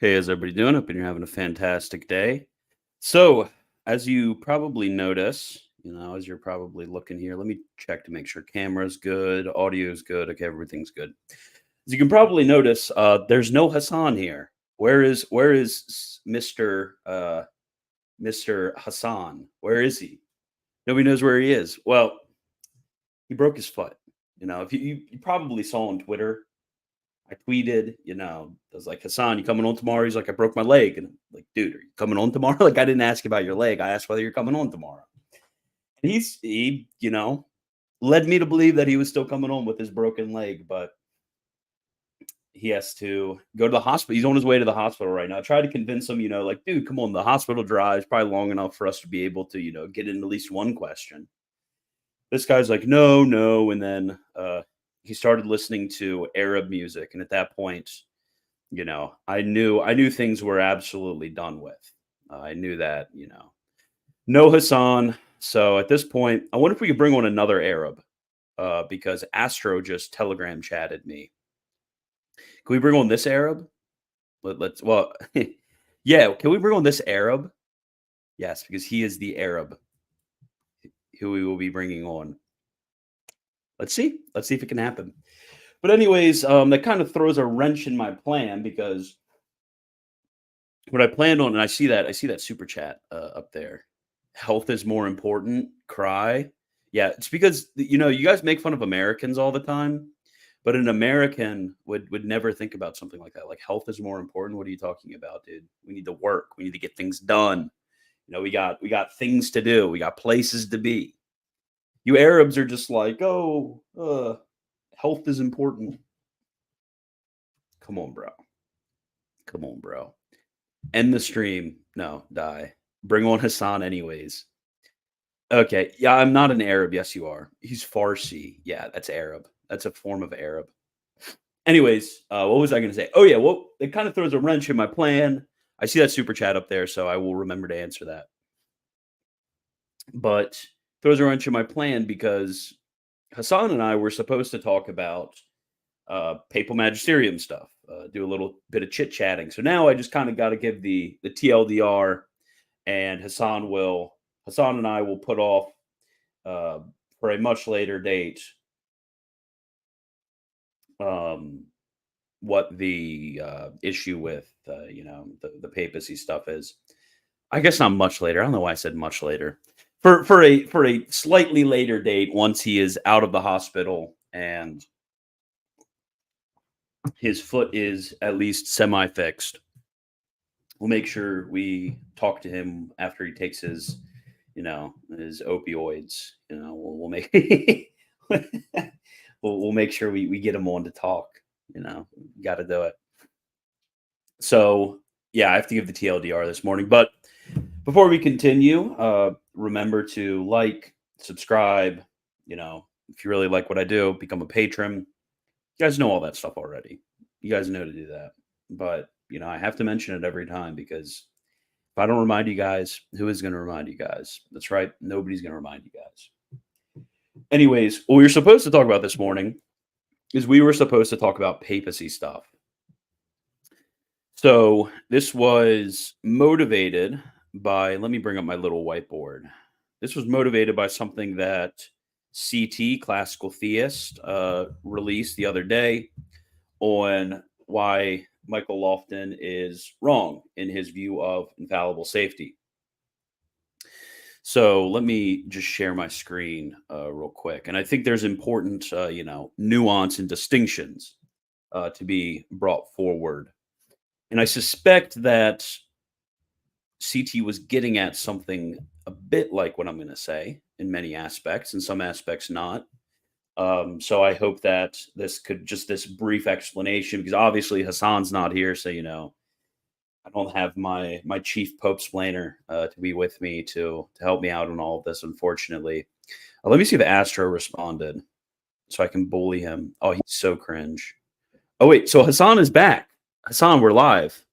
Hey, how's everybody doing? Hope you're having a fantastic day. So, as you probably notice, as you're probably looking here, let me check to make sure camera's good, audio's good. Okay, everything's good. As you can probably notice, there's no Hassan here. Where is Mr. Hassan? Where is he? Nobody knows where he is. Well, he broke his foot. If you probably saw on Twitter, I tweeted, I was like, Hassan, you coming on tomorrow? He's like, I broke my leg. And I'm like, dude, are you coming on tomorrow? Like, I didn't ask about your leg. I asked whether you're coming on tomorrow. And he led me to believe that he was still coming on with his broken leg, but he has to go to the hospital. He's on his way to the hospital right now. I tried to convince him, like, dude, come on, the hospital drive is probably long enough for us to be able to, get in at least one question. This guy's like, no. And then, he started listening to Arab music. And at that point, I knew things were absolutely done with. I knew that, no Hassan. So at this point, I wonder if we could bring on another Arab, because Astro just telegram chatted me. Can we bring on this Arab? Yeah. Can we bring on this Arab? Yes, because he is the Arab who we will be bringing on. Let's see if it can happen. But anyways, that kind of throws a wrench in my plan, because what I planned on, and I see that super chat up there. Health is more important. Cry. Yeah, it's because, you guys make fun of Americans all the time, but an American would never think about something like that. Like, health is more important. What are you talking about, dude? We need to work. We need to get things done. We got things to do. We got places to be. You Arabs are just like, health is important. Come on, bro. End the stream. No, die. Bring on Hassan anyways. Okay. Yeah, I'm not an Arab. Yes, you are. He's Farsi. Yeah, that's Arab. That's a form of Arab. Anyways, what was I going to say? Oh, yeah. Well, it kind of throws a wrench in my plan. I see that super chat up there, so I will remember to answer that. But throws a wrench in my plan, because Hassan and I were supposed to talk about Papal Magisterium stuff, do a little bit of chit-chatting. So now I just kind of got to give the TLDR, and Hassan and I will put off for a much later date what the issue with the papacy stuff is. I guess not much later. I don't know why I said much later. For a slightly later date, once he is out of the hospital and his foot is at least semi-fixed, we'll make sure we talk to him after he takes his opioids. We'll make we'll make sure we get him on to talk. Got to do it. So yeah, I have to give the TLDR this morning, but before we continue, remember to like, subscribe. If you really like what I do, become a patron. You guys know all that stuff already. You guys know to do that. But, I have to mention it every time, because if I don't remind you guys, who is going to remind you guys? That's right. Nobody's going to remind you guys. Anyways, what we were supposed to talk about this morning is we were supposed to talk about papacy stuff. So this was motivated by, let me bring up my little whiteboard. This was motivated by something that CT, Classical Theist, released the other day on why Michael Lofton is wrong in his view of infallible safety. So let me just share my screen real quick. And I think there's important, nuance and distinctions to be brought forward. And I suspect that CT was getting at something a bit like what I'm going to say in many aspects, in some aspects not. So I hope that this brief explanation, because obviously Hassan's not here, so I don't have my chief Pope splainer to be with me to help me out on all of this, unfortunately. Let me see if Astro responded so I can bully him. Oh, he's so cringe. Oh wait, so Hassan is back. Hassan, we're live.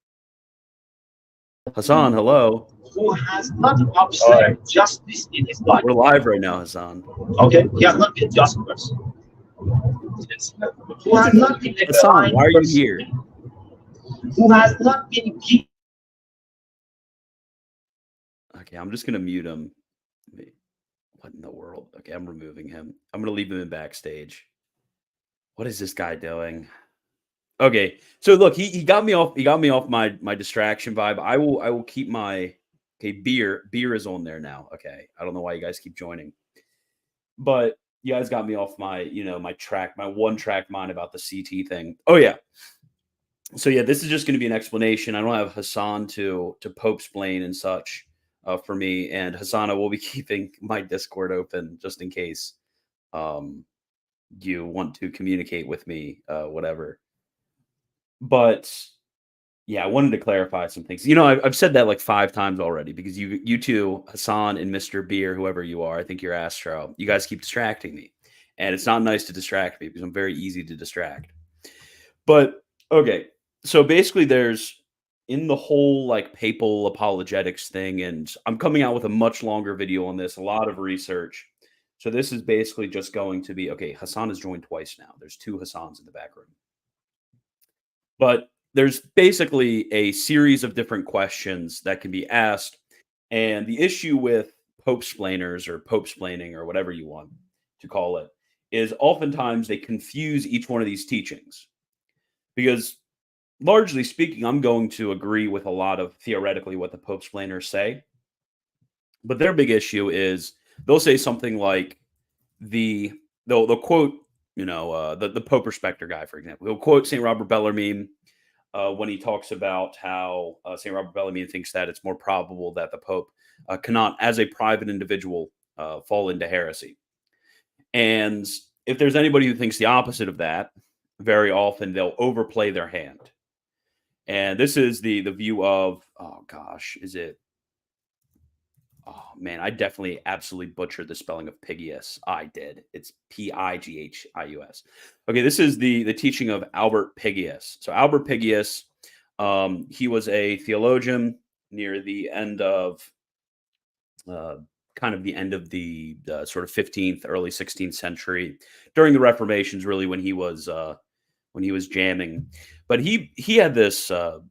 Hassan, hello. Who has not observed justice in his life. We're live right now, Hassan. Okay, he has not been just person. Who has not been a Hassan, why are you here? Who has not been given. Okay, I'm just gonna mute him. What in the world? Okay, I'm removing him. I'm gonna leave him in backstage. What is this guy doing? Okay, so look, he got me off. He got me off my distraction vibe. I will keep my beer is on there now. Okay, I don't know why you guys keep joining, but you guys got me off my my one track mind about the CT thing. Oh yeah. So yeah, this is just going to be an explanation. I don't have Hassan to Pope splain and such for me, and Hassan, I will be keeping my Discord open just in case you want to communicate with me, whatever. But yeah, I wanted to clarify some things. I've said that like 5 times already because you two, Hassan and Mr. Beer, whoever you are, I think you're Astro, you guys keep distracting me. And it's not nice to distract me because I'm very easy to distract. But okay, so basically there's in the whole like papal apologetics thing, and I'm coming out with a much longer video on this, a lot of research. So this is basically just going to be, okay, Hassan has joined twice now. There's 2 Hassans in the back room. But there's basically a series of different questions that can be asked. And the issue with Pope splainers or Pope splaining or whatever you want to call it is oftentimes they confuse each one of these teachings. Because largely speaking, I'm going to agree with a lot of theoretically what the Pope splainers say. But their big issue is they'll say something like they'll quote, the Pope respecter guy, for example. He'll quote St. Robert Bellarmine when he talks about how St. Robert Bellarmine thinks that it's more probable that the Pope cannot, as a private individual, fall into heresy. And if there's anybody who thinks the opposite of that, very often they'll overplay their hand. And this is the view of, oh gosh, is it? Oh man, I definitely absolutely butchered the spelling of Pigius. I did. It's Pigihius. Okay, this is the teaching of Albert Pigius. So Albert Pigius, he was a theologian near the end of the end of the sort of 15th, early 16th century, during the Reformations, really when he was jamming. But he had this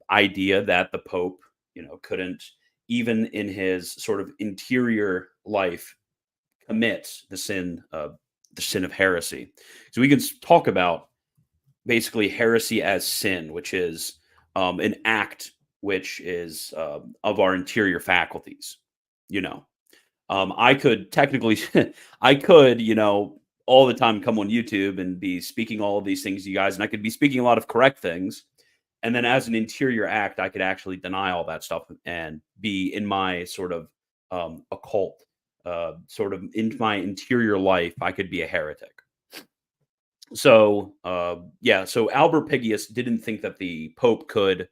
idea that the Pope, couldn't, even in his sort of interior life, commit the sin of heresy. So we can talk about basically heresy as sin, which is an act which is of our interior faculties. I could technically, all the time come on YouTube and be speaking all of these things to you guys, and I could be speaking a lot of correct things. And then as an interior act, I could actually deny all that stuff and be in my sort of occult, sort of in my interior life, I could be a heretic. So, so Albert Pigius didn't think that the Pope could,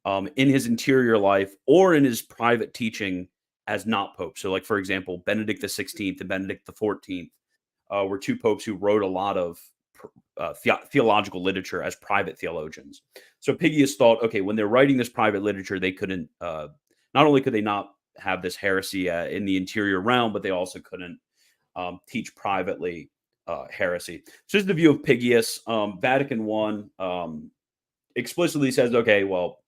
in his interior life or in his private teaching as not Pope. So like, for example, Benedict XVI and Benedict XIV were 2 popes who wrote a lot of theological literature as private theologians. So Pigius thought, okay, when they're writing this private literature, they couldn't, not only could they not have this heresy in the interior realm, but they also couldn't teach privately heresy. So this is the view of Pigius. Vatican I explicitly says, okay, well,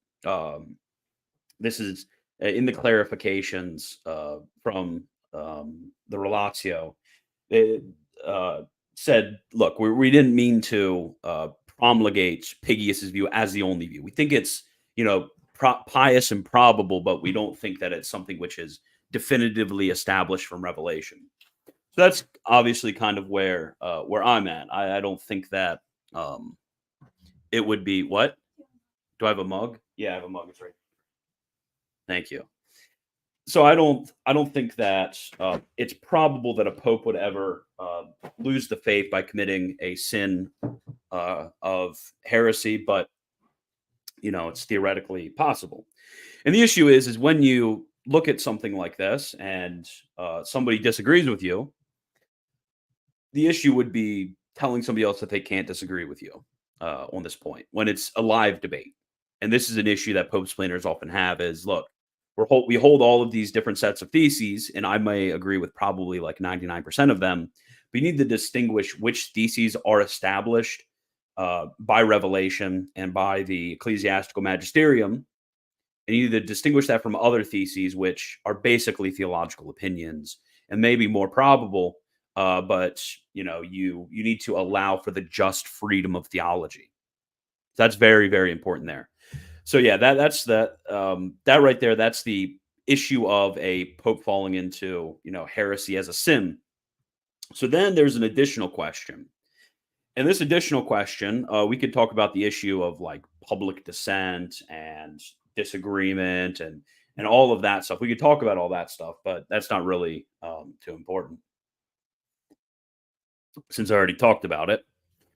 this is in the clarifications from the Relatio. It said, look, we didn't mean to promulgates Pigius's view as the only view. We think it's, pious and probable, but we don't think that it's something which is definitively established from revelation. So that's obviously kind of where I'm at. I don't think that it would be what? Do I have a mug? Yeah, I have a mug. It's right. Thank you. So I don't think that it's probable that a pope would ever lose the faith by committing a sin of heresy, but it's theoretically possible. And the issue is when you look at something like this and somebody disagrees with you, the issue would be telling somebody else that they can't disagree with you on this point when it's a live debate. And this is an issue that Pope splainers often have is, look, we hold all of these different sets of theses, and I may agree with probably like 99% of them, but you need to distinguish which theses are established by revelation and by the ecclesiastical magisterium, and you need to distinguish that from other theses, which are basically theological opinions and maybe more probable, but you need to allow for the just freedom of theology. So that's very, very important there. So yeah, that's that right there. That's the issue of a pope falling into heresy as a sin. So then there's an additional question. And this additional question, we could talk about the issue of like public dissent and disagreement and all of that stuff. We could talk about all that stuff, but that's not really too important since I already talked about it.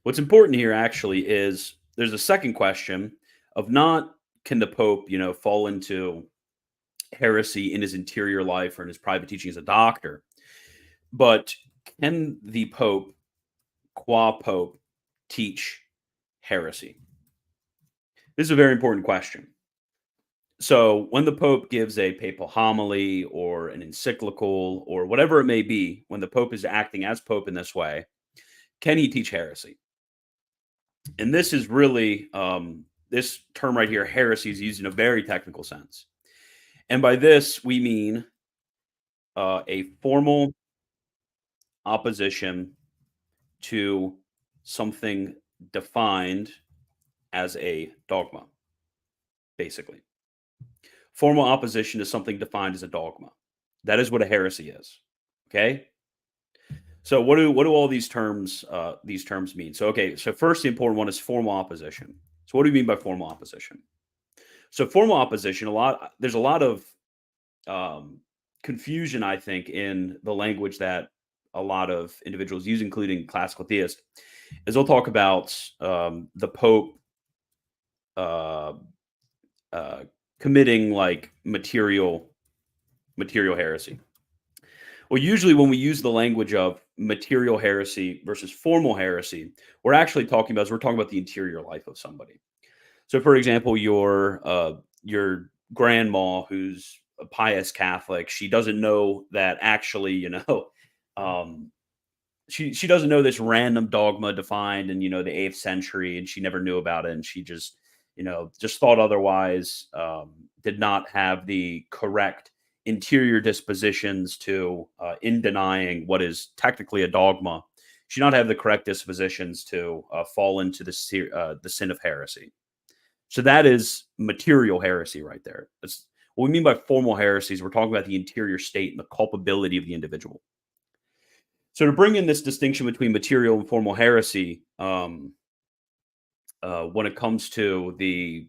What's important here actually is there's a second question of not can the Pope, fall into heresy in his interior life or in his private teaching as a doctor, but can the Pope, qua Pope, teach heresy? This is a very important question. So when the Pope gives a papal homily or an encyclical or whatever it may be, when the Pope is acting as Pope in this way, can he teach heresy? And this is really, this term right here, heresy, is used in a very technical sense. And by this, we mean a formal opposition to something defined as a dogma, basically. Formal opposition to something defined as a dogma. That is what a heresy is. Okay? So what do all these terms mean? So first the important one is formal opposition. So what do you mean by formal opposition? So formal opposition, there's a lot of confusion, I think, in the language that a lot of individuals use, including classical theists, is they'll talk about the Pope committing like material heresy. Well, usually when we use the language of material heresy versus formal heresy, we're talking about the interior life of somebody. So, for example, your grandma, who's a pious Catholic, she doesn't know that actually, she doesn't know this random dogma defined in the 8th century, and she never knew about it, and she just thought otherwise, did not have the correct interior dispositions to in denying what is technically a dogma. She did not have the correct dispositions to fall into the sin of heresy. So that is material heresy right there. That's what we mean by formal heresies. We're talking about the interior state and the culpability of the individual. So to bring in this distinction between material and formal heresy, when it comes to the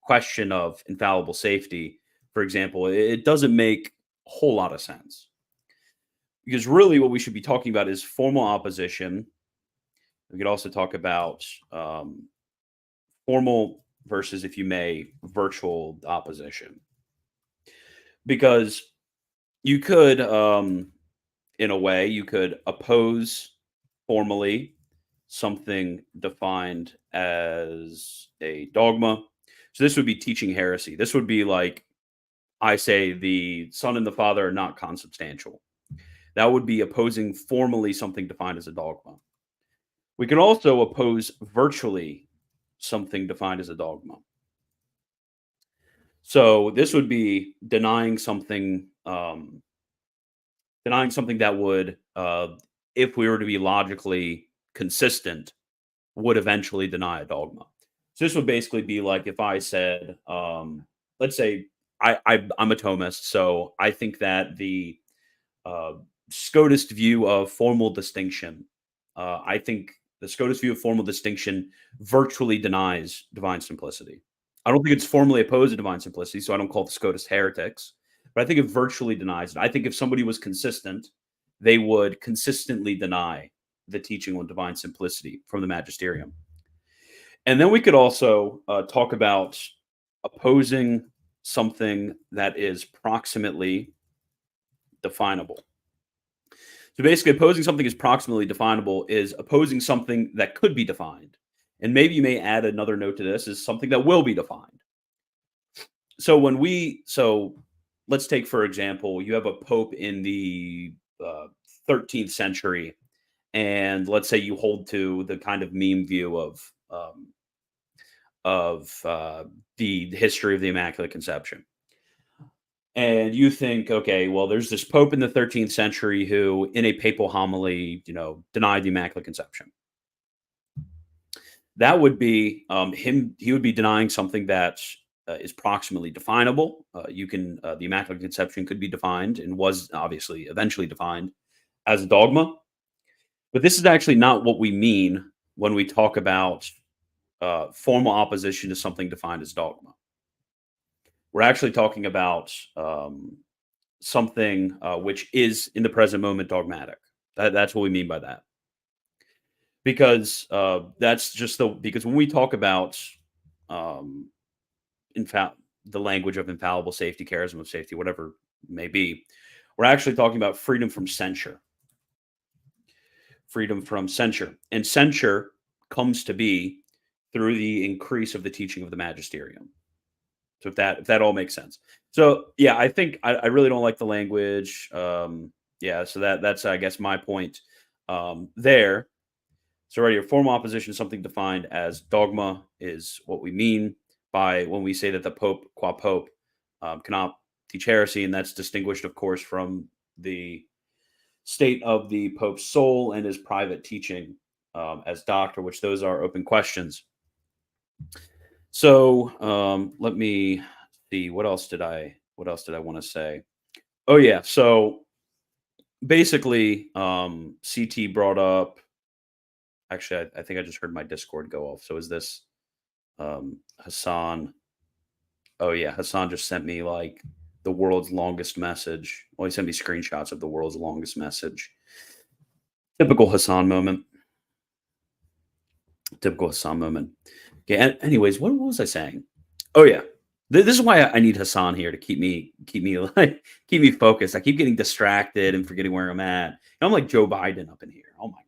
question of infallible safety, for example, it doesn't make a whole lot of sense. Because really what we should be talking about is formal opposition. We could also talk about formal versus, if you may, virtual opposition. Because you could, in a way, you could oppose formally something defined as a dogma. So this would be teaching heresy. This would be like, I say the Son and the Father are not consubstantial. That would be opposing formally something defined as a dogma. We can also oppose virtually something defined as a dogma. So this would be denying something that would, if we were to be logically consistent, would eventually deny a dogma. So this would basically be like if I said, let's say I'm a Thomist, so I think that the uh, Scotist view of formal distinction, I think the Scotist view of formal distinction virtually denies divine simplicity. I don't think it's formally opposed to divine simplicity, so I don't call the Scotist heretics, but I think it virtually denies it. I think if somebody was consistent, they would consistently deny the teaching on divine simplicity from the Magisterium. And then we could also talk about opposing something that is proximately definable. So basically, opposing something is proximately definable is opposing something that could be defined. And maybe you may add another note to this is something that will be defined. So let's take, for example, you have a pope in the 13th century, and let's say you hold to the kind of meme view of the history of the Immaculate Conception. And you think, okay, well, there's this pope in the 13th century who, in a papal homily, denied the Immaculate Conception. That would be him. He would be denying something that is proximately definable. The Immaculate Conception could be defined and was obviously eventually defined as a dogma. But this is actually not what we mean when we talk about formal opposition to something defined as dogma. We're actually talking about something which is in the present moment dogmatic. That's what we mean by that. Because because when we talk about the language of infallible safety, charism of safety, whatever it may be, we're actually talking about freedom from censure. Freedom from censure. And censure comes to be through the increase of the teaching of the Magisterium. So if that all makes sense. So yeah, I think I really don't like the language. So that's I guess my point there. So right here, formal opposition, something defined as dogma, is what we mean by when we say that the Pope, qua Pope, cannot teach heresy, and that's distinguished, of course, from the state of the Pope's soul and his private teaching as doctor, which those are open questions. So let me see. What else did I want to say? Oh yeah. So basically, CT brought up. Actually, I think I just heard my Discord go off. So is this Hassan? Oh yeah, Hassan just sent me like the world's longest message. Well, he sent me screenshots of the world's longest message. Typical Hassan moment. Typical Hassan moment. Okay. Anyways, what was I saying? Oh yeah, this is why I need Hassan here to keep me keep me focused. I keep getting distracted and forgetting where I'm at. I'm like Joe Biden up in here. Oh my gosh.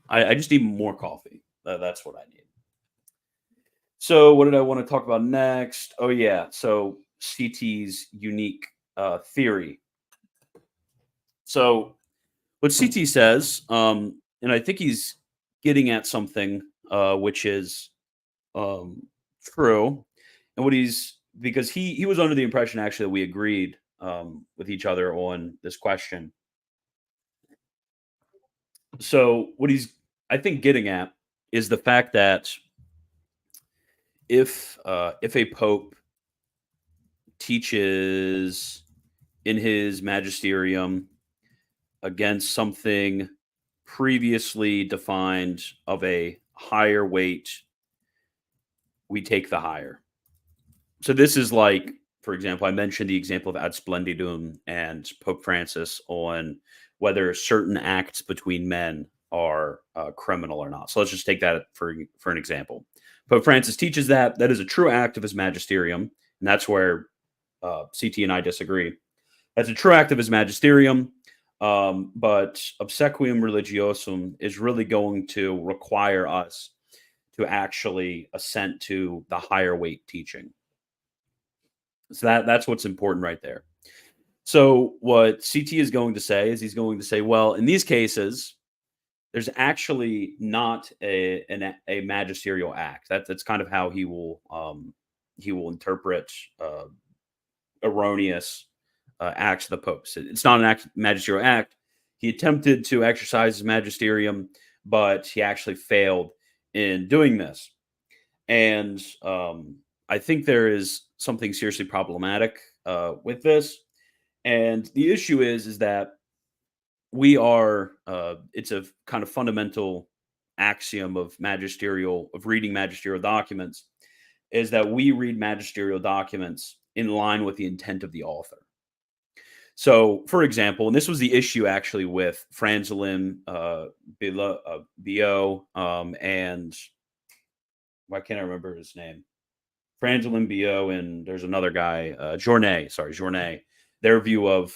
I just need more coffee. That's what I need. So what did I want to talk about next? Oh yeah, so CT's unique theory. So what CT says, and I think he's getting at something which is true, and because he was under the impression actually that we agreed with each other on this question. So what he's I think getting at is the fact that if a pope teaches in his magisterium against something previously defined of a higher weight, we take the higher. So this is like, for example, I mentioned the example of Ad Splendidum and Pope Francis on whether certain acts between men are criminal or not. So let's just take that for an example. Pope Francis teaches that is a true act of his magisterium, and that's where CT and I disagree. That's a true act of his magisterium, but Obsequium religiosum is really going to require us to actually assent to the higher weight teaching. So that's what's important right there. So what CT is going to say is he's going to say, well, in these cases, there's actually not a magisterial act. That's kind of how he will interpret erroneous acts of the Pope. It's not an magisterial act. He attempted to exercise his magisterium, but he actually failed in doing this. And I think there is something seriously problematic with this. And the issue is that we are, it's a kind of fundamental axiom of reading magisterial documents, is that we read magisterial documents in line with the intent of the author. So, for example, and this was the issue actually with Franzelin, Biot, and why can't I remember his name? Franzelin, Biot, and there's another guy, Journet, their view of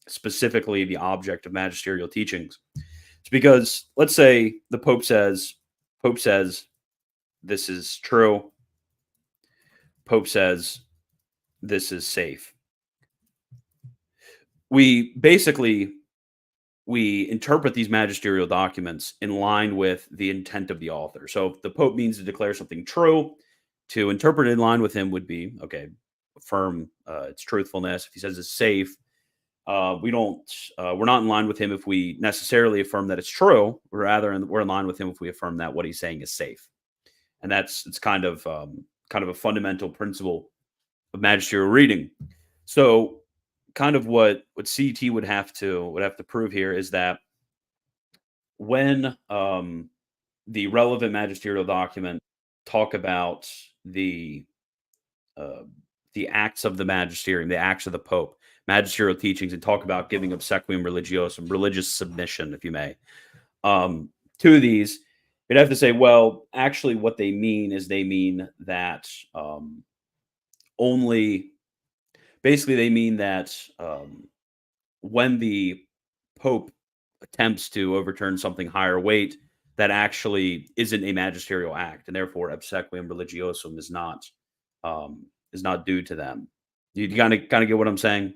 specifically the object of magisterial teachings. It's because, let's say the Pope says this is true. Pope says this is safe. We interpret these magisterial documents in line with the intent of the author. So if the Pope means to declare something true, to interpret it in line with him would be, okay, affirm its truthfulness. If he says it's safe, we're not in line with him if we necessarily affirm that it's true. Rather, we're in line with him if we affirm that what he's saying is safe. And it's kind of a fundamental principle of magisterial reading. So kind of what CT would have to prove here is that when the relevant magisterial document talk about the acts of the magisterium, the acts of the Pope, magisterial teachings, and talk about giving obsequium religiosum, religious submission, if you may, to these, you'd have to say, well, actually what they mean is they mean that when the Pope attempts to overturn something higher weight, that actually isn't a magisterial act, and therefore obsequium religiosum is not due to them. You kind of get what I'm saying?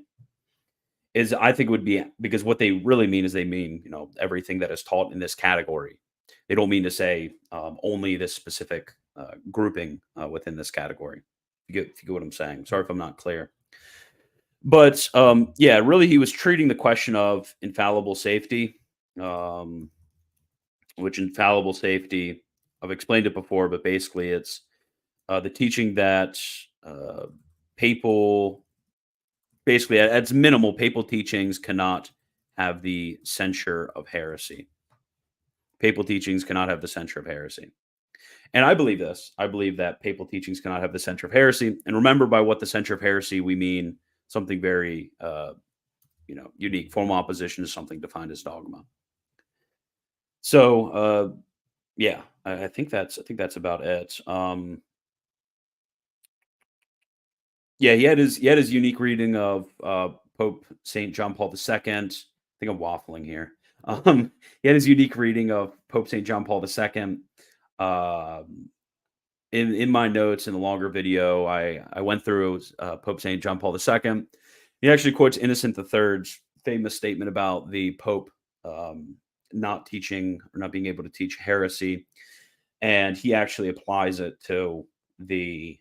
I think it would be, because what they really mean is they mean, everything that is taught in this category. They don't mean to say only this specific grouping within this category. If you get what I'm saying. Sorry if I'm not clear. But really, he was treating the question of infallible safety, which infallible safety, I've explained it before, but basically it's the teaching that basically at its minimal, papal teachings cannot have the censure of heresy. Papal teachings cannot have the censure of heresy. And I believe this. I believe that papal teachings cannot have the censure of heresy. And remember, by what the censure of heresy, we mean something very, unique. Formal opposition is something defined as dogma. So, I think that's about it. He had his unique reading of Pope Saint John Paul II. I think I'm waffling here. He had his unique reading of Pope Saint John Paul II. In my notes in the longer video, I went through Pope Saint John Paul II. He actually quotes Innocent III's famous statement about the Pope not teaching or not being able to teach heresy, and he actually applies it to the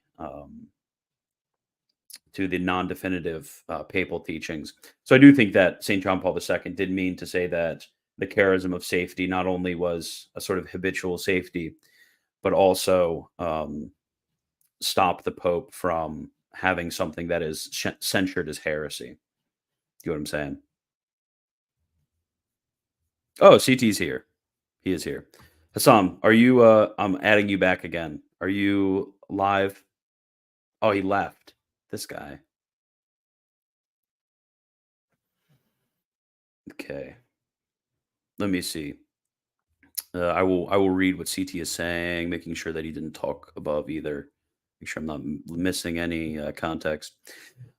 non-definitive papal teachings. So I do think that St. John Paul II did mean to say that the charism of safety not only was a sort of habitual safety, but also stop the Pope from having something that is censured as heresy. You know what I'm saying? Oh, CT's here. He is here. Hassan, are you, I'm adding you back again. Are you live? Oh, he left. This guy. Okay. Let me see. I will read what CT is saying, making sure that he didn't talk above either. Make sure I'm not missing any context.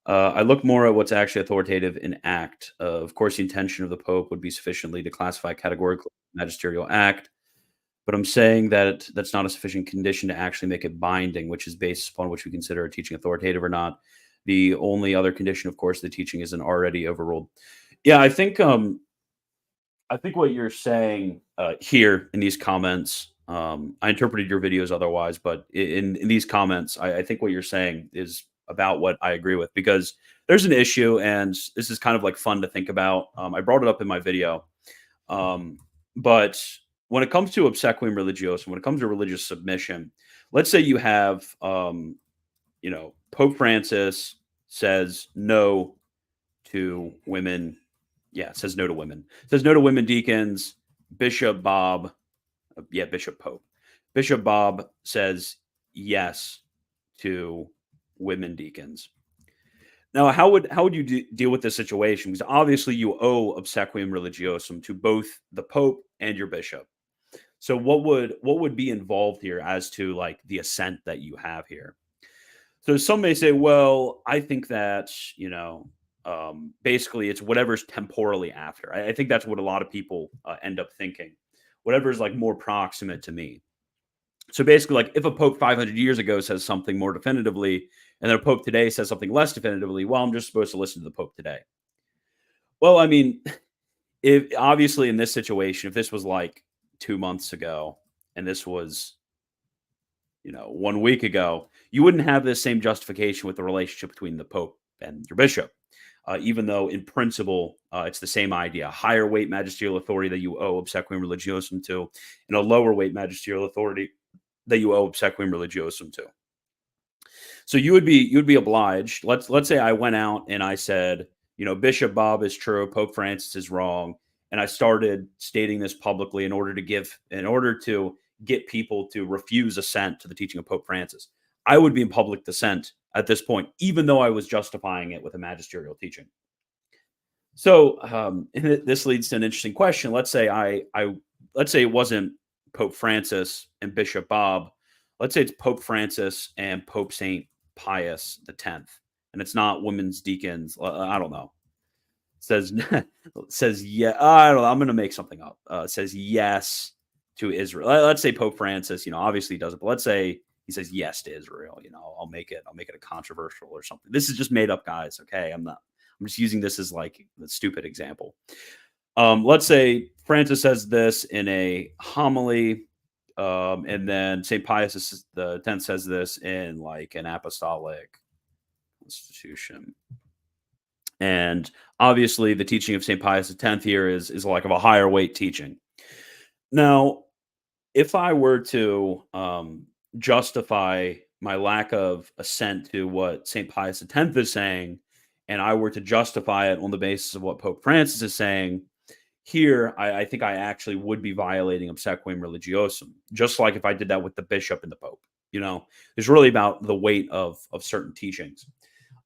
I look more at what's actually authoritative in act. Of course, the intention of the Pope would be sufficiently to classify categorically magisterial act, but I'm saying that that's not a sufficient condition to actually make it binding, which is based upon which we consider a teaching authoritative or not. The only other condition, of course, the teaching isn't already overruled. Yeah, I think what you're saying here in these comments, I interpreted your videos otherwise, but in these comments, I think what you're saying is about what I agree with, because there's an issue, and this is kind of like fun to think about. I brought it up in my video, but when it comes to obsequium religiosum, when it comes to religious submission, let's say you have, Pope Francis says no to women. Yeah, says no to women. Says no to women deacons. Bishop Bob, Bishop Pope. Bishop Bob says yes to women deacons. Now, how would you deal with this situation? Because obviously you owe obsequium religiosum to both the Pope and your bishop. So what would be involved here as to like the assent that you have here? So some may say, well, I think that basically it's whatever's temporally after. I think that's what a lot of people end up thinking. Whatever's like more proximate to me. So basically, like if a pope 500 years ago says something more definitively, and then a pope today says something less definitively, well, I'm just supposed to listen to the pope today. Well, I mean, if obviously in this situation, if this was like 2 months ago, and this was 1 week ago, you wouldn't have this same justification with the relationship between the pope and your bishop. Even though in principle it's the same idea, higher weight magisterial authority that you owe obsequium religiosum to, and a lower weight magisterial authority that you owe obsequium religiosum to. So you'd be obliged. Let's say I went out and I said, Bishop Bob is true, Pope Francis is wrong, and I started stating this publicly in order to get people to refuse assent to the teaching of Pope Francis. I would be in public dissent at this point, even though I was justifying it with a magisterial teaching. So this leads to an interesting question. Let's say let's say it wasn't Pope Francis and Bishop Bob. Let's say it's Pope Francis and Pope Saint Pius X, and it's not women's deacons. I don't know. Says yeah. I don't know. I'm going to make something up. Says yes to Israel. Let's say Pope Francis, obviously does it, but let's say he says yes to Israel. I'll make it a controversial or something. This is just made up, guys. Okay, I'm just using this as like the stupid example. Let's say Francis says this in a homily, and then St. Pius X says this in like an apostolic institution. And obviously the teaching of St. Pius X here is like of a higher weight teaching. Now, if I were to justify my lack of assent to what St. Pius X is saying, and I were to justify it on the basis of what Pope Francis is saying, here I think I actually would be violating obsequium religiosum, just like if I did that with the bishop and the Pope. It's really about the weight of certain teachings.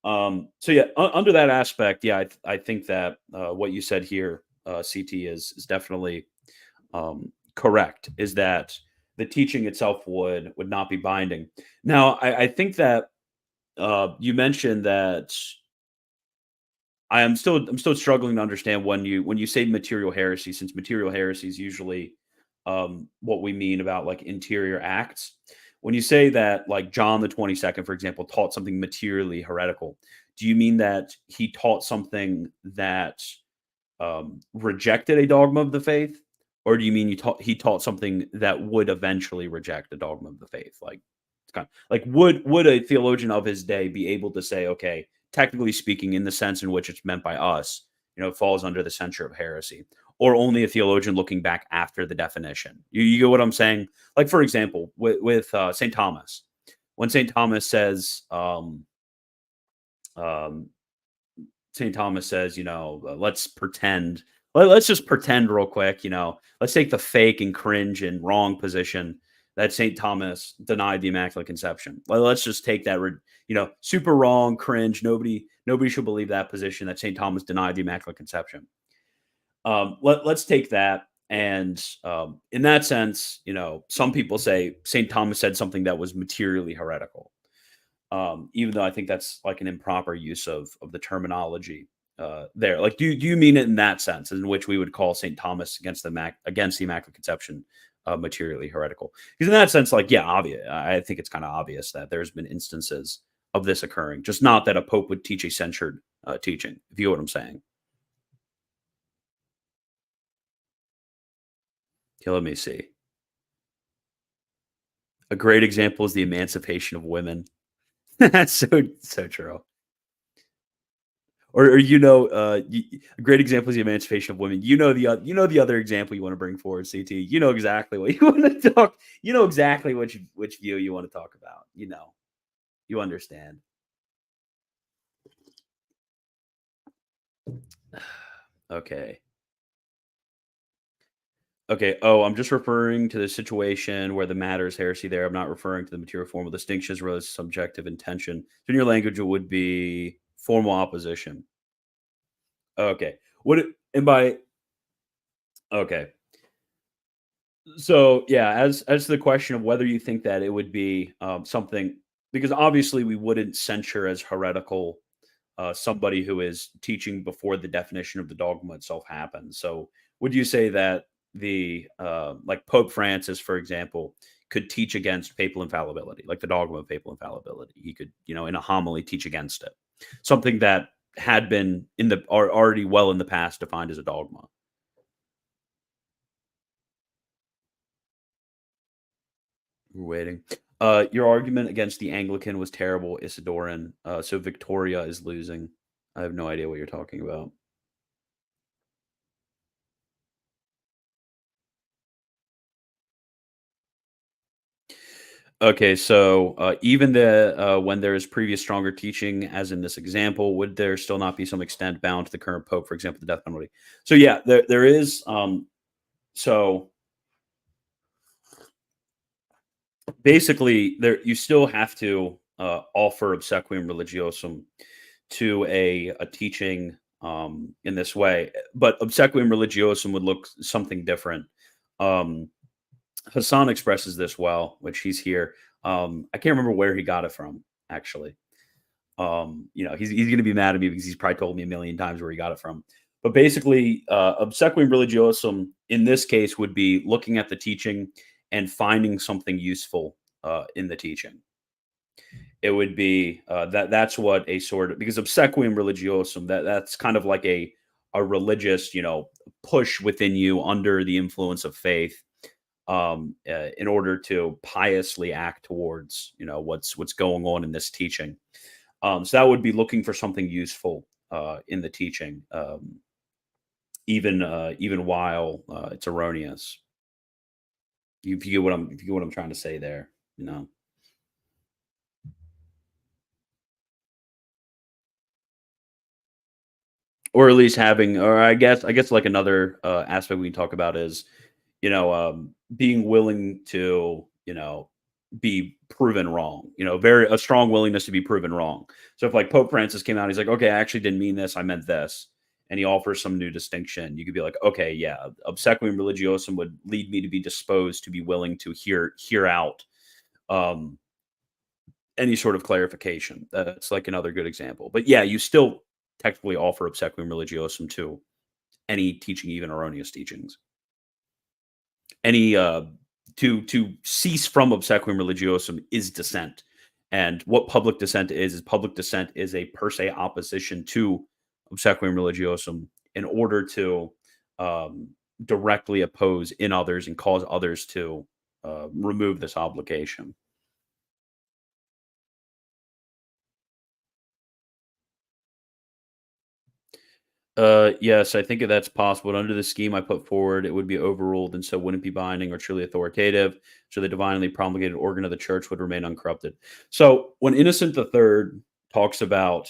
So yeah, under that aspect, yeah, I think that what you said here, CT, is definitely correct. Is that the teaching itself would not be binding. Now, I think that you mentioned that I'm still struggling to understand when you say material heresy, since material heresy is usually what we mean about like interior acts. When you say that like John the 22nd, for example, taught something materially heretical, do you mean that he taught something that rejected a dogma of the faith? Or do you mean he taught something that would eventually reject a dogma of the faith? Like, it's kind of like would a theologian of his day be able to say, okay, technically speaking, in the sense in which it's meant by us, it falls under the censure of heresy, or only a theologian looking back after the definition? You get what I'm saying? Like, for example, with St. Thomas, when St. Thomas says, St. Thomas says, let's pretend. Let's just pretend real quick. Let's take the fake and cringe and wrong position that St. Thomas denied the Immaculate Conception. Let's just take that, super wrong, cringe. Nobody should believe that position that St. Thomas denied the Immaculate Conception. Let's take that. And in that sense, some people say St. Thomas said something that was materially heretical. Even though I think that's like an improper use of the terminology there. Like, do you mean it in that sense, in which we would call St. Thomas against the Immaculate Conception materially heretical? Because in that sense, like, yeah, obvious. I think it's kind of obvious that there's been instances of this occurring, just not that a pope would teach a censured teaching, if you know what I'm saying. Okay, let me see. A great example is the emancipation of women. That's so true. or a great example is the emancipation of women. The other example you want to bring forward, CT. You know exactly what you want to talk. You know exactly which view you want to talk about. You understand. Okay. Okay. Oh, I'm just referring to the situation where the matter is heresy there. I'm not referring to the material formal distinctions, rather subjective intention. So in your language, it would be formal opposition. Okay. And by okay. So yeah, as to the question of whether you think that it would be something, because obviously we wouldn't censure as heretical somebody who is teaching before the definition of the dogma itself happens. So would you say that the like Pope Francis, for example, could teach against papal infallibility, like the dogma of papal infallibility? He could, in a homily, teach against it, something that had been already well in the past defined as a dogma. We're waiting. Your argument against the Anglican was terrible, Isidoran. So Victoria is losing. I have no idea what you're talking about. Okay, so even when there is previous stronger teaching, as in this example, would there still not be some extent bound to the current pope, for example, the death penalty? So yeah, there is. So basically, you still have to offer obsequium religiosum to a teaching in this way, but obsequium religiosum would look something different. Um, Hassan expresses this well, which he's here. I can't remember where he got it from, actually. He's going to be mad at me because he's probably told me a million times where he got it from. But basically, obsequium religiosum in this case would be looking at the teaching and finding something useful in the teaching. It would be that's what a sort of, because obsequium religiosum, that's kind of like a religious push within you under the influence of faith, in order to piously act towards what's going on in this teaching. So that would be looking for something useful in the teaching, even while it's erroneous. If you get what I'm trying to say there, or at least having, or I guess like another aspect we can talk about is being willing to be proven wrong, very a strong willingness to be proven wrong. So if like Pope Francis came out, he's like, okay, I actually didn't mean this, I meant this, and he offers some new distinction, you could be like, okay, yeah, obsequium religiosum would lead me to be disposed to be willing to hear out um any sort of clarification. That's like another good example. But yeah, you still technically offer obsequium religiosum to any teaching, even erroneous teachings. Any to cease from obsequium religiosum is dissent. And what public dissent is a per se opposition to obsequium religiosum in order to um, directly oppose in others and cause others to remove this obligation. Yes, I think that's possible. Under the scheme I put forward, it would be overruled and so wouldn't be binding or truly authoritative. So the divinely promulgated organ of the church would remain uncorrupted. So when Innocent III talks about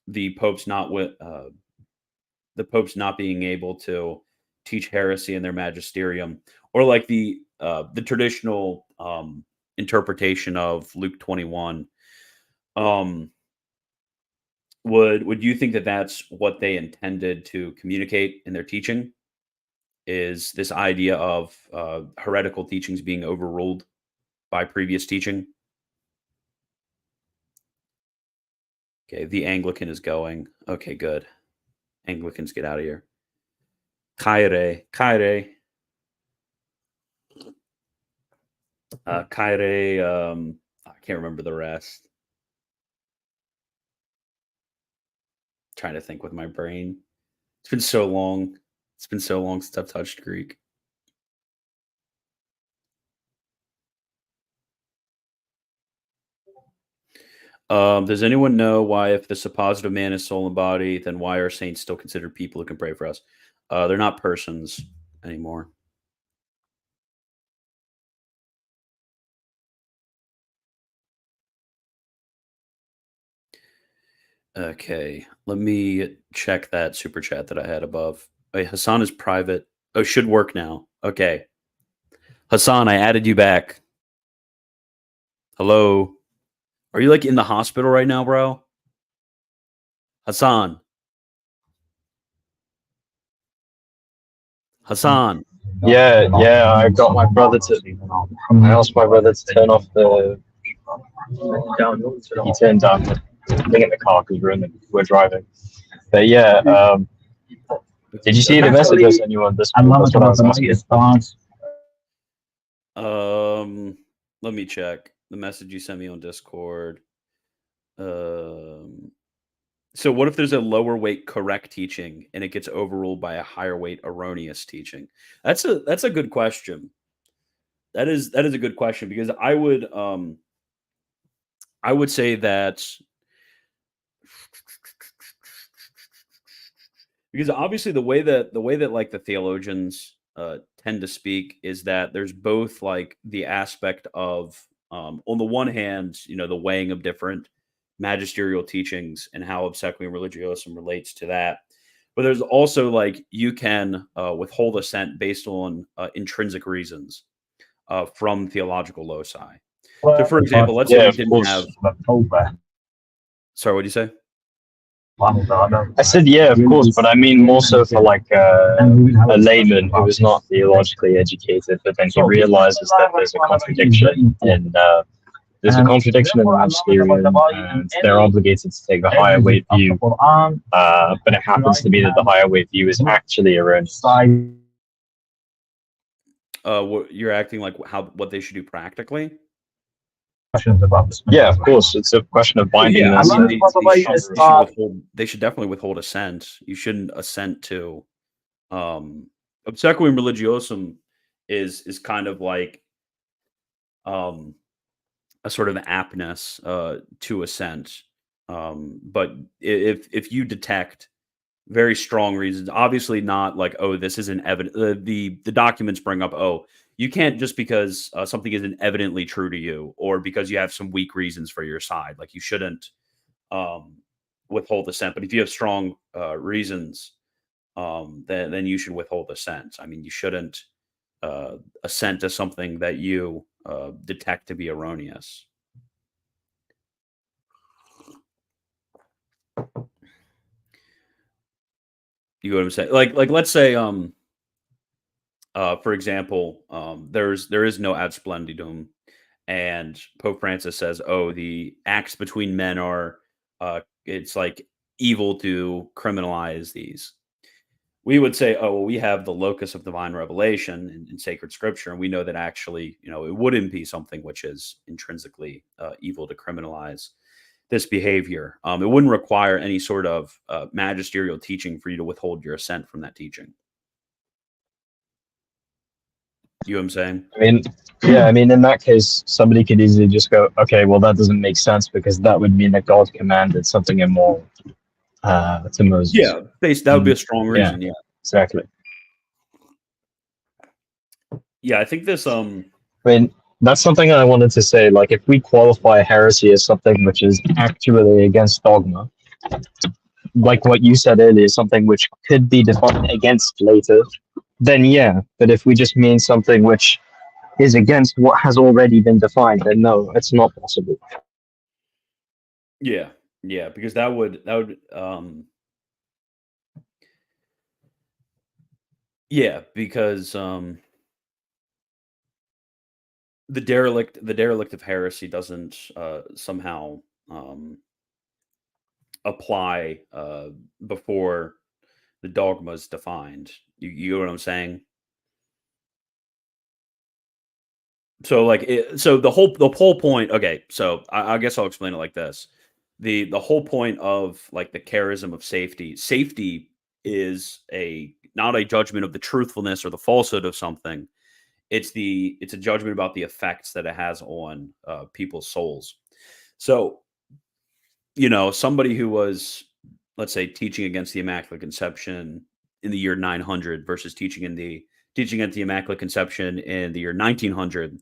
the popes not with the popes not being able to teach heresy in their magisterium, or like the traditional interpretation of Luke 21, um, would you think that that's what they intended to communicate in their teaching? Is this idea of heretical teachings being overruled by previous teaching? Okay, the Anglican is going. Okay, good. Anglicans, get out of here. Kyrie, Kyrie. I can't remember the rest. Trying to think with my brain. It's been so long. It's been so long since I've touched Greek. Does anyone know why, if the suppositive man is soul and body, then why are saints still considered people who can pray for us? They're not persons anymore. Okay, let me check that super chat that I had above. Wait, Hassan is private. Oh, should work now. Okay. Hassan, I added you back. Hello. Are you like in the hospital right now, bro? Hassan. Hassan. Yeah, I got my brother to. I asked my brother to turn off the. He turned down the thing in the car because we're driving. But yeah, did you see the message I sent you on this? Let me check the message you sent me on Discord. So what if there's a lower weight correct teaching and it gets overruled by a higher weight erroneous teaching? That's a good question. That is a good question, because I would say that, because obviously the way that like the theologians tend to speak is that there's both like the aspect of, on the one hand, the weighing of different magisterial teachings and how Obsequium religiosum relates to that. But there's also like you can withhold assent based on intrinsic reasons from theological loci. So, for example, let's say we didn't have. Sorry, what do you say? I said, yeah, of course, but I mean more so for like a layman who is not theologically educated, but then he realizes that there's a contradiction in the magisterium, and they're obligated to take the higher weight view. But it happens to be that the higher weight view is actually erroneous. You're acting like what they should do practically. Yeah, of course, it's a question of binding. Yeah, I mean, they should definitely withhold assent. You shouldn't assent to. Obsequium religiosum is kind of like a sort of aptness to assent. But if you detect very strong reasons, obviously not like, oh, this isn't evident. The documents bring up, oh, you can't just because something isn't evidently true to you, or because you have some weak reasons for your side. Like you shouldn't withhold assent. But if you have strong reasons, then you should withhold assent. I mean, you shouldn't assent to something that you detect to be erroneous. You know what I'm saying? Like let's say for example, there is no ad splendidum, and Pope Francis says, "Oh, the acts between men are, it's like evil to criminalize these." We would say, "Oh, well, we have the locus of divine revelation in sacred scripture, and we know that actually, it wouldn't be something which is intrinsically evil to criminalize this behavior. It wouldn't require any sort of magisterial teaching for you to withhold your assent from that teaching." You know what I'm saying? I mean, in that case, somebody could easily just go, okay, well, that doesn't make sense because that would mean that God commanded something immoral to Moses. Yeah, that would be a strong reason. Yeah, exactly. Yeah, I think this. I mean, that's something I wanted to say. Like, if we qualify heresy as something which is actually against dogma, like what you said earlier, something which could be defined against later, then yeah. But if we just mean something which is against what has already been defined, then no, it's not possible. Yeah, because that would yeah, because the derelict of heresy doesn't somehow apply before the dogma is defined. You know what I'm saying? So like the whole point. Okay, so I guess I'll explain it like this. The whole point of like the charism of safety is not a judgment of the truthfulness or the falsehood of something. It's a judgment about the effects that it has on people's souls. So somebody who was, let's say, teaching against the Immaculate Conception in the year 900 versus teaching at the Immaculate Conception in the year 1900,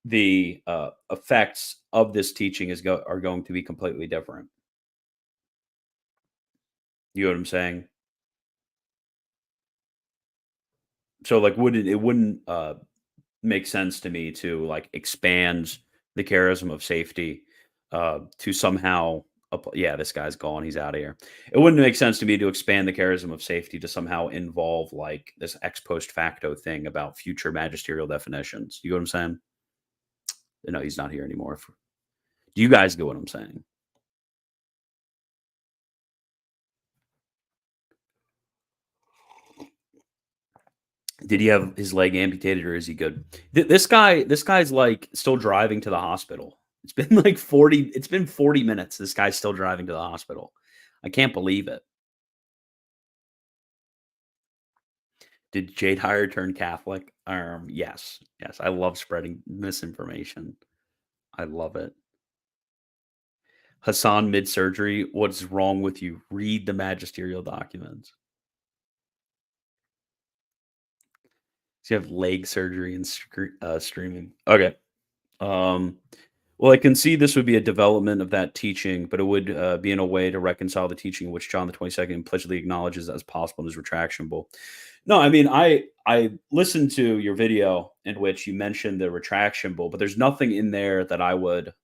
the effects of this teaching are going to be completely different. You know what I'm saying? So, like, it wouldn't make sense to me to like expand the charism of safety to somehow. Yeah, this guy's gone. He's out of here. It wouldn't make sense to me to expand the charism of safety to somehow involve like this ex post facto thing about future magisterial definitions. You know what I'm saying? No, he's not here anymore. Do you guys get what I'm saying? Did he have his leg amputated, or is he good? This guy's like still driving to the hospital. It's been like 40 minutes. This guy's still driving to the hospital. I can't believe it. Did Jade Hire turn Catholic? Yes. I love spreading misinformation. I love it. Hassan mid-surgery. What's wrong with you? Read the magisterial documents. So you have leg surgery and streaming. Okay. Well, I can see this would be a development of that teaching, but it would be in a way to reconcile the teaching which John the 22nd implicitly acknowledges as possible and is retractionable. No, I mean, I listened to your video in which you mentioned the retractionable, but there's nothing in there that I would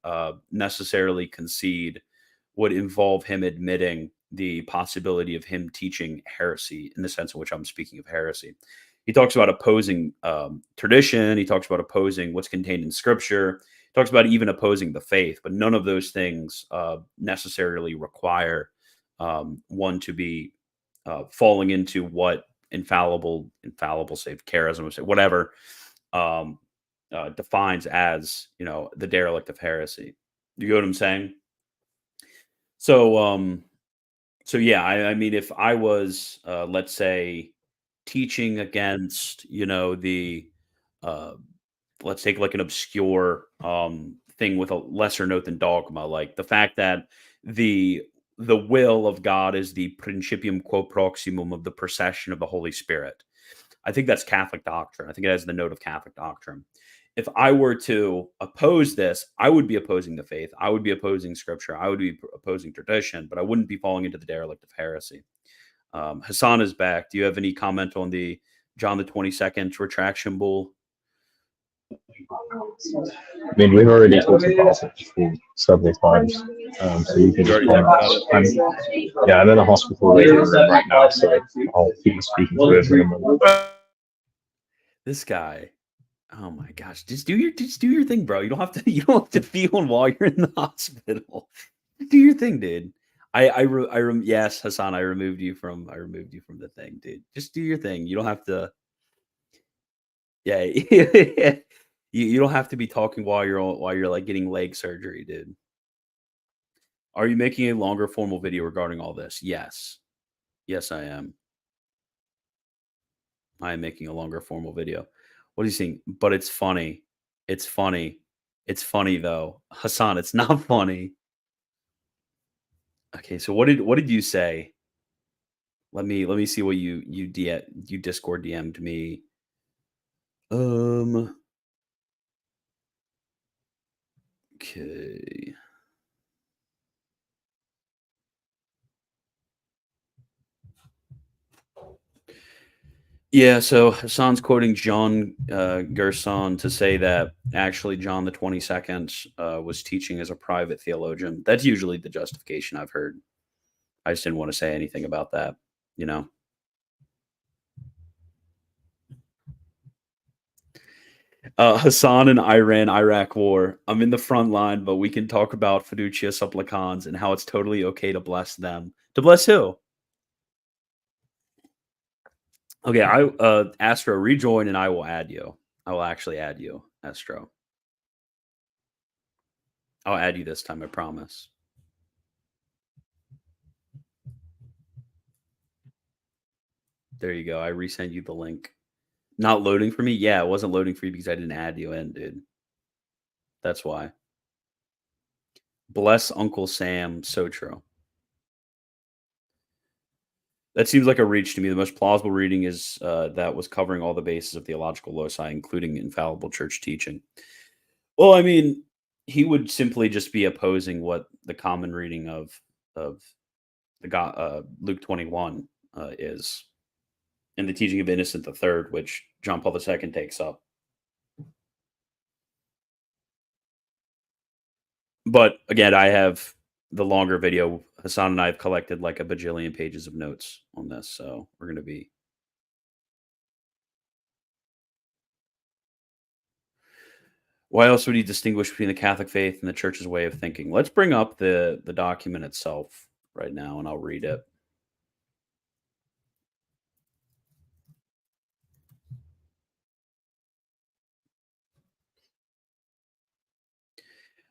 necessarily concede would involve him admitting the possibility of him teaching heresy in the sense in which I'm speaking of heresy. He talks about opposing tradition. He talks about opposing what's contained in Scripture. He talks about even opposing the faith, but none of those things necessarily require one to be falling into what infallible saved charism, whatever defines as the derelict of heresy. You get what I'm saying? So yeah, I mean, if I was let's say teaching against the let's take like an obscure thing with a lesser note than dogma, like the fact that the will of God is the principium quo proximum of the procession of the Holy Spirit. I think that's Catholic doctrine. I think it has the note of Catholic doctrine. If I were to oppose this, I would be opposing the faith. I would be opposing Scripture. I would be opposing tradition, but I wouldn't be falling into the derelict of heresy. Hassan is back. Do you have any comment on the John the 22nd retraction bull? I mean, we've already talked about it several times, so you can just I'm in a hospital waiting room right now, so I'll keep speaking to everyone. This guy, oh my gosh, just do your thing, bro. You don't have to feel while you're in the hospital. Do your thing, dude. Yes, Hassan, I removed you from the thing, dude. Just do your thing. You don't have to. Yeah, you don't have to be talking while you're like getting leg surgery, dude. Are you making a longer formal video regarding all this? Yes, I am. I am making a longer formal video. What are you saying? But it's funny. It's funny. It's funny though, Hassan. It's not funny. Okay, so what did you say? Let me see what you Discord DM'd me. Okay. Yeah, so Hassan's quoting John Gerson to say that actually John the 22nd was teaching as a private theologian. That's usually the justification I've heard. I just didn't want to say anything about that, Hassan and Iran-Iraq war. I'm in the front line, but we can talk about fiducia supplicans and how it's totally okay to bless them. To bless who? Okay, Astro, rejoin and I will add you. I will actually add you, Astro. I'll add you this time, I promise. There you go. I resent you the link. Not loading for me? Yeah, it wasn't loading for you because I didn't add you in, dude. That's why. Bless Uncle Sam, so true. That seems like a reach to me. The most plausible reading is that was covering all the bases of theological loci, including infallible church teaching. Well, I mean, he would simply just be opposing what the common reading of Luke 21 is, and the teaching of Innocent III, which John Paul II takes up. But again, I have the longer video. Hassan and I have collected like a bajillion pages of notes on this, so we're going to be. Why else would he distinguish between the Catholic faith and the Church's way of thinking? Let's bring up the document itself right now, and I'll read it.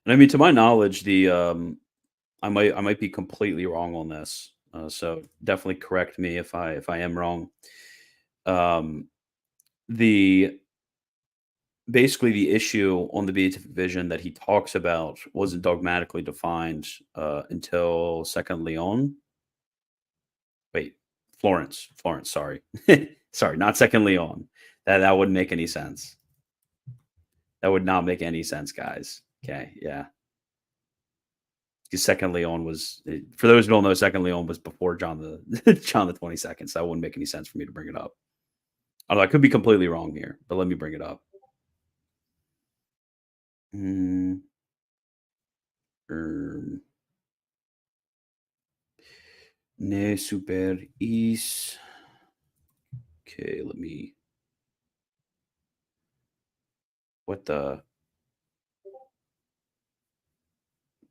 And I mean, to my knowledge, the I might be completely wrong on this, so definitely correct me if I am wrong. Basically the issue on the beatific vision that he talks about wasn't dogmatically defined until Second Leon. Wait, Florence. Sorry, sorry, not Second Leon. That wouldn't make any sense. That would not make any sense, guys. Okay, yeah. Because Second Leon was, for those who don't know, Second Leon was before John the 22nd. So that wouldn't make any sense for me to bring it up. Although I could be completely wrong here, but let me bring it up. Ne super is. Okay, let me. What the?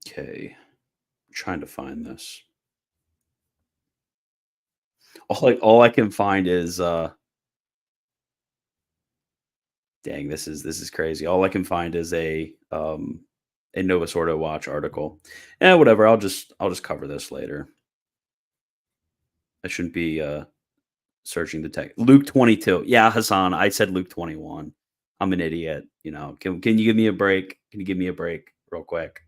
Okay, I'm trying to find this. All I can find is dang, this is crazy. All I can find is a Novus Ordo Watch article. Whatever. I'll just cover this later. I shouldn't be searching the text. Luke 22. Yeah, Hassan, I said Luke 21. I'm an idiot. You know, can you give me a break? Can you give me a break real quick?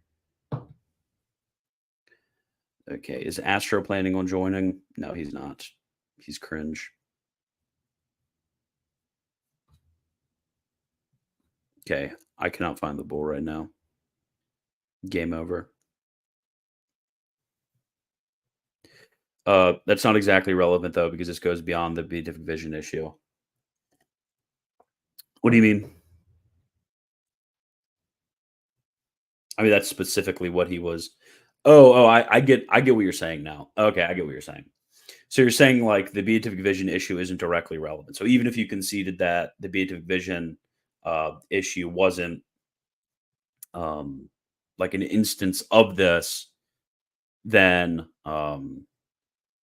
Okay, is Astro planning on joining? No, he's not. He's cringe. Okay, I cannot find the bull right now. Game over. That's not exactly relevant though, because this goes beyond the beatific vision issue. What do you mean? I mean, that's specifically what he was. I get what you're saying now. Okay, I get what you're saying. So you're saying like the beatific vision issue isn't directly relevant. So even if you conceded that the beatific vision issue wasn't like an instance of this, then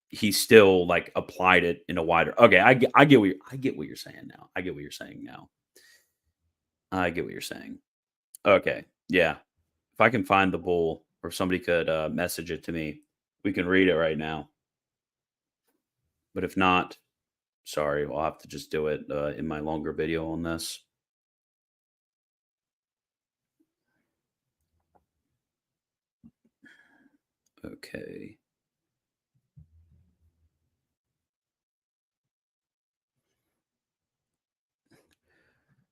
he still like applied it in a wider. Okay, I get what you're saying now. I get what you're saying now. I get what you're saying. Okay, yeah. If I can find the bull, or if somebody could message it to me, we can read it right now. But if not, sorry, I'll have to just do it in my longer video on this. Okay.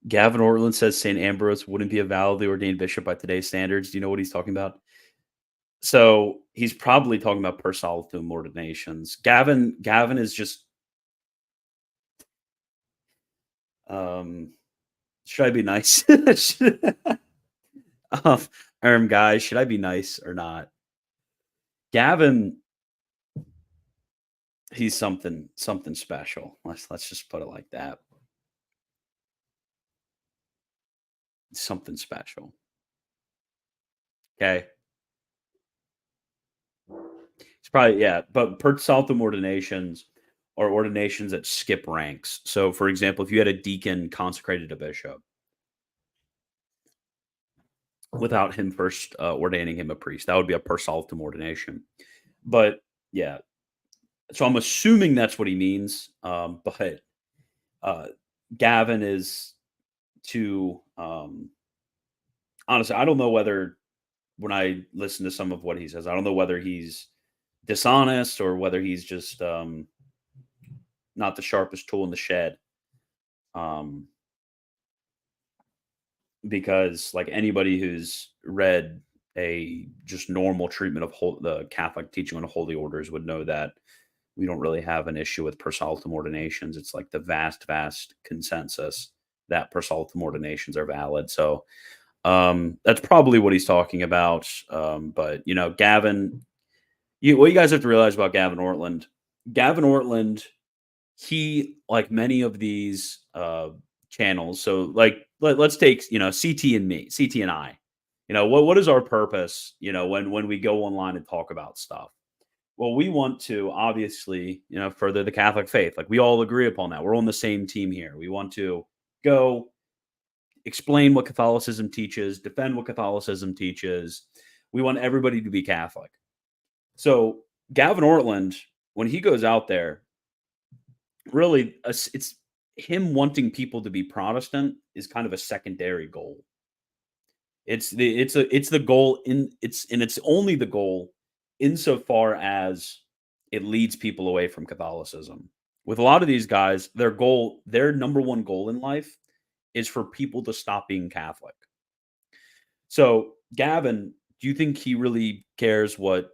Gavin Ortland says St. Ambrose wouldn't be a validly ordained bishop by today's standards. Do you know what he's talking about? So he's probably talking about per solitum ordinations. Gavin is just. Should I be nice? Guys, should I be nice or not? Gavin, he's something special. Let's just put it like that. Something special. Okay. It's probably, yeah, but per solitum ordinations are ordinations that skip ranks. So, for example, if you had a deacon consecrated a bishop without him first ordaining him a priest, that would be a per solitum ordination. But yeah, so I'm assuming that's what he means. But Gavin is too honestly, I don't know whether when I listen to some of what he says. I don't know whether he's dishonest or whether he's just not the sharpest tool in the shed. Because like anybody who's read a just normal treatment of the Catholic teaching on holy orders would know that we don't really have an issue with per saltum ordinations. It's like the vast consensus that per saltum ordinations are valid. So that's probably what he's talking about. But you know, Gavin, what you guys have to realize about Gavin Ortland, he, like many of these channels, so like let's take, you know, CT and I, you know, what is our purpose, you know, when we go online and talk about stuff? Well, we want to obviously, you know, further the Catholic faith. Like we all agree upon that. We're on the same team here. We want to go explain what Catholicism teaches, defend what Catholicism teaches. We want everybody to be Catholic. So Gavin Ortland, when he goes out there, really, it's him wanting people to be Protestant is kind of a secondary goal. It's the goal it's only the goal insofar as it leads people away from Catholicism. With a lot of these guys, their number one goal in life is for people to stop being Catholic. So, Gavin, do you think he really cares what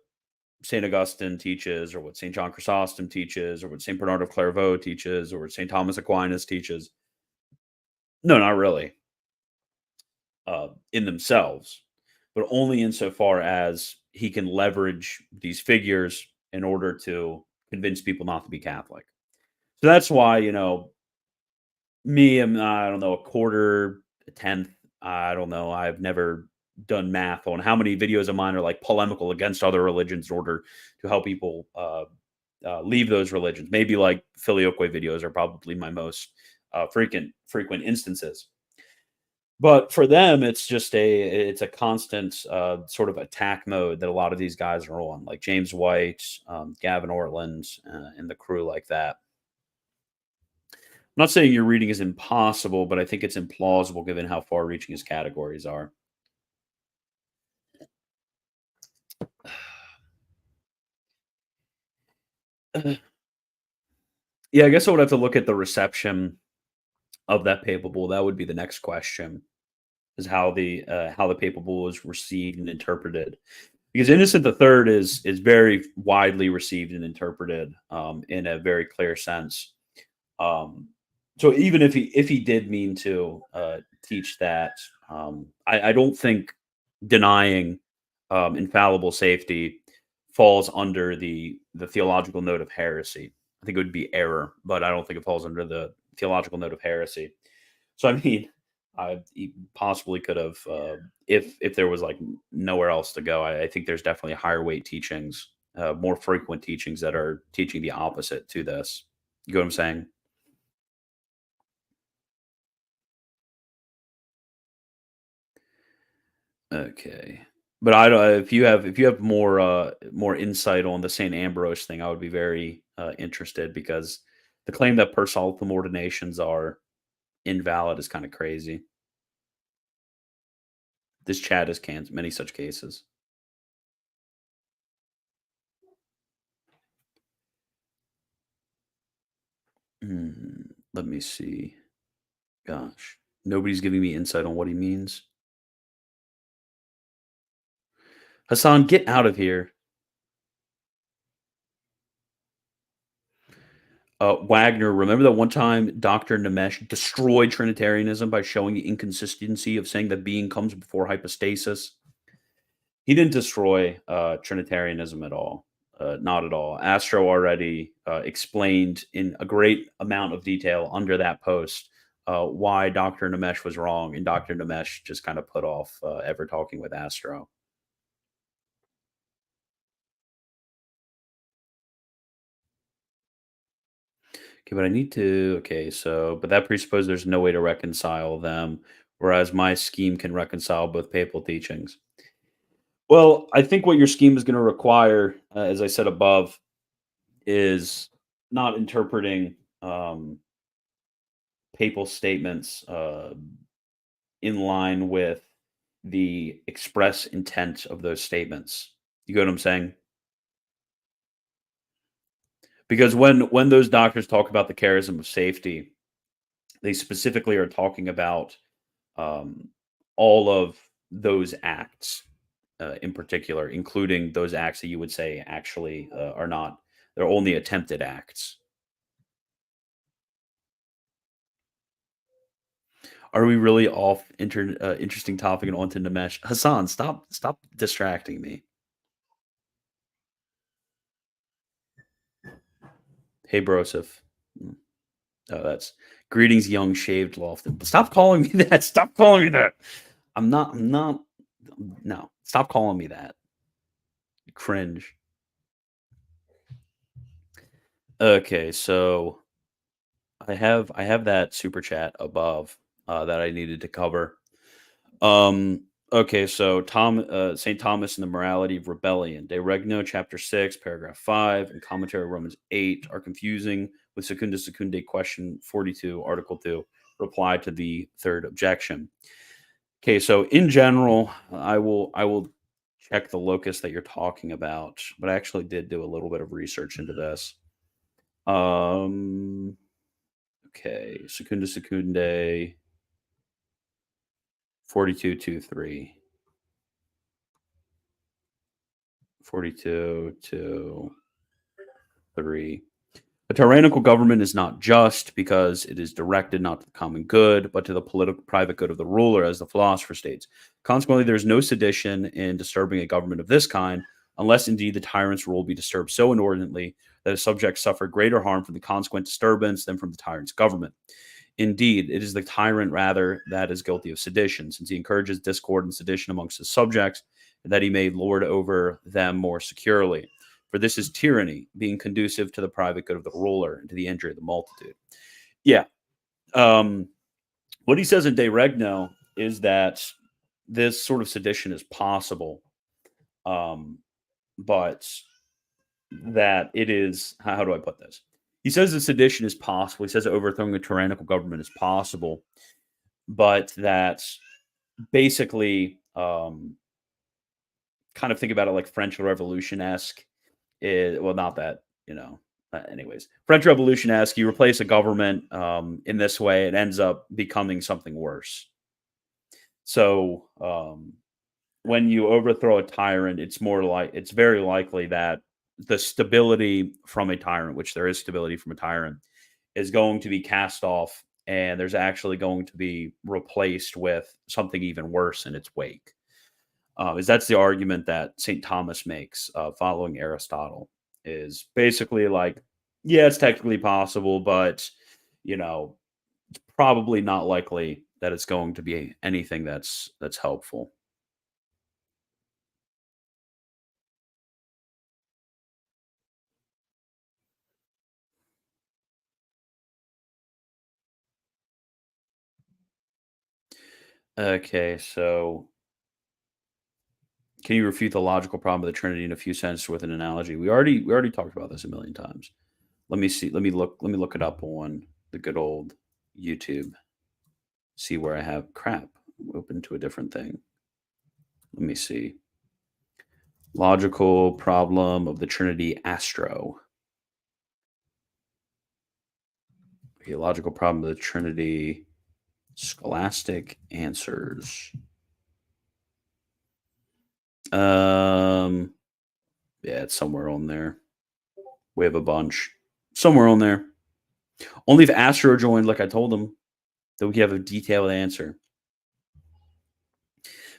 St. Augustine teaches, or what St. John Chrysostom teaches, or what St. Bernard of Clairvaux teaches, or what St. Thomas Aquinas teaches? No, not really. In themselves, but only insofar as he can leverage these figures in order to convince people not to be Catholic. So that's why, you know, I don't know, a quarter, a tenth, I don't know. I've never done math on how many videos of mine are like polemical against other religions in order to help people leave those religions. Maybe like Filioque videos are probably my most frequent instances. But for them, it's just a constant sort of attack mode that a lot of these guys are on, like James White, Gavin Ortland, and the crew like that. I'm not saying your reading is impossible, but I think it's implausible given how far-reaching his categories are. Yeah, I guess I would have to look at the reception of that papal bull. That would be the next question, is how the papal bull was received and interpreted. Because Innocent III is very widely received and interpreted in a very clear sense. So even if he did mean to teach that, I don't think denying infallible safety falls under the theological note of heresy. I think it would be error, but I don't think it falls under the theological note of heresy. So I mean, he possibly could have, if there was like nowhere else to go. I think there's definitely higher weight teachings, more frequent teachings that are teaching the opposite to this. You know what I'm saying? Okay, but I don't. If you have more insight on the Saint Ambrose thing, I would be very interested, because the claim that per saltum ordinations are invalid is kind of crazy. This chat has canned many such cases. Let me see. Gosh, nobody's giving me insight on what he means. Hassan, get out of here. Wagner, remember that one time Dr. Namesh destroyed Trinitarianism by showing the inconsistency of saying that being comes before hypostasis? He didn't destroy Trinitarianism at all. Not at all. Astro already explained in a great amount of detail under that post why Dr. Namesh was wrong, and Dr. Namesh just kind of put off ever talking with Astro. Okay, but I need to. Okay, so but that presupposes there's no way to reconcile them, whereas my scheme can reconcile both papal teachings. Well, I think what your scheme is going to require, as I said above, is not interpreting papal statements in line with the express intent of those statements. You get what I'm saying? Because when those doctors talk about the charism of safety, they specifically are talking about all of those acts in particular, including those acts that you would say actually are not, they're only attempted acts. Are we really off interesting topic and onto Namesh? Hassan, stop distracting me. Hey, Broseph. Oh, that's greetings, young shaved Lofton. Stop calling me that. Stop calling me that. I'm not. No, stop calling me that. Cringe. Okay, so I have that super chat above that I needed to cover. Okay, so St. Thomas and the Morality of Rebellion, De Regno, chapter 6, paragraph 5, and commentary Romans 8 are confusing with Secunda Secundae question 42, article 2, reply to the third objection. Okay, so in general, I will check the locus that you're talking about, but I actually did do a little bit of research into this. Okay, Secunda Secundae 42-2-3. 42-3. A tyrannical government is not just because it is directed not to the common good, but to the political private good of the ruler, as the philosopher states. Consequently, there is no sedition in disturbing a government of this kind, unless indeed the tyrant's rule be disturbed so inordinately that his subjects suffer greater harm from the consequent disturbance than from the tyrant's government. Indeed, it is the tyrant rather that is guilty of sedition, since he encourages discord and sedition amongst his subjects, and that he may lord over them more securely. For this is tyranny, being conducive to the private good of the ruler and to the injury of the multitude. Yeah. What he says in De Regno is that this sort of sedition is possible, but that it is, how do I put this? He says that sedition is possible. He says that overthrowing a tyrannical government is possible, but that basically, kind of think about it like French Revolution-esque. Well, not that, anyways, French Revolution-esque, you replace a government in this way, it ends up becoming something worse. So when you overthrow a tyrant, it's very likely that the stability from a tyrant, which there is stability from a tyrant, is going to be cast off, and there's actually going to be replaced with something even worse in its wake. That's the argument that St. Thomas makes following Aristotle, is basically like, yeah, it's technically possible, but, it's probably not likely that it's going to be anything that's helpful. Okay, so can you refute the logical problem of the Trinity in a few sentences with an analogy? We already talked about this a million times. Let me see. Let me look it up on the good old YouTube. See where I have crap open to a different thing. Let me see. Logical problem of the Trinity Astro. Okay, logical problem of the Trinity Scholastic Answers. Yeah, it's somewhere on there. We have a bunch. Somewhere on there. Only if Astro joined, like I told him, that we have a detailed answer.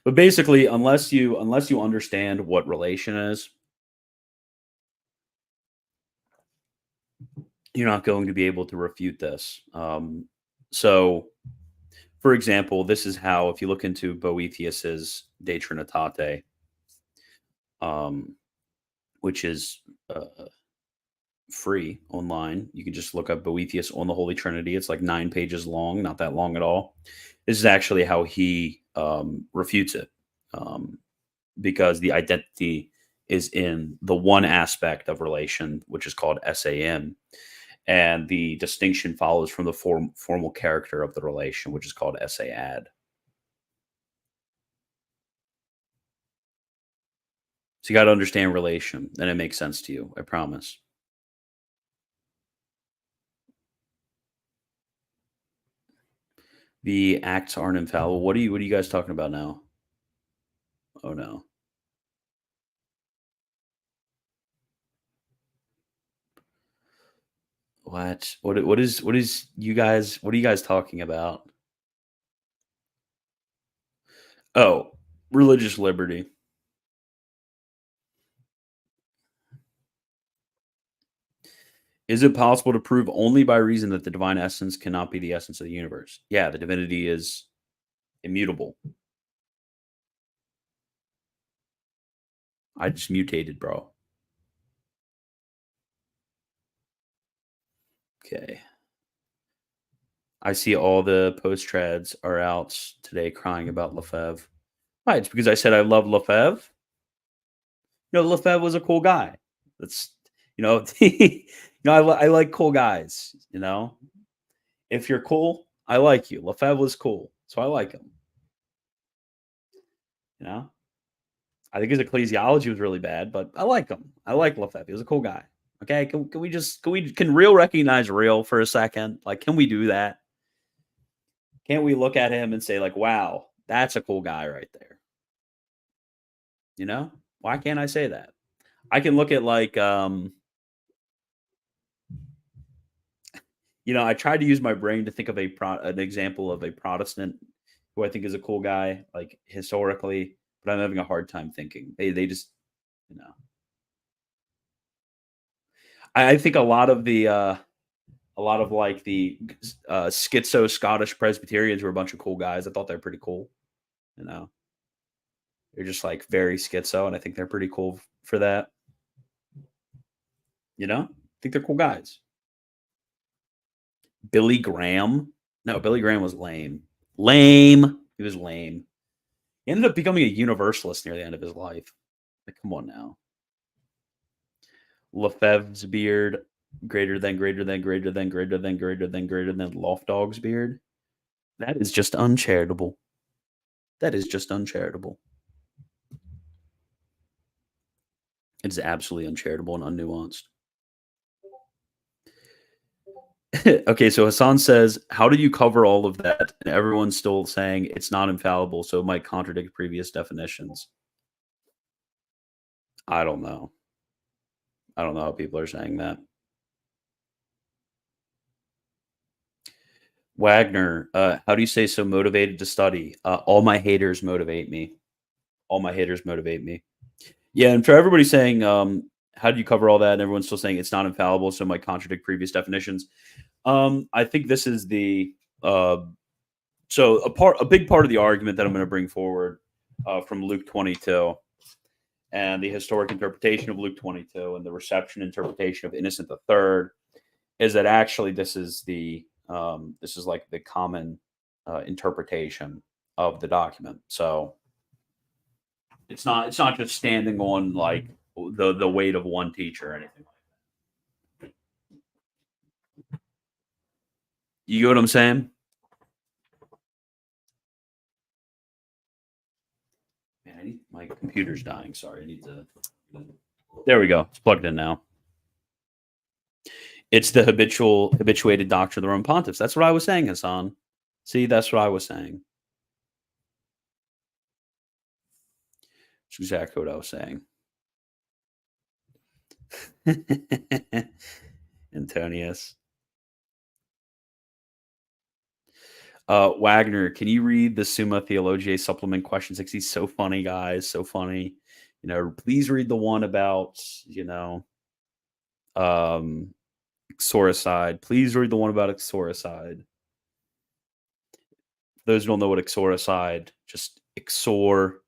But basically, unless you understand what relation is, you're not going to be able to refute this. So, for example, this is how, if you look into Boethius's De Trinitate, which is free online. You can just look up Boethius on the Holy Trinity. It's like 9 pages long, not that long at all. This is actually how he refutes it, because the identity is in the one aspect of relation, which is called SAM, and the distinction follows from the formal character of the relation, which is called SAAD. So you got to understand relation, then it makes sense to you. I promise. The acts aren't infallible. What are you guys talking about now? Oh no. What are you guys talking about? Oh, religious liberty. Is it possible to prove only by reason that the divine essence cannot be the essence of the universe? Yeah, the divinity is immutable. I just mutated, bro. Okay. I see all the post trads are out today crying about Lefebvre. Why? It's because I said I love Lefebvre. Lefebvre was a cool guy. That's I like cool guys. If you're cool, I like you. Lefebvre was cool, so I like him. I think his ecclesiology was really bad, but I like him. I like Lefebvre. He was a cool guy. Okay, can real recognize real for a second? Like, can we do that? Can't we look at him and say, like, wow, that's a cool guy right there? Why can't I say that? I can look at like I tried to use my brain to think of an example of a Protestant who I think is a cool guy, like historically, but I'm having a hard time thinking. They just, I think a lot of like the schizo Scottish Presbyterians were a bunch of cool guys. I thought they're pretty cool. They're just like very schizo, and I think they're pretty cool for that. I think they're cool guys. Billy Graham? No, Billy Graham was lame. He was lame. He ended up becoming a universalist near the end of his life. Like, come on now. Lefebvre's beard greater than Lofdog's beard. That is just uncharitable. It is absolutely uncharitable and unnuanced. Okay, so Hassan says, how do you cover all of that? And everyone's still saying it's not infallible, so it might contradict previous definitions. I don't know. I don't know how people are saying that. Wagner, how do you say so motivated to study? All my haters motivate me. Yeah, and for everybody saying, how do you cover all that? And everyone's still saying it's not infallible, so it might contradict previous definitions. I think this is the so a big part of the argument that I'm going to bring forward from Luke 22 and the historic interpretation of Luke 22 and the reception interpretation of Innocent III is that actually this is like the common interpretation of the document. So it's not just standing on like the weight of one teacher or anything like that. You get what I'm saying? Man, my computer's dying. Sorry, I need to. There we go. It's plugged in now. It's the habituated doctrine of the Roman Pontiffs. That's what I was saying, Hassan. See, that's what I was saying. That's exactly what I was saying. Antonius. Wagner, can you read the Summa Theologiae supplement question 60? So funny, guys. So funny. Please read the one about, exoricide. Please read the one about exoricide. Those who don't know what exoricide, just uxor,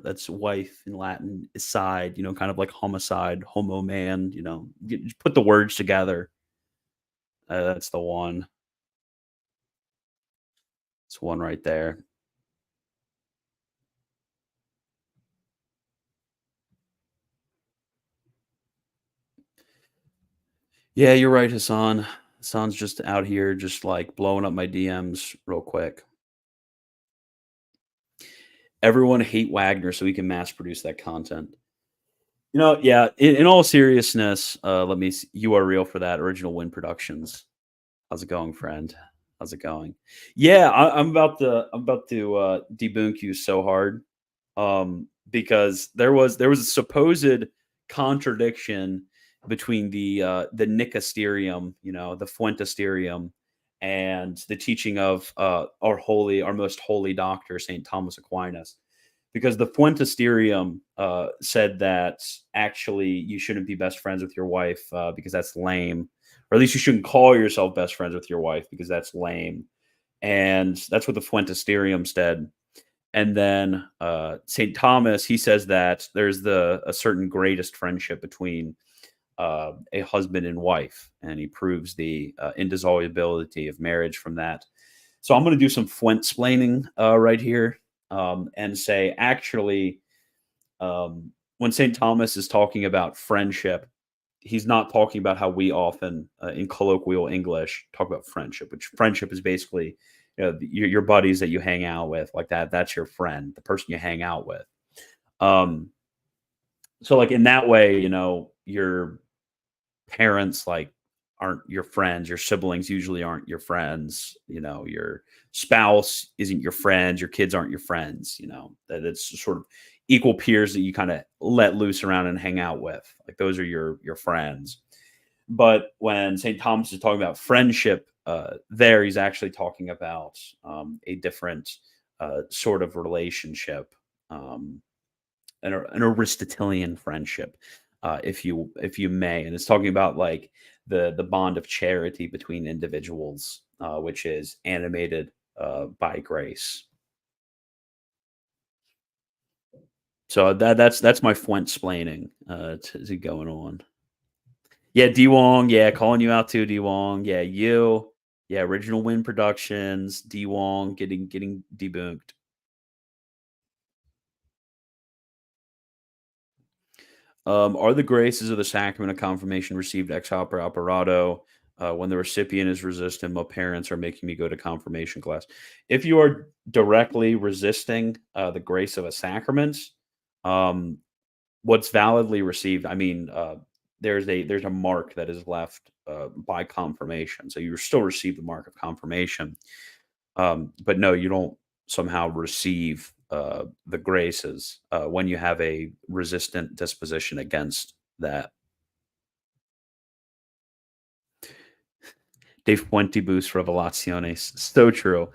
that's wife in Latin, side, kind of like homicide, homo man, put the words together. That's the one. It's one right there. Yeah, you're right, Hassan. Hassan's just out here just like blowing up my DMs real quick. Everyone hate Wagner so we can mass produce that content. You know, yeah. In all seriousness, let me see. You are real for that. Original Win Productions. How's it going, friend? How's it going? Yeah, I'm about to debunk you so hard, because there was a supposed contradiction between the Nicasterium, the Fuentisterium, and the teaching of our most holy doctor, Saint Thomas Aquinas. Because the Fuentisterium said that actually you shouldn't be best friends with your wife because that's lame, or at least you shouldn't call yourself best friends with your wife because that's lame. And that's what the Fuentisterium said. And then St. Thomas, he says that there's a certain greatest friendship between a husband and wife, and he proves the indissolubility of marriage from that. So I'm going to do some Fuent-splaining right here, and say, actually, when St. Thomas is talking about friendship, he's not talking about how we often, in colloquial English, talk about friendship, which friendship is basically, your buddies that you hang out with, like that. That's your friend, the person you hang out with. So like in that way, your parents aren't your friends. Your siblings usually aren't your friends. Your spouse isn't your friends. Your kids aren't your friends. That it's sort of equal peers that you kind of let loose around and hang out with. Like those are your friends. But when St. Thomas is talking about friendship, there he's actually talking about a different sort of relationship, an Aristotelian friendship, if you may, and it's talking about like the bond of charity between individuals, which is animated by grace. So that's my Fuent-splaining to going on. Yeah, D Wong. Yeah, calling you out too, D Wong. Yeah, you. Yeah, Original Win Productions. D Wong getting debunked. Are the graces of the sacrament of confirmation received ex opere operato when the recipient is resistant? My parents are making me go to confirmation class. If you are directly resisting the grace of a sacrament, what's validly received, I mean, there's a mark that is left by confirmation, so you still receive the mark of confirmation, but no, you don't somehow receive the graces when you have a resistant disposition against that. De fuentibus revelationes, so true.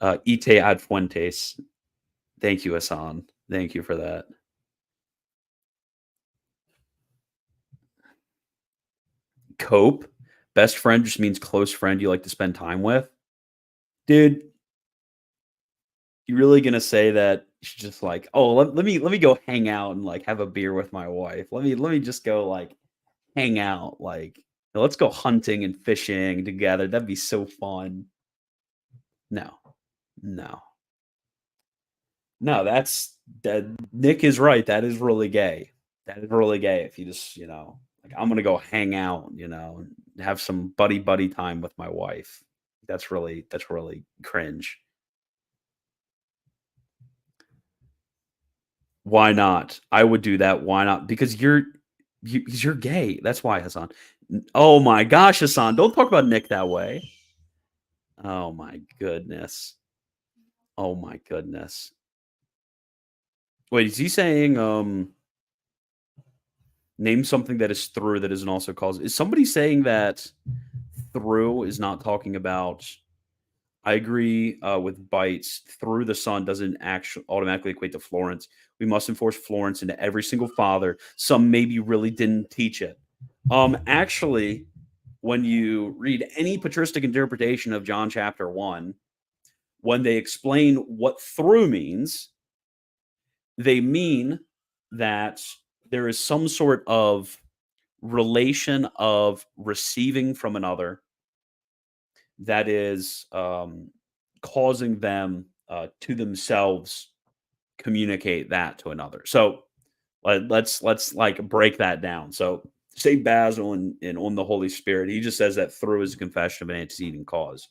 Ite ad fuentes. Thank you, Hassan. Thank you for that. Cope. Best friend just means close friend you like to spend time with. Dude, you really gonna say that she's just like, oh, let me go hang out and like have a beer with my wife. Let me just go like hang out. Like, let's go hunting and fishing together. That'd be so fun. No. That's that. Nick is right. That is really gay. That is really gay. If you just, like, I'm gonna go hang out, and have some buddy time with my wife. That's really cringe. Why not? I would do that. Why not? Because you're gay. That's why, Hassan. Oh my gosh, Hassan! Don't talk about Nick that way. Oh my goodness. Oh my goodness. Wait, is he saying name something that is through that isn't also cause? Is somebody saying that through is not talking about? I agree with Bites. Through the Son doesn't actually automatically equate to Florence. We must enforce Florence into every single father. Some maybe really didn't teach it. Actually, when you read any patristic interpretation of John chapter 1, when they explain what through means, they mean that there is some sort of relation of receiving from another that is causing them to themselves communicate that to another. So let's like break that down. So St. Basil in On the Holy Spirit, he just says that through is a confession of an antecedent cause.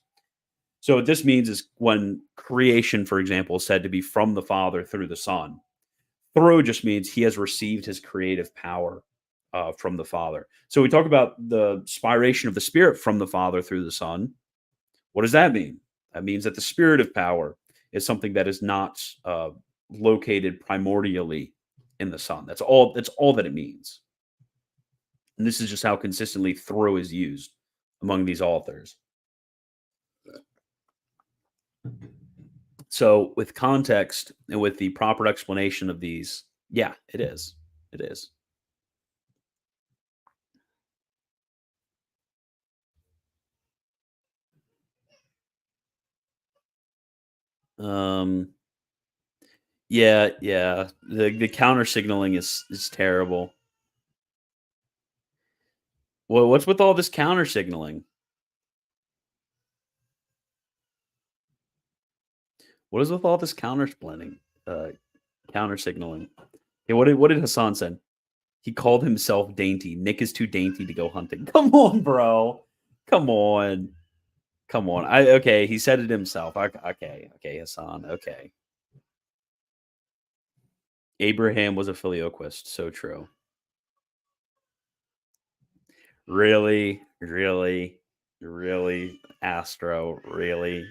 So what this means is when creation, for example, is said to be from the Father through the Son, through just means he has received his creative power from the Father. So we talk about the spiration of the Spirit from the Father through the Son. What does that mean? That means that the Spirit of power is something that is not located primordially in the Son. That's all that it means. And this is just how consistently through is used among these authors. So with context and with the proper explanation of these, yeah, it is. It is. Yeah. The counter signaling is terrible. Well, what's with all this counter signaling? What is with all this counter signaling? Hey, what did Hassan say? He called himself dainty. Nick is too dainty to go hunting. Come on, bro. Come on. Okay, he said it himself. Okay, Hassan. Okay. Abraham was a filioquist. So true. Really, Astro, really.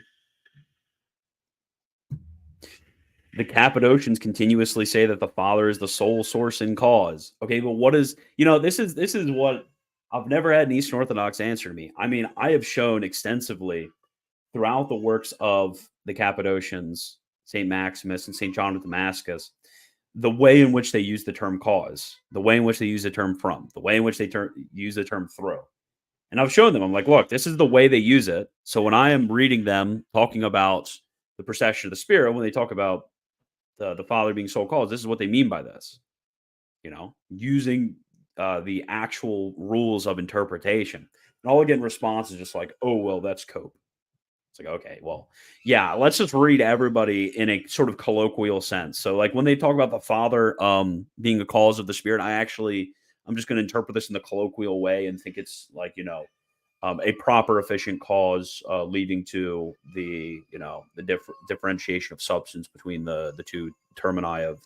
The Cappadocians continuously say that the Father is the sole source and cause. Okay, but what is, this is what I've never had an Eastern Orthodox answer to me. I mean, I have shown extensively throughout the works of the Cappadocians, St. Maximus and St. John of Damascus, the way in which they use the term cause, the way in which they use the term from, the way in which they use the term through. And I've shown them, I'm like, look, this is the way they use it. So when I am reading them talking about the procession of the Spirit, when they talk about the Father being sole cause, this is what they mean by this. Using the actual rules of interpretation. And all I get in response is just like, oh, well, that's cope. It's like, okay, well, yeah, let's just read everybody in a sort of colloquial sense. So like when they talk about the Father being a cause of the Spirit, I'm just going to interpret this in the colloquial way and think it's like, a proper efficient cause leading to the differentiation of substance between the two termini of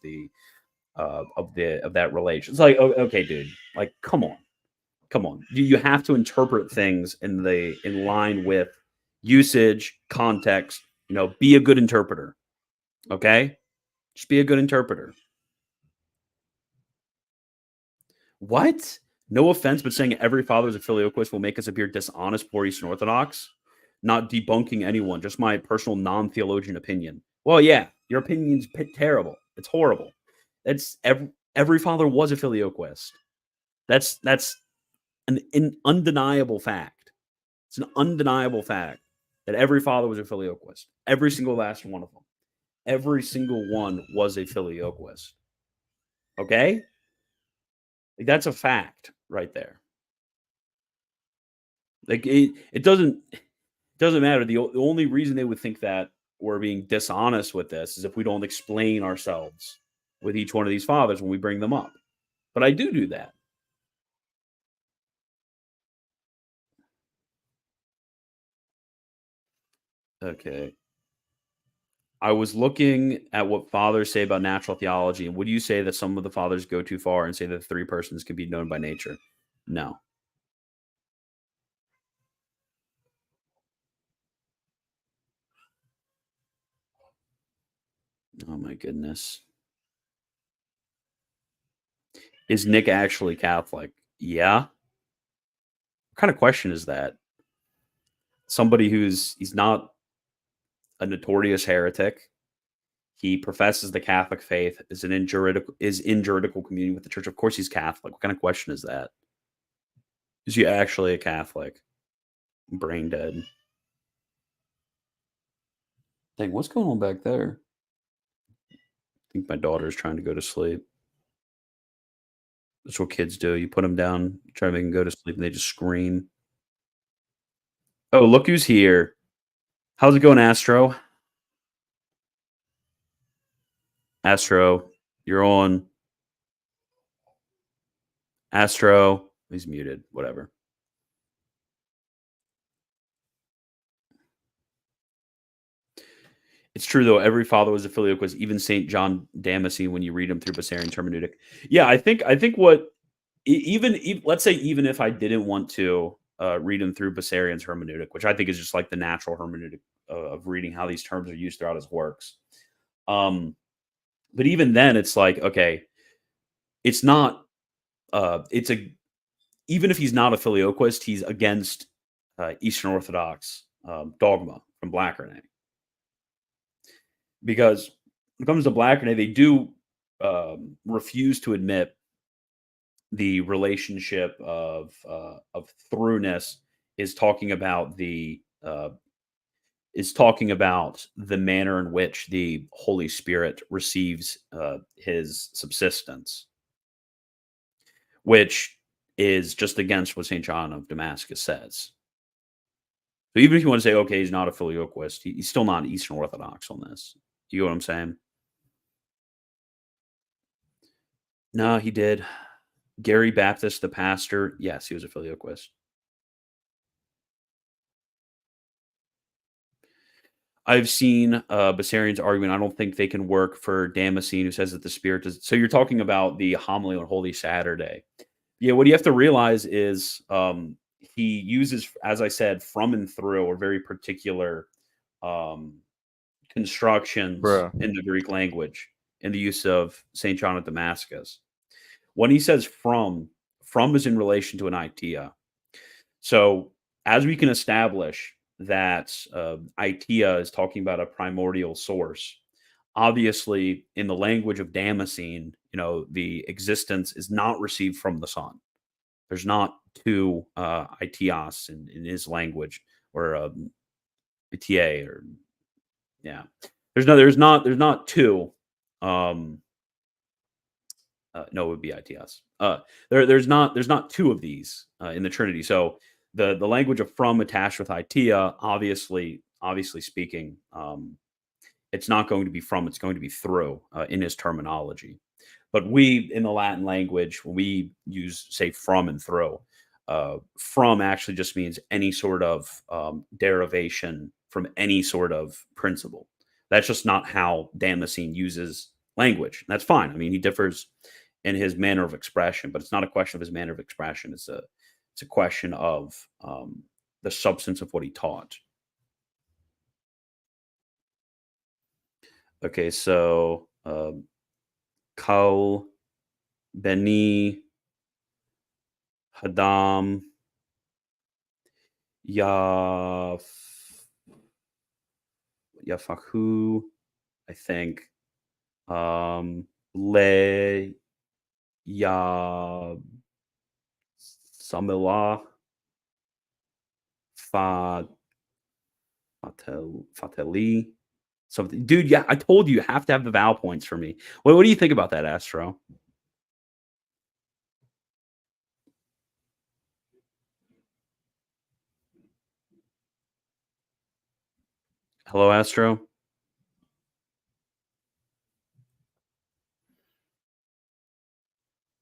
that relation. It's like, okay, dude, like come on, you have to interpret things in line with usage, context. Be a good interpreter. Okay, just be a good interpreter. What? No offense, but saying every father is a filioquist will make us appear dishonest, poor Eastern Orthodox. Not debunking anyone, just my personal non-theologian opinion. Well, yeah, your opinion's terrible. It's horrible. It's every father was a filioquist. That's an undeniable fact. It's an undeniable fact that every father was a filioquist. Every single last one of them. Every single one was a filioquist. Okay? Like, that's a fact right there. Like it doesn't matter. The only reason they would think that we're being dishonest with this is if we don't explain ourselves with each one of these fathers when we bring them up. But I do that. Okay. I was looking at what fathers say about natural theology, and would you say that some of the fathers go too far and say that three persons can be known by nature? No. Oh my goodness. Is Nick actually Catholic? Yeah. What kind of question is that? Somebody he's not a notorious heretic. He professes the Catholic faith, is in juridical communion with the church. Of course he's Catholic. What kind of question is that? Is he actually a Catholic? Brain dead. Dang, what's going on back there? I think my daughter's trying to go to sleep. That's what kids do. You put them down, try to make them go to sleep, and they just scream. Oh, look who's here. How's it going, Astro? Astro, you're on. Astro, he's muted. Whatever. It's true though. Every father was a Filioque, even Saint John Damascene. When you read him through Bessarian hermeneutic, yeah, I think what even let's say even if I didn't want to read him through Bessarian's hermeneutic, which I think is just like the natural hermeneutic of reading how these terms are used throughout his works. But even then, it's like, okay, it's not. Even if he's not a Filioquist, he's against Eastern Orthodox dogma from Blackernay. Because when it comes to Blackernay, they do refuse to admit the relationship of throughness is talking about the manner in which the Holy Spirit receives his subsistence, which is just against what St. John of Damascus says. So even if you want to say, okay, he's not a Filioquist, he's still not Eastern Orthodox on this. You know what I'm saying? No, he did. Gary Baptist, the pastor, yes, he was a Filioquist. I've seen Bessarian's argument. I don't think they can work for Damascene, who says that the Spirit does. So you're talking about the homily on Holy Saturday. Yeah, what you have to realize is he uses, as I said, from and through, or very particular constructions in the Greek language in the use of St. John of Damascus. When he says from is in relation to an idea. So as we can establish that idea is talking about a primordial source, obviously in the language of Damascene, the existence is not received from the Son. There's not two itios in his language, or ita, or yeah. There's not two. No, it would be itios. There's not two of these in the Trinity. So the language of from attached with itia, obviously speaking, it's not going to be from, it's going to be through in his terminology. But we, in the Latin language, when we use, say, from and through, from actually just means any sort of derivation from any sort of principle. That's just not how Damascene uses language. That's fine. I mean, he differs in his manner of expression, but it's not a question of his manner of expression. It's a question of the substance of what he taught. Okay, so Kal Beni Hadam Yafahu, I think. Le Ya Samila Fateli. Something, dude. Yeah, I told you have to have the vowel points for me. What do you think about that, Astro? Hello, Astro.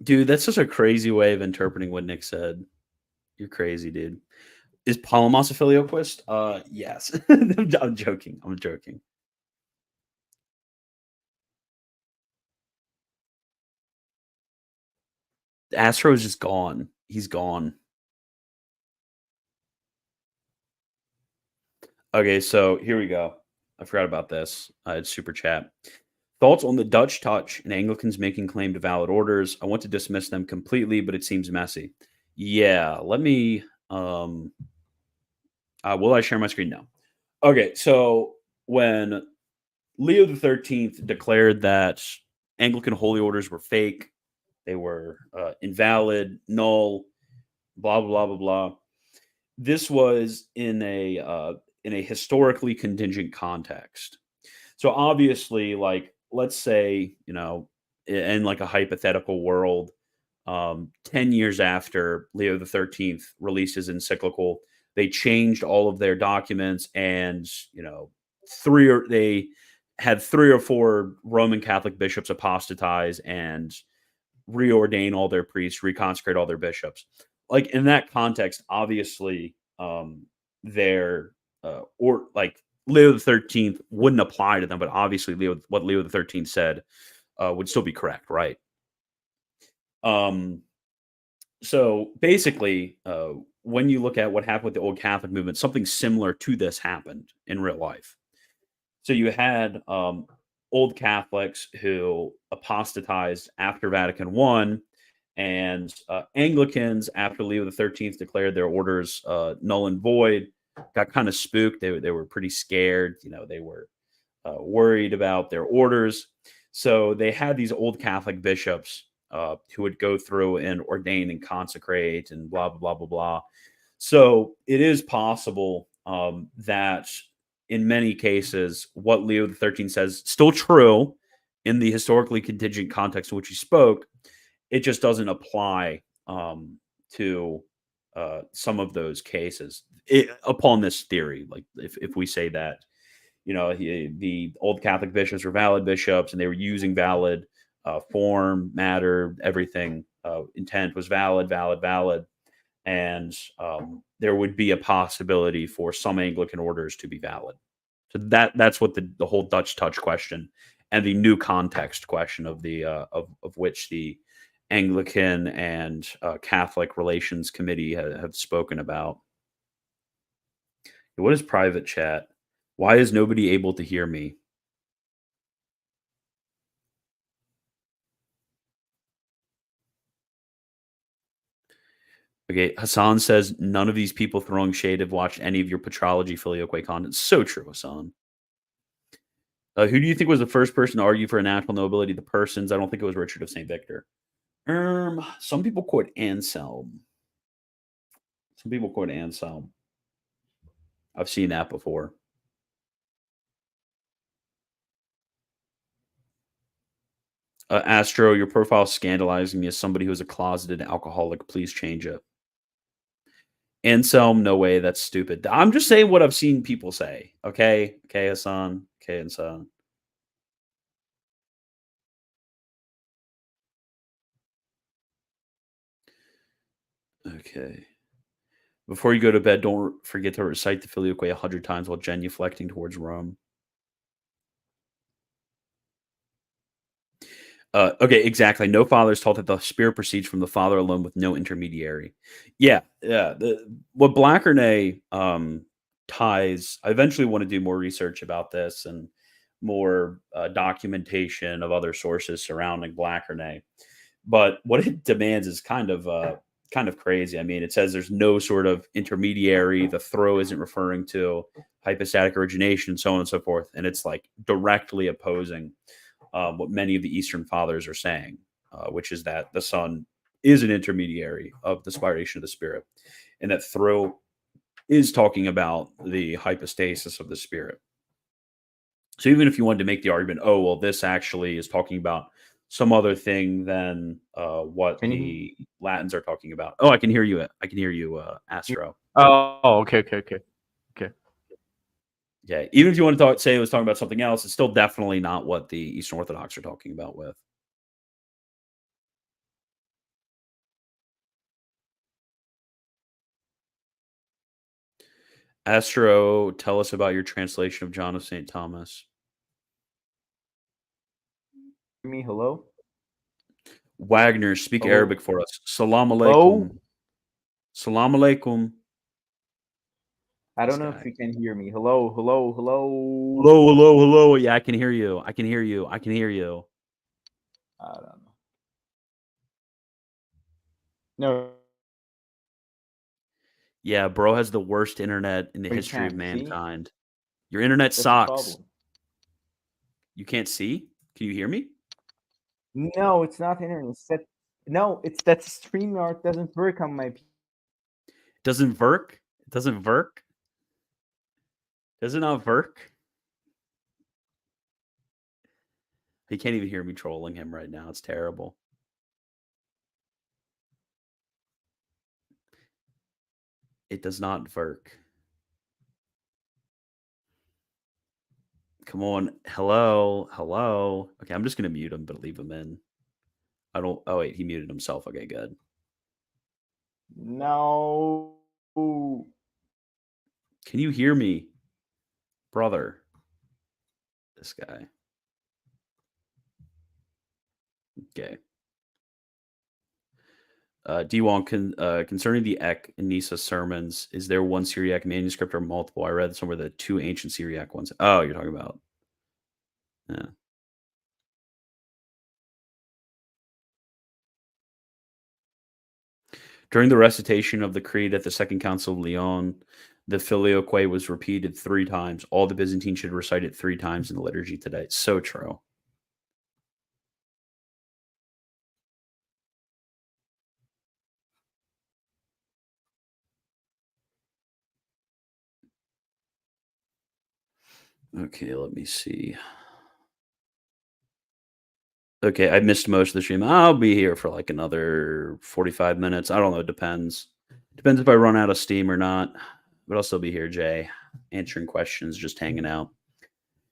Dude, that's such a crazy way of interpreting what Nick said. You're crazy, dude. Is Palamos a Filioquist? Yes. I'm joking. Astro is just gone. He's gone. Okay, so here we go. I forgot about this. It's super chat. Thoughts on the Dutch touch and Anglicans making claim to valid orders? I want to dismiss them completely, but it seems messy. Yeah, let me. Will I share my screen? No. Okay, so when Leo XIII declared that Anglican holy orders were fake, they were invalid, null, blah blah blah blah. This was in a historically contingent context. So obviously, like, let's say, in like a hypothetical world, 10 years after Leo XIII released his encyclical, they changed all of their documents, and they had 3 or 4 Roman Catholic bishops apostatize and reordain all their priests, reconsecrate all their bishops. Like, in that context, obviously, their or like Leo the 13th wouldn't apply to them, but obviously what Leo the 13th said would still be correct, right? So basically, when you look at what happened with the old Catholic movement, something similar to this happened in real life. So you had old Catholics who apostatized after Vatican I, and Anglicans after Leo the 13th declared their orders null and void. Got kind of spooked. They were pretty scared. They were worried about their orders. So they had these old Catholic bishops who would go through and ordain and consecrate and blah, blah, blah, blah, blah. So it is possible that in many cases, what Leo the 13th says still true in the historically contingent context in which he spoke. It just doesn't apply to some of those cases upon this theory. Like if we say that, the old Catholic bishops were valid bishops and they were using valid form, matter, everything, intent was valid. And there would be a possibility for some Anglican orders to be valid. So that's what the whole Dutch touch question and the new context question of the of which the Anglican and Catholic Relations Committee have spoken about. What is private chat? Why is nobody able to hear me? Okay, Hassan says none of these people throwing shade have watched any of your Patrology Filioque content. So true, Hassan. Who do you think was the first person to argue for a natural nobility? The persons. I don't think it was Richard of St. Victor. Some people quote Anselm. I've seen that before. Astro, your profile is scandalizing me as somebody who is a closeted alcoholic. Please change it. Anselm, no way. That's stupid. I'm just saying what I've seen people say. Okay, Hassan. Okay, Hassan. Okay. Before you go to bed, don't forget to recite the Filioque 100 times while genuflecting towards Rome. Okay, exactly. No father is taught that the Spirit proceeds from the Father alone with no intermediary. Yeah. What Blackernay ties, I eventually want to do more research about this and more documentation of other sources surrounding Blackernay. But what it demands is kind of crazy. I mean, it says there's no sort of intermediary. The throw isn't referring to hypostatic origination, so on and so forth. And it's like directly opposing what many of the Eastern Fathers are saying, which is that the Son is an intermediary of the spiration of the Spirit, and that throw is talking about the hypostasis of the Spirit. So even if you wanted to make the argument, oh, well, this actually is talking about some other thing than what the Latins are talking about. Oh, I can hear you. Astro. Oh, okay. Yeah, even if you want to say it was talking about something else, it's still definitely not what the Eastern Orthodox are talking about with. Astro, tell us about your translation of John of St. Thomas. Me, hello? Wagner, speak Hello. Arabic for us. Salam alaikum. Hello? Salam alaikum. I don't know if you can hear me. Hello. Hello. Yeah, I can hear you. I don't know. No. Yeah, bro has the worst internet in the We history of can't see? mankind. Your internet That's the sucks. problem. You can't see? Can you hear me? No, it's not internet. It's that StreamYard doesn't work on my. Doesn't work? It doesn't work? Does it not work? He can't even hear me trolling him right now. It's terrible. It does not work. Come on. Hello. Okay, I'm just going to mute him, but leave him in. Oh, wait. He muted himself. Okay, good. No. Can you hear me? brother. This guy. Okay. D1, concerning the Ek and Nisa sermons, is there one Syriac manuscript or multiple? I read somewhere the two ancient Syriac ones. Oh, you're talking about. Yeah. During the recitation of the Creed at the Second Council of Lyon, the Filioque was repeated 3 times. All the Byzantines should recite it 3 times in the liturgy today. It's so true. Okay, let me see. Okay, I missed most of the stream. I'll be here for like another 45 minutes. I don't know. It depends. Depends if I run out of steam or not. But I'll still be here, Jay, answering questions, just hanging out.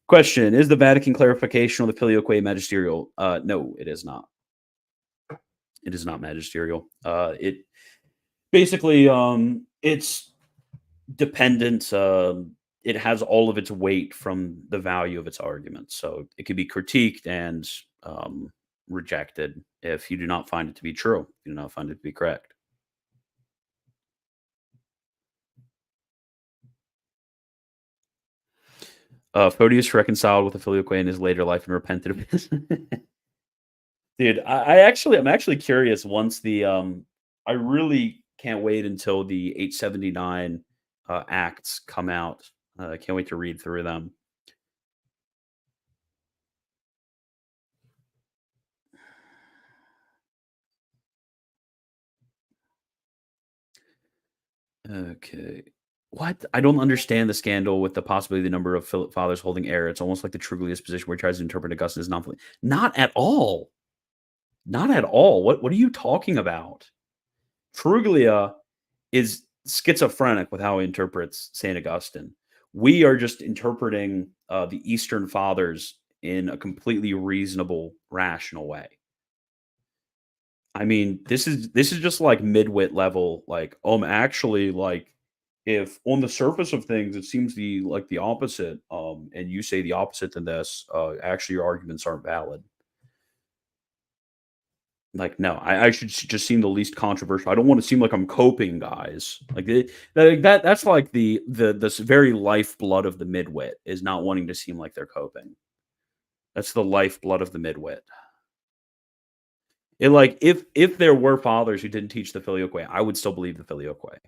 Question: is the Vatican clarification of the Filioque magisterial? No, it is not. It is not magisterial. It basically it's dependent. It has all of its weight from the value of its arguments, so it can be critiqued and rejected if you do not find it to be true. If you do not find it to be correct. Photius reconciled with the Filioque in his later life and repented of his. Dude, I'm actually curious. Once the I really can't wait until the 879 acts come out. I can't wait to read through them. Okay. What? I don't understand the scandal with the possibility of the number of fathers holding error. It's almost like the Truglius position where he tries to interpret Augustine as non. Not at all. Not at all. What are you talking about? Truglia is schizophrenic with how he interprets St. Augustine. We are just interpreting the Eastern Fathers in a completely reasonable, rational way. I mean, this is just like midwit level. Like, actually, like, if on the surface of things it seems the opposite, and you say the opposite than this, actually your arguments aren't valid. Like, no, I should just seem the least controversial. I don't want to seem like I'm coping, guys. Like that's like this very lifeblood of the midwit is not wanting to seem like they're coping. That's the lifeblood of the midwit. It like if there were fathers who didn't teach the Filioque, I would still believe the Filioque.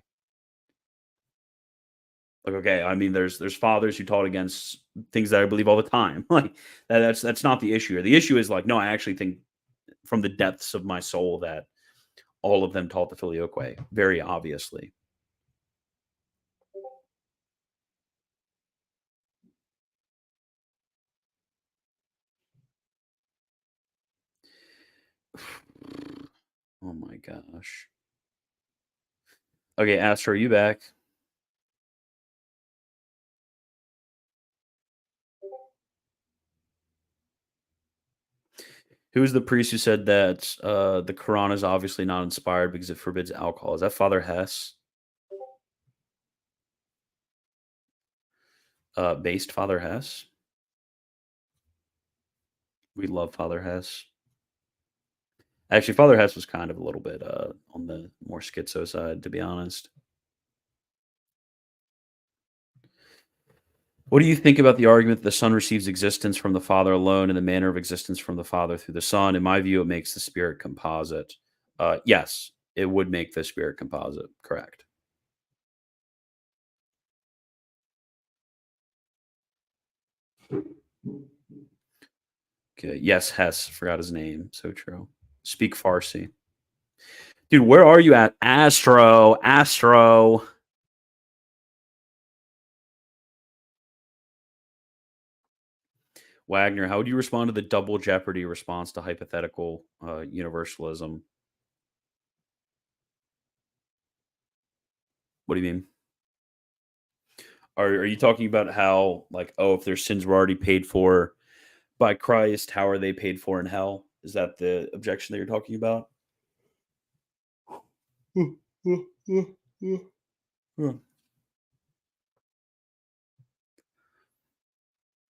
Like, okay, I mean, there's fathers who taught against things that I believe all the time. Like that's not the issue. The issue is like, no, I actually think from the depths of my soul that all of them taught the Filioque, very obviously. Oh my gosh. Okay, Astro, are you back? Who is the priest who said that the Quran is obviously not inspired because it forbids alcohol? Is that Father Hess? Based Father Hess? We love Father Hess. Actually, Father Hess was kind of a little bit on the more schizo side, to be honest. What do you think about the argument that the Son receives existence from the Father alone and the manner of existence from the Father through the Son? In my view, it makes the Spirit composite. Yes, it would make the Spirit composite. Correct. Okay. Yes, Hess. Forgot his name. So true. Speak Farsi. Dude, where are you at? Astro. Wagner, how would you respond to the double jeopardy response to hypothetical universalism? What do you mean? Are you talking about how, like, if their sins were already paid for by Christ, how are they paid for in hell? Is that the objection that you're talking about?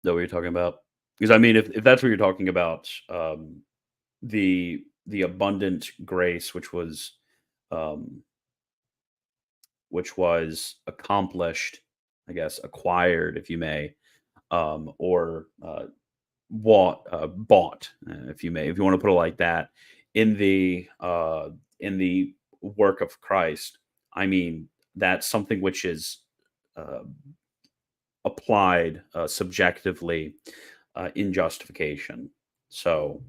what you're talking about? Because I mean, if that's what you're talking about, the abundant grace, which was accomplished, I guess, acquired, if you may, or bought, if you may, if you want to put it like that, in the work of Christ. I mean, that's something which is applied subjectively in justification. So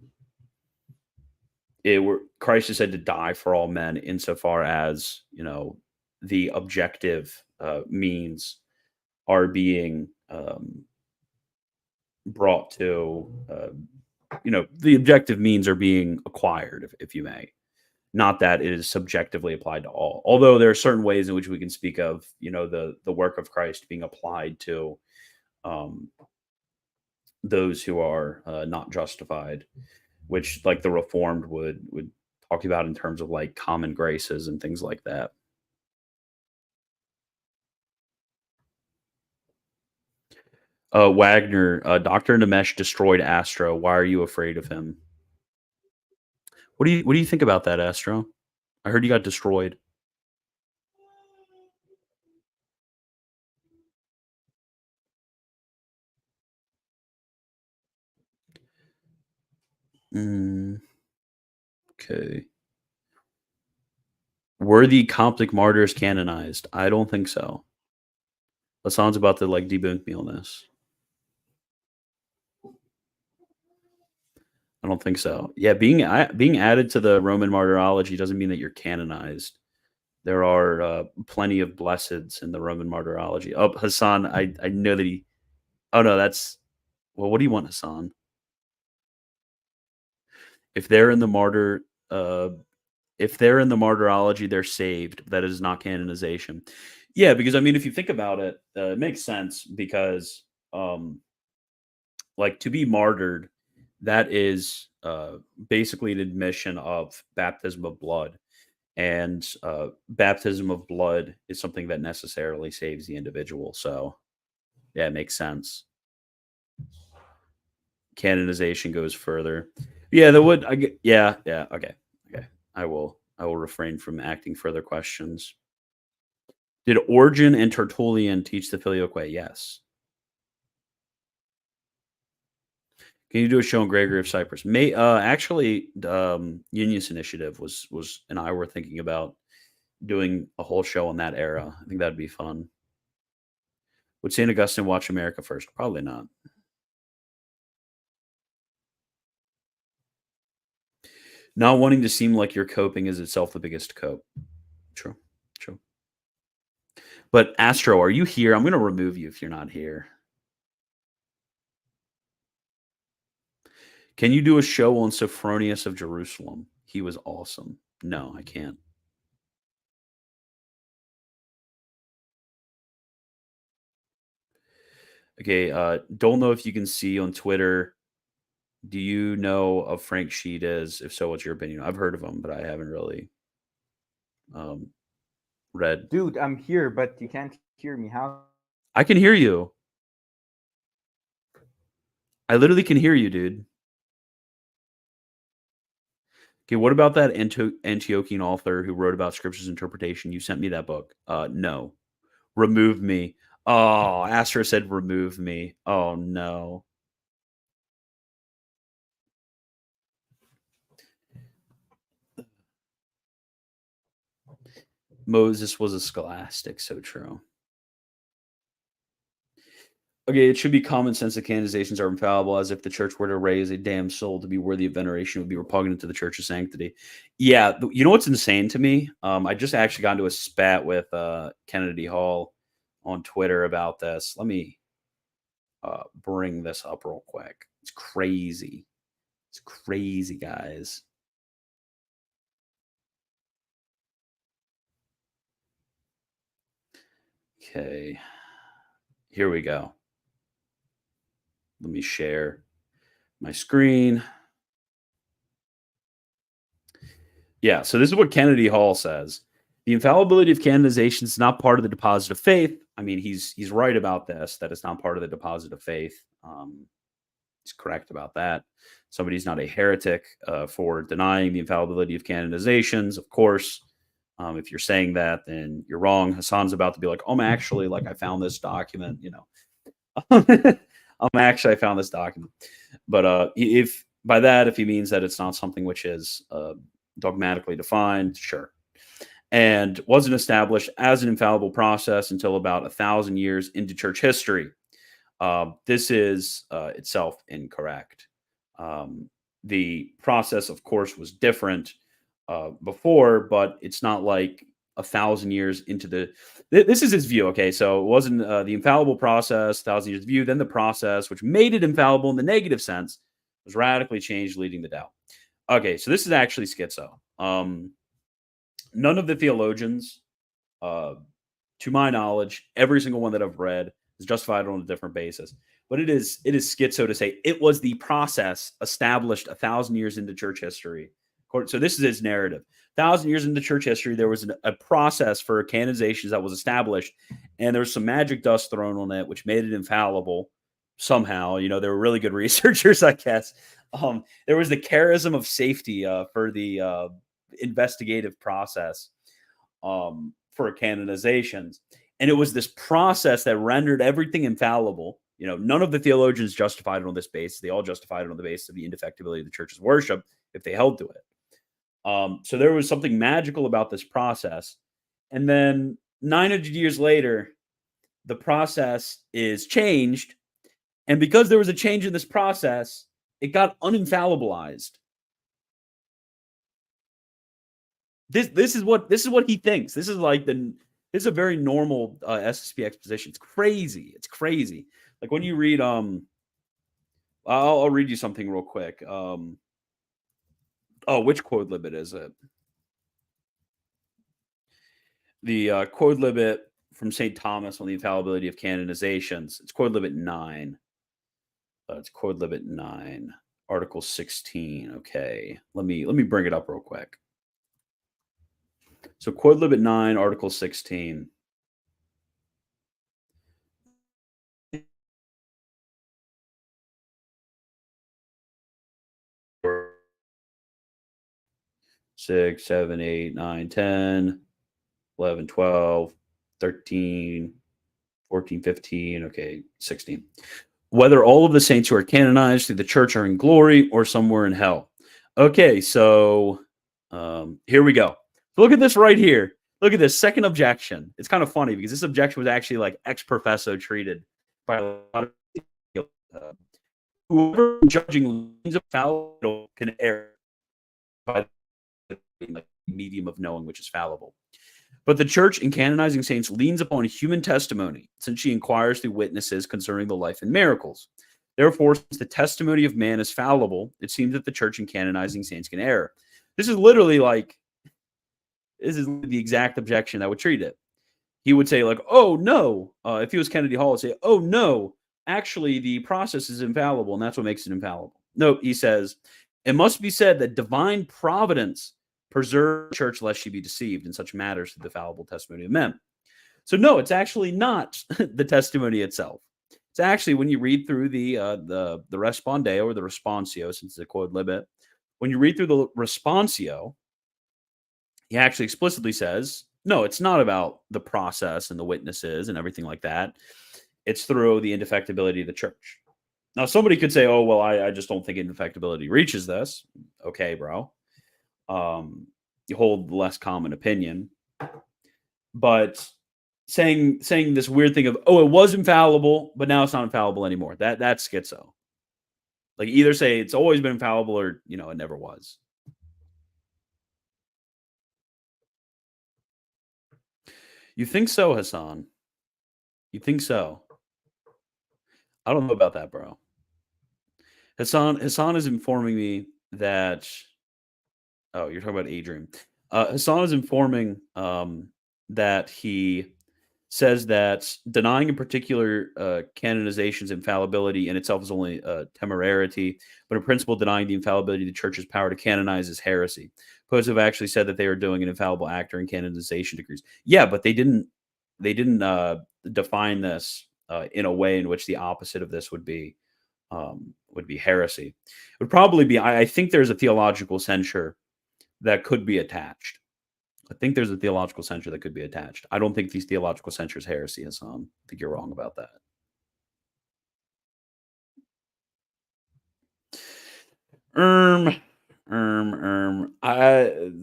Christ is said to die for all men insofar as, the objective means are being brought to, the objective means are being acquired, if you may. Not that it is subjectively applied to all. Although there are certain ways in which we can speak of, the work of Christ being applied to those who are not justified, which like the Reformed would talk about in terms of like common graces and things like that. Wagner, Dr. Namesh destroyed Astro. Why are you afraid of him? What do you think about that, Astro? I heard you got destroyed. Okay. Were the Coptic martyrs canonized? I don't think so. Hassan's about to like debunk me on this. I don't think so. Yeah, being added to the Roman martyrology doesn't mean that you're canonized. There are plenty of blesseds in the Roman martyrology. Oh, Hassan, I know that he. Oh no, that's. Well, what do you want, Hassan? If they're in the martyrology, they're saved. That is not canonization. Yeah, because I mean, if you think about it, it makes sense because, like, to be martyred, that is basically an admission of baptism of blood, and baptism of blood is something that necessarily saves the individual. So, yeah, it makes sense. Canonization goes further. Yeah, that would. Yeah. Okay. I will refrain from asking further questions. Did Origen and Tertullian teach the Filioque? Yes. Can you do a show on Gregory of Cyprus? Actually, Unius Initiative was and I were thinking about doing a whole show on that era. I think that'd be fun. Would St. Augustine watch America first? Probably not. Not wanting to seem like you're coping is itself the biggest cope. True. But Astro, are you here? I'm going to remove you if you're not here. Can you do a show on Sophronius of Jerusalem? He was awesome. No, I can't. Okay, don't know if you can see on Twitter. Do you know of Frank Sheedes? If so, what's your opinion? I've heard of him, but I haven't really read. Dude, I'm here, but you can't hear me. How? I can hear you. I literally can hear you, dude. Okay, what about that Antiochian author who wrote about scriptures interpretation? You sent me that book. No. Remove me. Oh, Astro said remove me. Oh, no. Moses was a scholastic, so true. Okay, it should be common sense that canonizations are infallible, as if the church were to raise a damned soul to be worthy of veneration would be repugnant to the church's sanctity. Yeah, you know what's insane to me? I just actually got into a spat with Kennedy Hall on Twitter about this. Let me bring this up real quick. It's crazy. It's crazy, guys. Okay, here we go. Let me share my screen. Yeah, so this is what Kennedy Hall says. The infallibility of canonization is not part of the deposit of faith. I mean, he's right about this, that it's not part of the deposit of faith. He's correct about that. Somebody's not a heretic for denying the infallibility of canonizations. Of course, if you're saying that, then you're wrong. Hassan's about to be like, I'm actually, like, I found this document, you know. I found this document. But if by that, if he means that it's not something which is dogmatically defined, sure. And wasn't established as an infallible process until about 1,000 years into church history. This is itself incorrect. The process, of course, was different before, but it's not like 1,000 years into the... This is his view, okay? So it wasn't the infallible process, 1,000 years view, then the process, which made it infallible in the negative sense, was radically changed, leading to doubt. Okay, so this is actually schizo. None of the theologians, to my knowledge, every single one that I've read is justified on a different basis. But it is schizo to say it was the process established 1,000 years into church history. So this is his narrative. 1,000 years into church history, there was a process for canonizations that was established, and there was some magic dust thrown on it, which made it infallible somehow. You know, they were really good researchers, I guess. There was the charism of safety for the investigative process for canonizations. And it was this process that rendered everything infallible. You know, none of the theologians justified it on this basis. They all justified it on the basis of the indefectibility of the church's worship if they held to it. So there was something magical about this process. And then 900 years later, the process is changed. And because there was a change in this process, it got uninfallibilized. This is what he thinks. This is like this is a very normal SSPX position. It's crazy. It's crazy. Like when you read I'll read you something real quick. Which quodlibet is it? The quodlibet from St. Thomas on the infallibility of canonizations. It's quodlibet 9. It's quodlibet 9, Article 16. Okay, let me bring it up real quick. So quodlibet 9, Article 16. Six, 7, 8, 9, 10, 11, 12, 13, 14, 15. Okay, 16. Whether all of the saints who are canonized through the church are in glory or somewhere in hell. Okay, so here we go. Look at this right here. Look at this second objection. It's kind of funny because this objection was actually like ex professo treated by a lot of people. Whoever judging means of fallible can err by the medium of knowing which is fallible. But the church in canonizing saints leans upon human testimony, since she inquires through witnesses concerning the life and miracles. Therefore, since the testimony of man is fallible, it seems that the church in canonizing saints can err. This is literally like, this is the exact objection that would treat it. He would say, like, oh, no. If he was Kennedy Hall, he'd say, oh, no. Actually, the process is infallible, and that's what makes it infallible. No, he says, it must be said that divine providence preserve the church lest she be deceived in such matters through the fallible testimony of men. So no, it's actually not the testimony itself. It's actually, when you read through the respondeo or the responsio, since it's a quodlibet, when you read through the responsio, he actually explicitly says, no, it's not about the process and the witnesses and everything like that. It's through the indefectibility of the church. Now, somebody could say, oh, well, I just don't think indefectibility reaches this. Okay, bro. You hold the less common opinion, but saying this weird thing of, oh, it was infallible, but now it's not infallible anymore. That's schizo. Like, either say it's always been infallible or, you know, it never was. You think so, Hassan? You think so? I don't know about that, bro. Hassan is informing me that... Oh, you're talking about Adrian. Hassan is informing that he says that denying in particular canonization's infallibility in itself is only temerarity, but in principle denying the infallibility of the church's power to canonize is heresy. Poets have actually said that they are doing an infallible act during canonization decrees. Yeah, but they didn't define this in a way in which the opposite of this would be heresy. It would probably be. I think there's a theological censure that could be attached. I think there's a theological censure that could be attached. I don't think these theological censures heresy, Hassan. I think you're wrong about that.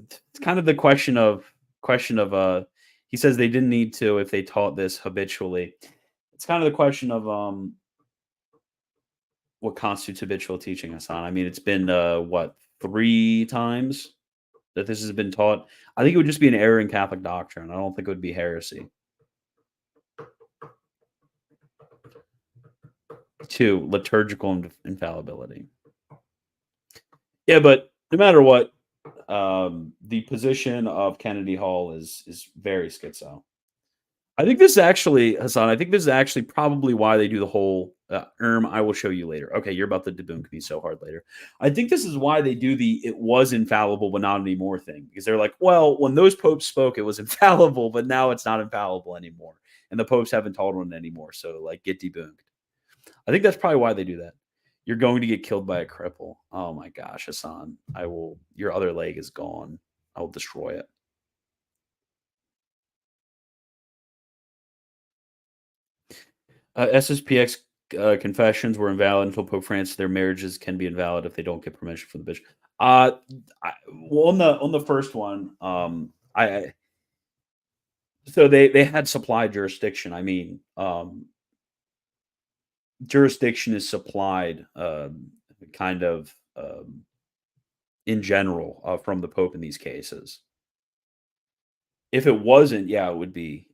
It's kind of the question of he says they didn't need to if they taught this habitually. It's kind of the question of what constitutes habitual teaching, Hassan. I mean, it's been 3 times that this has been taught. I think it would just be an error in Catholic doctrine. I don't think it would be heresy. 2, liturgical infallibility. Yeah, but no matter what, the position of Kennedy Hall is very schizo. I think this is actually, Hassan, I think this is actually probably why they do the whole, I will show you later. Okay, you're about to debunk me so hard later. I think this is why they do the it was infallible but not anymore thing. Because they're like, well, when those popes spoke, it was infallible, but now it's not infallible anymore. And the popes haven't taught on it anymore. So, like, get debunked. I think that's probably why they do that. You're going to get killed by a cripple. Oh my gosh, Hassan. Your other leg is gone. I will destroy it. SSPX confessions were invalid until Pope Francis. Their marriages can be invalid if they don't get permission from the bishop. Well, on the first one, so they had supplied jurisdiction. I mean, jurisdiction is supplied kind of in general from the Pope in these cases. If it wasn't, yeah, it would be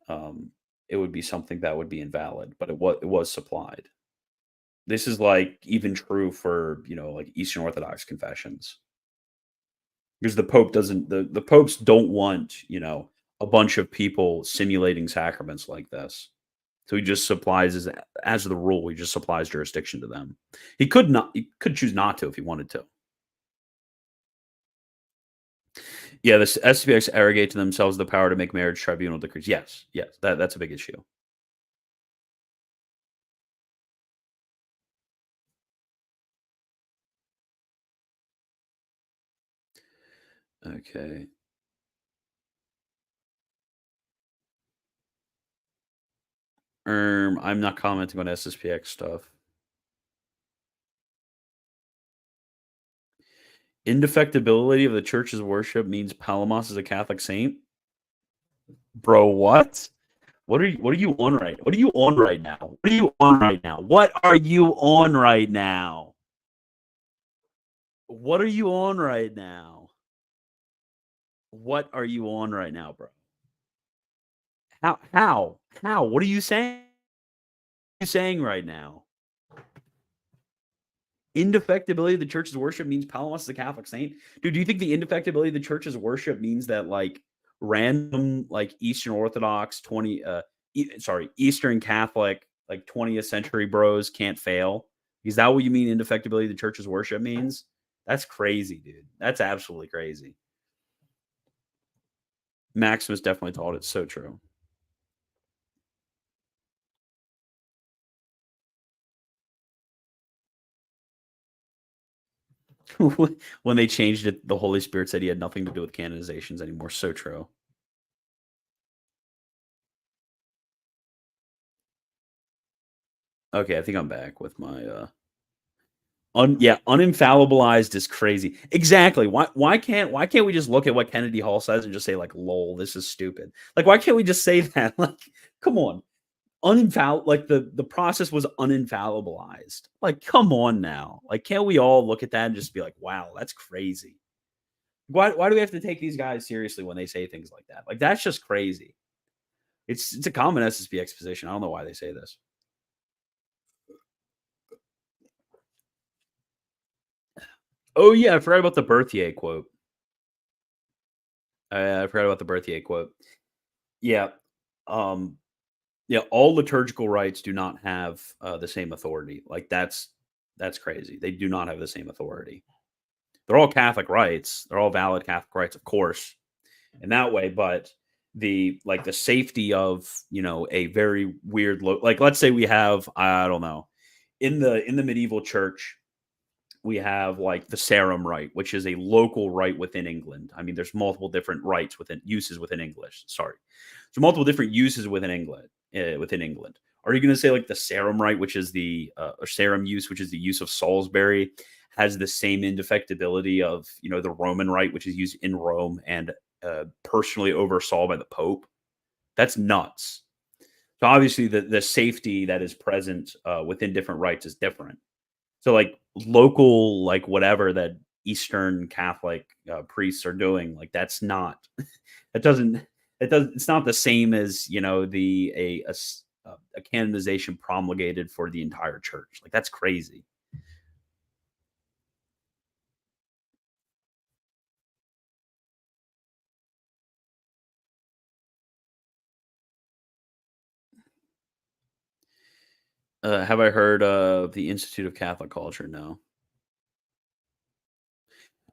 something that would be invalid, but it was supplied. This is like even true for, like Eastern Orthodox confessions. Because the Pope doesn't, the popes don't want, a bunch of people simulating sacraments like this. So he just supplies, as the rule, he just supplies jurisdiction to them. He could choose not to if he wanted to. Yeah, the SSPX arrogate to themselves the power to make marriage tribunal decrees. Yes, that's a big issue. Okay. I'm not commenting on SSPX stuff. Indefectibility of the church's worship means Palamos is a Catholic saint? Bro, what? What are you on right? What are you on right now? What are you on right now? What are you on right now? What are you on right now? What are you on right now, bro? How? What are you saying? What are you saying right now? Indefectibility of the church's worship means Palamos is a Catholic saint? Dude, do you think the indefectibility of the church's worship means that like random like Eastern Orthodox Eastern Catholic like 20th century bros can't fail? Is that what you mean indefectibility of the church's worship means? That's crazy, dude. That's absolutely crazy. Maximus definitely taught it. So true. When they changed it, the Holy Spirit said he had nothing to do with canonizations anymore. So true. Okay, I think I'm back with my uninfallibilized is crazy. Exactly. Why can't we just look at what Kennedy Hall says and just say like, lol, this is stupid? Like, why can't we just say that? Like, come on. Like the process was uninfallibilized. Like, come on now. Like, can't we all look at that and just be like, wow, that's crazy? Why do we have to take these guys seriously when they say things like that? Like, that's just crazy. It's a common SSPX position. I don't know why they say this. Oh yeah, I forgot about the Berthier quote. I forgot about the Berthier quote. Yeah. Yeah, all liturgical rites do not have the same authority. Like that's crazy. They do not have the same authority. They're all Catholic rites. They're all valid Catholic rites, of course, in that way. But the safety of, a very weird like, let's say we have, I don't know, in the medieval church, we have like the Sarum rite, which is a local rite within England. I mean, there's multiple different rites uses within English. Sorry, so multiple different uses within England. Are you going to say like the Sarum rite, which is the or Sarum use, which is the use of Salisbury, has the same indefectibility of the Roman rite, which is used in Rome and personally oversaw by the Pope? That's nuts. So obviously the safety that is present within different rites is different. So like local, like whatever that Eastern Catholic priests are doing, like that's not, it's not the same as, a canonization promulgated for the entire church. Like that's crazy. Have I heard of the Institute of Catholic Culture? No.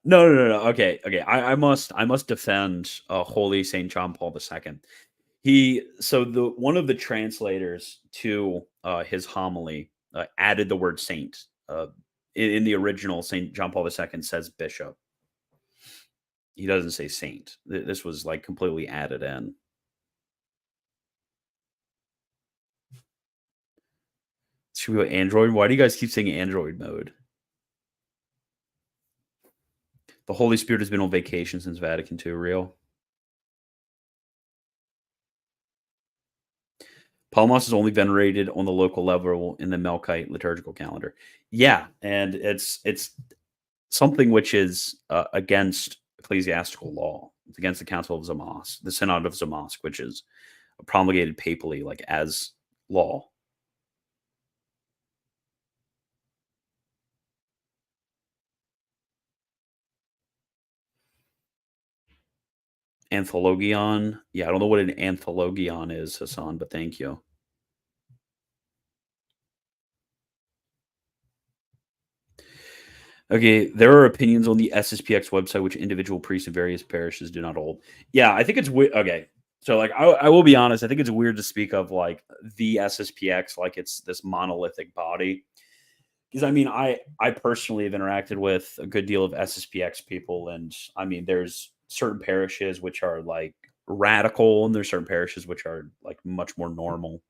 No. Okay. I must defend Holy Saint John Paul II. One of the translators to his homily added the word saint. In the original, Saint John Paul II says bishop. He doesn't say saint. This was like completely added in. Should we go Android? Why do you guys keep saying Android mode? The Holy Spirit has been on vacation since Vatican II. Real. Palmos is only venerated on the local level in the Melkite liturgical calendar. Yeah, and it's something which is against ecclesiastical law. It's against the Council of Zamask, the Synod of Zamask, which is promulgated papally, like as law. Anthologion. Yeah, I don't know what an anthologion is, Hassan, but thank you. Okay, there are opinions on the SSPX website which individual priests in various parishes do not hold. Yeah, I think it's weird. Okay, so like I will be honest, I think it's weird to speak of like the SSPX like it's this monolithic body. Because I mean, I personally have interacted with a good deal of SSPX people, and I mean, there's certain parishes which are like radical, and there's certain parishes which are like much more normal.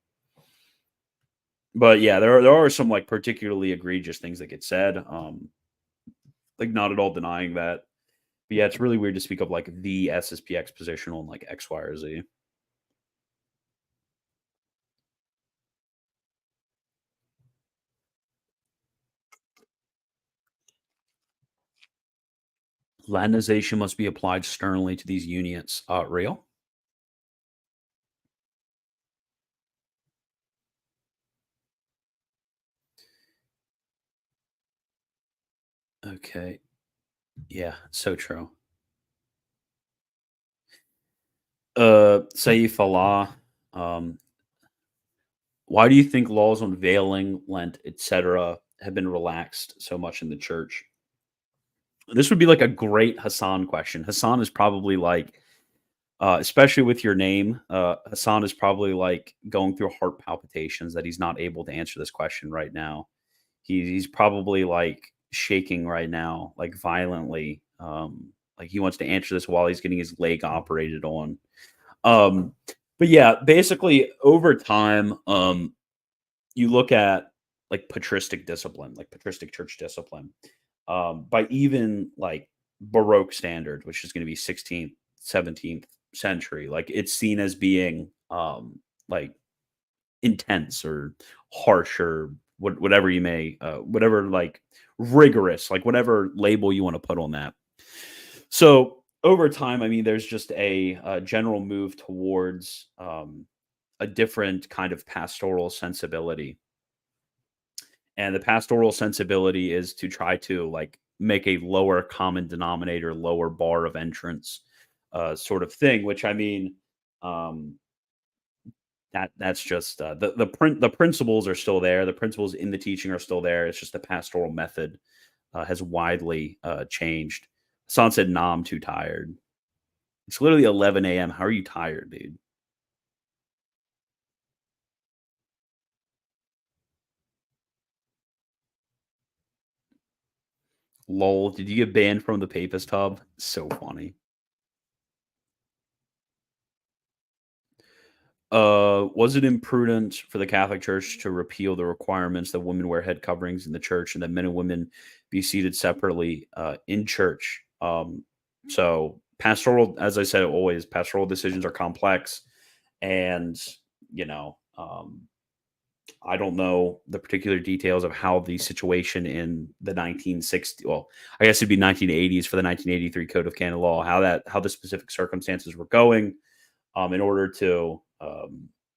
But yeah, there are some like particularly egregious things that get said. Like not at all denying that. But yeah, it's really weird to speak of like the SSPX position on like X, Y, or Z. Latinization must be applied sternly to these unions. Real? Okay. Yeah, so true. Saif Allah. Why do you think laws on veiling, Lent, etc., have been relaxed so much in the church? This would be like a great Hassan question. Hassan is probably like, especially with your name, Hassan is probably like going through heart palpitations that he's not able to answer this question right now. He's probably like shaking right now, like violently. Like he wants to answer this while he's getting his leg operated on. But yeah, basically over time, you look at like patristic discipline, like patristic church discipline, by even like Baroque standard, which is going to be 16th, 17th century. Like it's seen as being like intense or harsh or whatever you may, whatever like rigorous, like whatever label you want to put on that. So over time, I mean, there's just a general move towards a different kind of pastoral sensibility. And the pastoral sensibility is to try to like make a lower common denominator, lower bar of entrance sort of thing, which I mean, that's just the principles are still there. The principles in the teaching are still there. It's just the pastoral method has widely changed. Hassan said, "Nah, I'm too tired." It's literally 11 a.m. How are you tired, dude? Lol, did you get banned from the Papist Hub? So funny. Was it imprudent for the Catholic Church to repeal the requirements that women wear head coverings in the church and that men and women be seated separately in church? So pastoral, as I said always, pastoral decisions are complex, and you know, I don't know the particular details of how the situation in the 1960s, well, I guess it'd be 1980s for the 1983 Code of Canon Law, how the specific circumstances were going in order to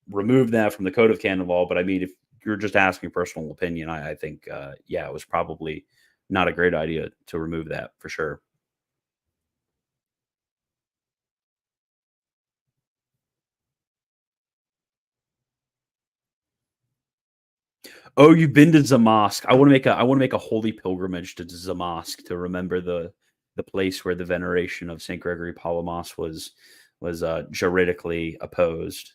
remove that from the Code of Canon Law. But I mean, if you're just asking personal opinion, I think, yeah, it was probably not a great idea to remove that for sure. Oh, you've been to Zamask. I want to make a holy pilgrimage to Zamask to remember the place where the veneration of Saint Gregory Palamas was juridically opposed.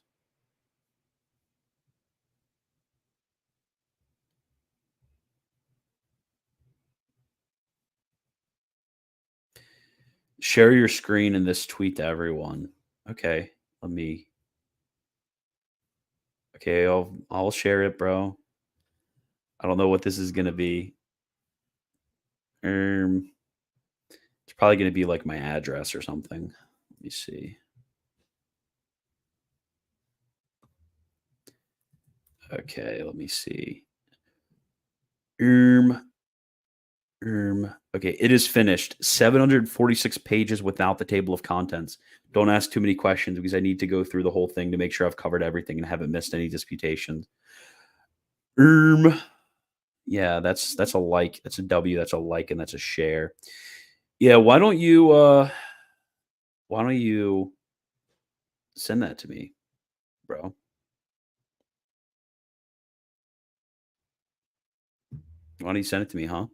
Share your screen in this tweet to everyone. Okay, let me. Okay, I'll share it, bro. I don't know what this is gonna be. It's probably gonna be like my address or something. Let me see. Okay, let me see. Okay, it is finished. 746 pages without the table of contents. Don't ask too many questions because I need to go through the whole thing to make sure I've covered everything and haven't missed any disputations. Yeah, that's a like. That's a W. That's a like, and that's a share. Yeah, why don't you send that to me, bro? Why don't you send it to me, huh?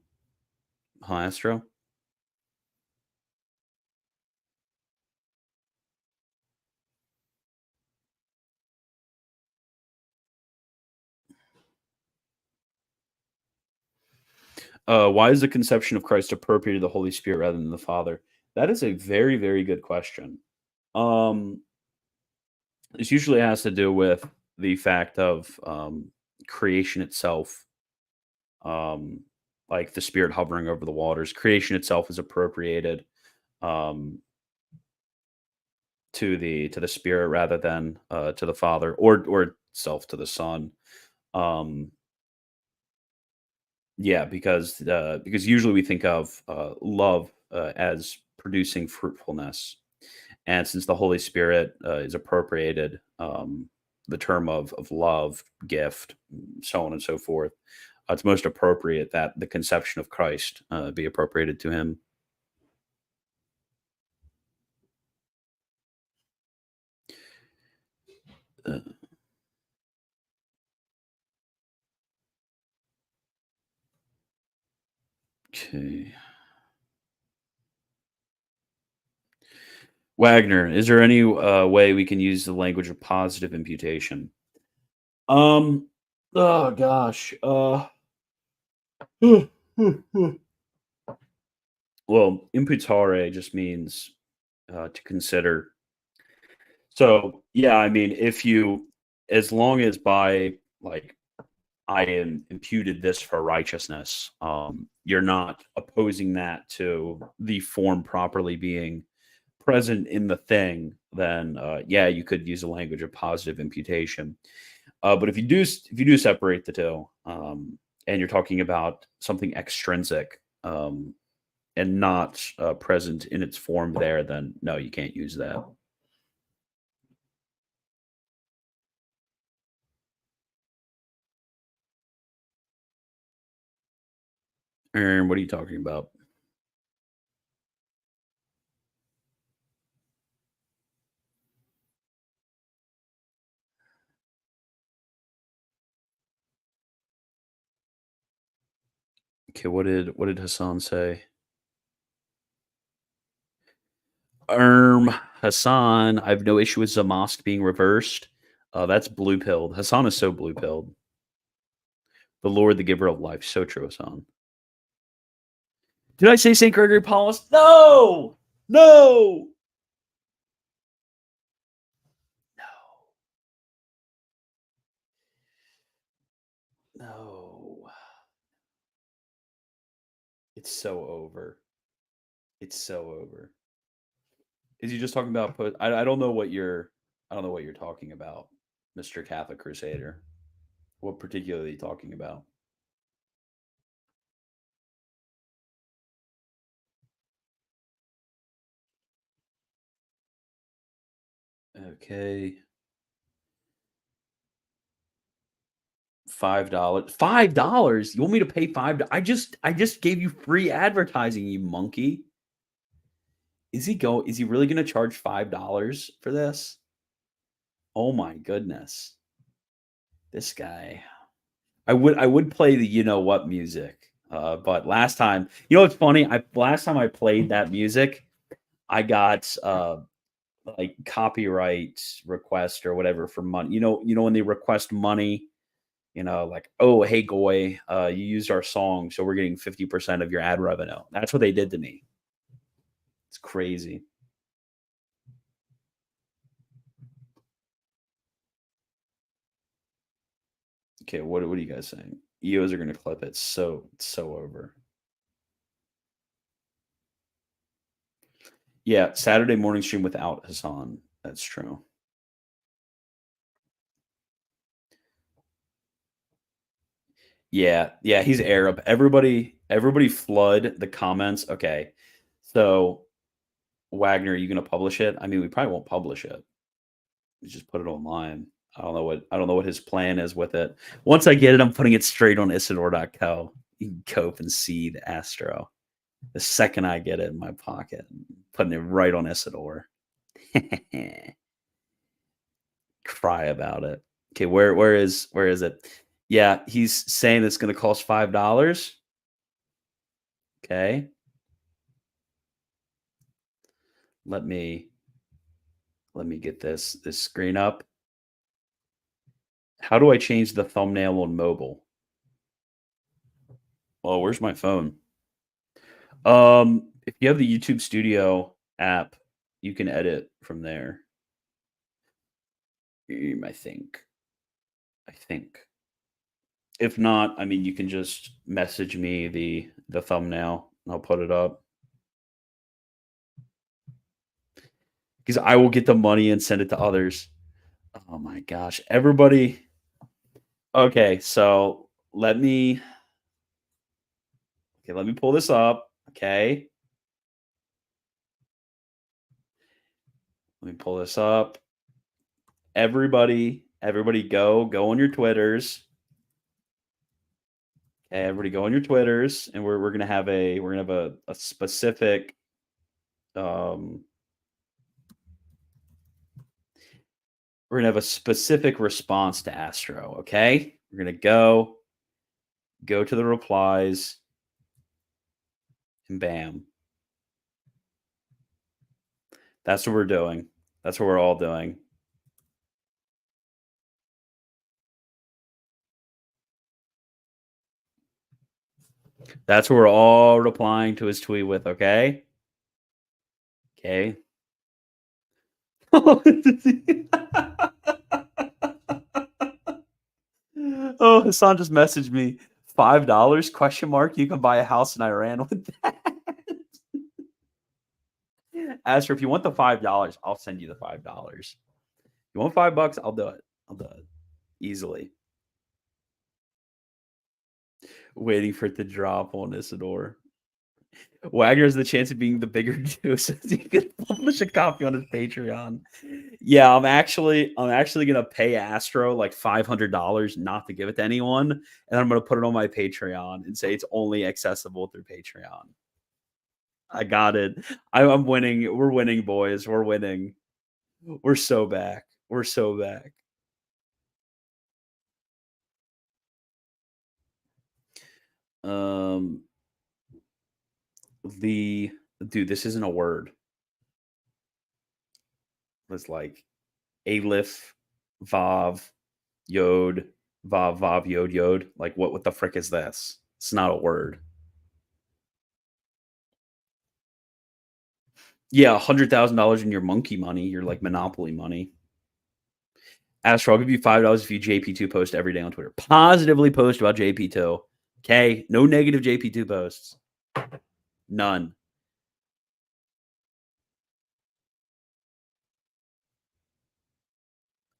Huh, Astro? Why is the conception of Christ appropriated to the Holy Spirit rather than the Father? That is a very, very good question. This usually has to do with the fact of creation itself, like the Spirit hovering over the waters. Creation itself is appropriated um, to the Spirit rather than to the Father, or itself to the Son. Yeah, because usually we think of love as producing fruitfulness, and since the Holy Spirit is appropriated, the term of love, gift, so on and so forth, it's most appropriate that the conception of Christ be appropriated to him. Okay. Wagner, is there any way we can use the language of positive imputation? Oh gosh. Well, imputare just means to consider. So yeah, I mean, if you, as long as by like I am imputed this for righteousness, you're not opposing that to the form properly being present in the thing, then yeah, you could use the language of positive imputation. But if you do separate the two, and you're talking about something extrinsic and not present in its form there, then no, you can't use that. Aaron, what are you talking about? Okay, what did Hassan say? Hassan, I have no issue with Zamask being reversed. That's blue pilled. Hassan is so blue pilled. The Lord, the giver of life. So true, Hassan. Did I say St. Gregory Paulus? No! No! No. It's so over. It's so over. Is he just talking about I don't know what you're talking about, Mr. Catholic Crusader. What particularly are you talking about? Okay. $5. $5? You want me to pay $5? I just gave you free advertising, you monkey. Is he really gonna charge $5 for this? Oh my goodness. This guy. I would play the you know what music. But last time, you know what's funny? Last time I played that music, I got like copyright request or whatever for money. You know when they request money, like, oh hey Goy, you used our song, so we're getting 50% of your ad revenue. That's what they did to me. It's crazy. Okay, what are you guys saying? EOs are gonna clip it. It's so over. Yeah, Saturday morning stream without Hassan. That's true. Yeah, he's Arab. Everybody flood the comments. Okay. So Wagner, are you gonna publish it? I mean, we probably won't publish it. We just put it online. I don't know what his plan is with it. Once I get it, I'm putting it straight on Isidore.co. You can cope and see the Astro. The second I get it in my pocket, I'm putting it right on Isidore. Cry about it. Okay, where is it? Yeah, he's saying it's gonna cost $5. Okay. Let me get this screen up. How do I change the thumbnail on mobile? Oh, where's my phone? If you have the YouTube Studio app, you can edit from there. I think. If not, I mean, you can just message me the thumbnail and I'll put it up. Because I will get the money and send it to others. Oh my gosh. Everybody. Okay, so let me pull this up. Okay. Let me pull this up. Everybody go on your Twitters. Okay, everybody go on your Twitters, and we're gonna have a specific we're gonna have a specific response to Astro. Okay, we're gonna go to the replies, and bam. That's what we're doing. That's what we're all doing. That's what we're all replying to his tweet with, okay? Okay. Oh, Hassan just messaged me. $5 question mark. You can buy a house in Iran with that. As for if you want the $5, I'll send you the $5. You want $5? I'll do it. Easily. Waiting for it to drop on Isidore. Wagner has the chance of being the bigger Jew, so he could publish a copy on his Patreon. Yeah, I'm actually gonna pay Astro like $500 not to give it to anyone, and I'm gonna put it on my Patreon and say it's only accessible through Patreon. I got it. I'm winning. We're winning, boys. We're winning. We're so back. We're so back. Dude, this isn't a word. was like Aleph, Vav, Yod, Vav, Vav, Yod, Yod. Like, what the frick is this? It's not a word. Yeah, $100,000 in your monkey money, your like Monopoly money. Astro, I'll give you $5 if you JP2 post every day on Twitter. Positively post about JP2. Okay, no negative JP2 posts. None.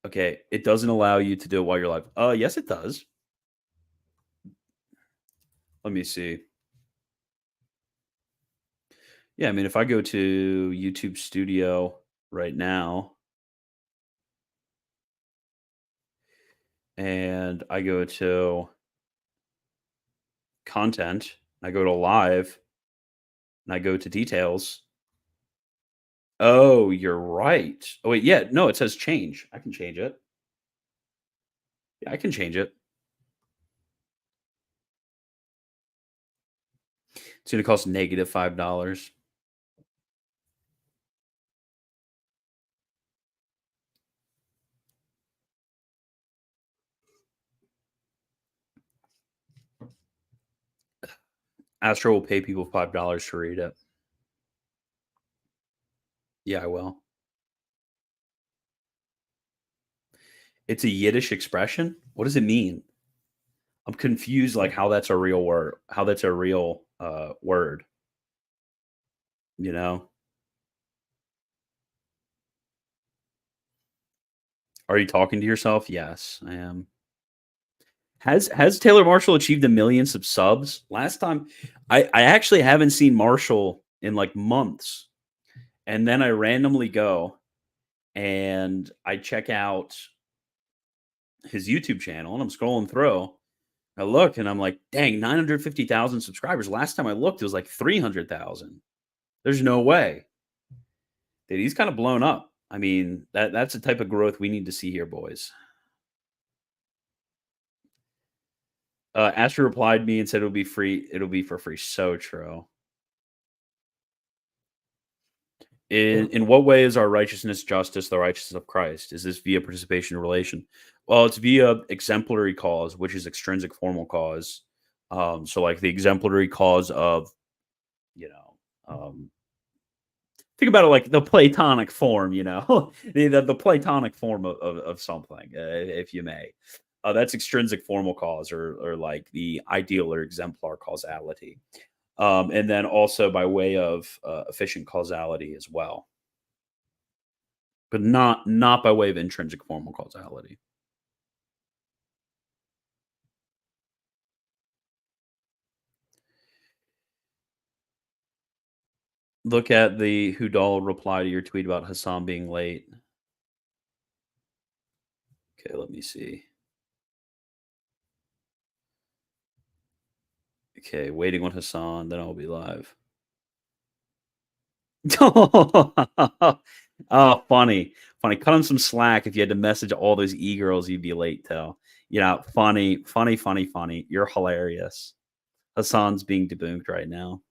Okay, it doesn't allow you to do it while you're live. Yes, it does. Let me see. Yeah, I mean, if I go to YouTube Studio right now and I go to content, I go to live, and I go to details. Oh, you're right. Oh, wait, yeah, no, it says change. I can change it. Yeah, I can change it. It's going to cost negative $5. Astro will pay people $5 to read it. Yeah, I will. It's a Yiddish expression. What does it mean? I'm confused, like how that's a real word. How that's a real word. You know? Are you talking to yourself? Yes, I am. Has Taylor Marshall achieved 1 million subs? Last time, I actually haven't seen Marshall in like months. And then I randomly go and I check out his YouTube channel and I'm scrolling through. I look and I'm like, dang, 950,000 subscribers. Last time I looked, it was like 300,000. There's no way. Dude, he's kind of blown up. I mean, that's the type of growth we need to see here, boys. Asher replied me and said it'll be free. It'll be for free. So true. In what way is our righteousness, justice, the righteousness of Christ? Is this via participation in relation? Well, it's via exemplary cause, which is extrinsic formal cause. So like the exemplary cause of, think about it like the Platonic form, the Platonic form of something, if you may. That's extrinsic formal cause or like the ideal or exemplar causality. And then also by way of efficient causality as well. But not by way of intrinsic formal causality. Look at the Hudal reply to your tweet about Hassan being late. Okay, let me see. Okay, waiting on Hassan, then I'll be live. Oh, funny. Cut him some slack if you had to message all those e-girls you'd be late to. Funny. You're hilarious. Hassan's being debunked right now.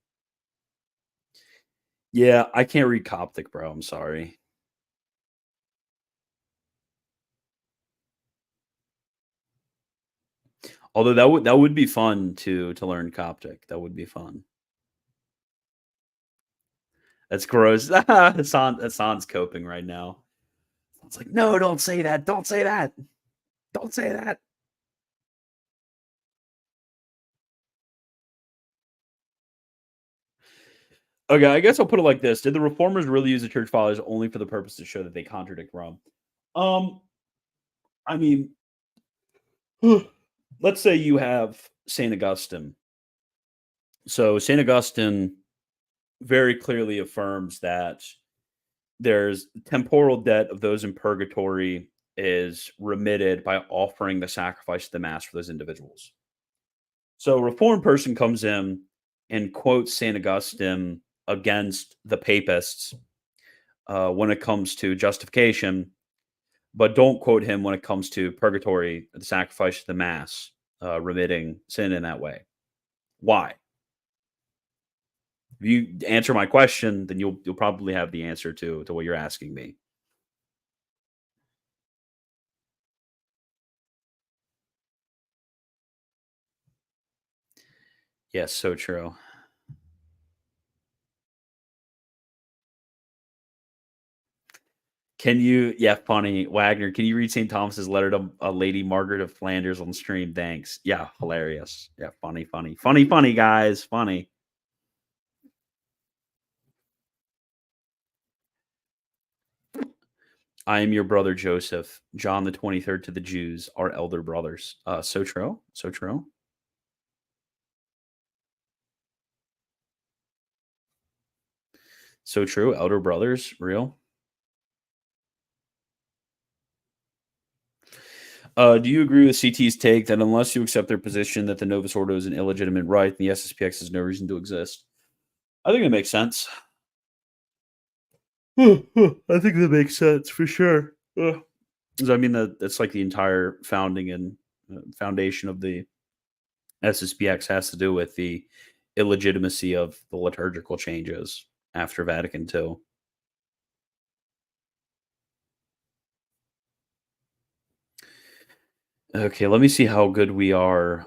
Yeah, I can't read Coptic, bro. I'm sorry. Although that would be fun to learn Coptic. That would be fun. That's gross. Hassan's coping right now. It's like, no, don't say that. Don't say that. Don't say that. Okay, I guess I'll put it like this. Did the reformers really use the church fathers only for the purpose to show that they contradict Rome? I mean, let's say you have St. Augustine. So St. Augustine very clearly affirms that there's temporal debt of those in purgatory is remitted by offering the sacrifice of the Mass for those individuals. So a reformed person comes in and quotes St. Augustine against the papists when it comes to justification, but don't quote him when it comes to purgatory, the sacrifice of the Mass, remitting sin in that way. Why? If you answer my question, then you'll probably have the answer to what you're asking me. Yes, so true. Can you, yeah, funny, Wagner, can you read St. Thomas's letter to Lady Margaret of Flanders on stream? Thanks. Yeah, hilarious. Yeah, funny, guys. Funny. I am your brother Joseph, John the 23rd to the Jews, our elder brothers. So true. So true. So true. Elder brothers, real. Do you agree with CT's take that unless you accept their position that the Novus Ordo is an illegitimate right, the SSPX has no reason to exist? I think it makes sense. I think that makes sense for sure. I mean, that's like the entire founding and foundation of the SSPX has to do with the illegitimacy of the liturgical changes after Vatican II. Okay, let me see how good we are.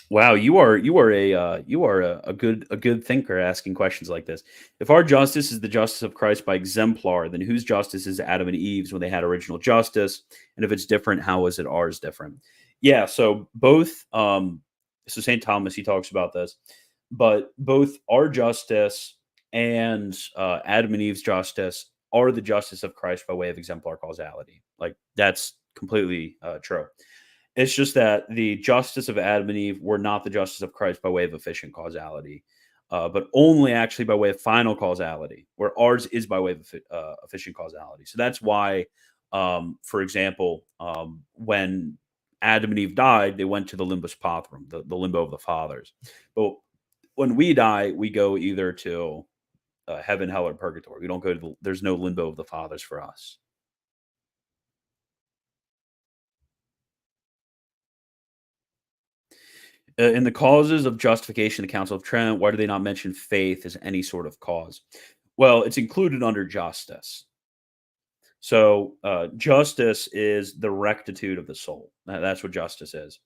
Wow, you are a good thinker asking questions like this. If our justice is the justice of Christ by exemplar, then whose justice is Adam and Eve's when they had original justice? And if it's different, how is it ours different? Yeah, so both so St. Thomas, he talks about this, but both our justice and Adam and Eve's justice are the justice of Christ by way of exemplar causality. Like that's completely true. It's just that the justice of Adam and Eve were not the justice of Christ by way of efficient causality, but only actually by way of final causality, where ours is by way of efficient causality. So that's why, for example, when Adam and Eve died, they went to the limbus patrum, the limbo of the fathers. But when we die, we go either to heaven, hell, or purgatory. We don't go to there's no limbo of the fathers for us. In the causes of justification, the Council of Trent, why do they not mention faith as any sort of cause? Well, it's included under justice. So justice is the rectitude of the soul. That's what justice is.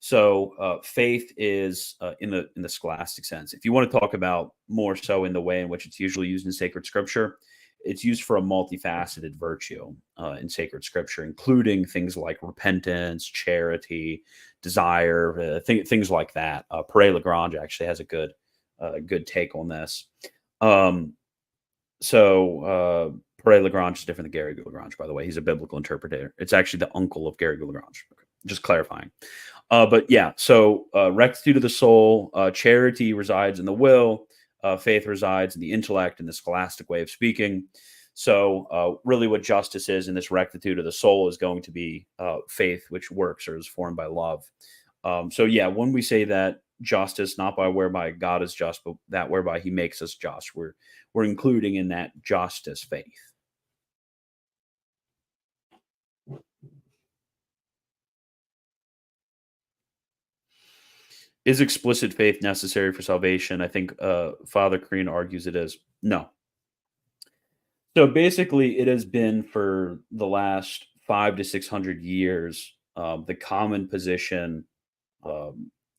So faith is in the scholastic sense. If you want to talk about more so in the way in which it's usually used in sacred scripture, it's used for a multifaceted virtue in sacred scripture, including things like repentance, charity, desire, things like that. Pere Lagrange actually has a good take on this. Pere Lagrange is different than Garrigou Lagrange, by the way. He's a biblical interpreter. It's actually the uncle of Garrigou Lagrange. Okay, just clarifying. But yeah, so rectitude of the soul, charity resides in the will, faith resides in the intellect, in the scholastic way of speaking. So really what justice is in this rectitude of the soul is going to be faith, which works or is formed by love. So yeah, when we say that justice, not by whereby God is just, but that whereby he makes us just, we're including in that justice faith. Is explicit faith necessary for salvation? I think Father Crean argues it is. No. So basically, it has been for the last 500 to 600 years the common position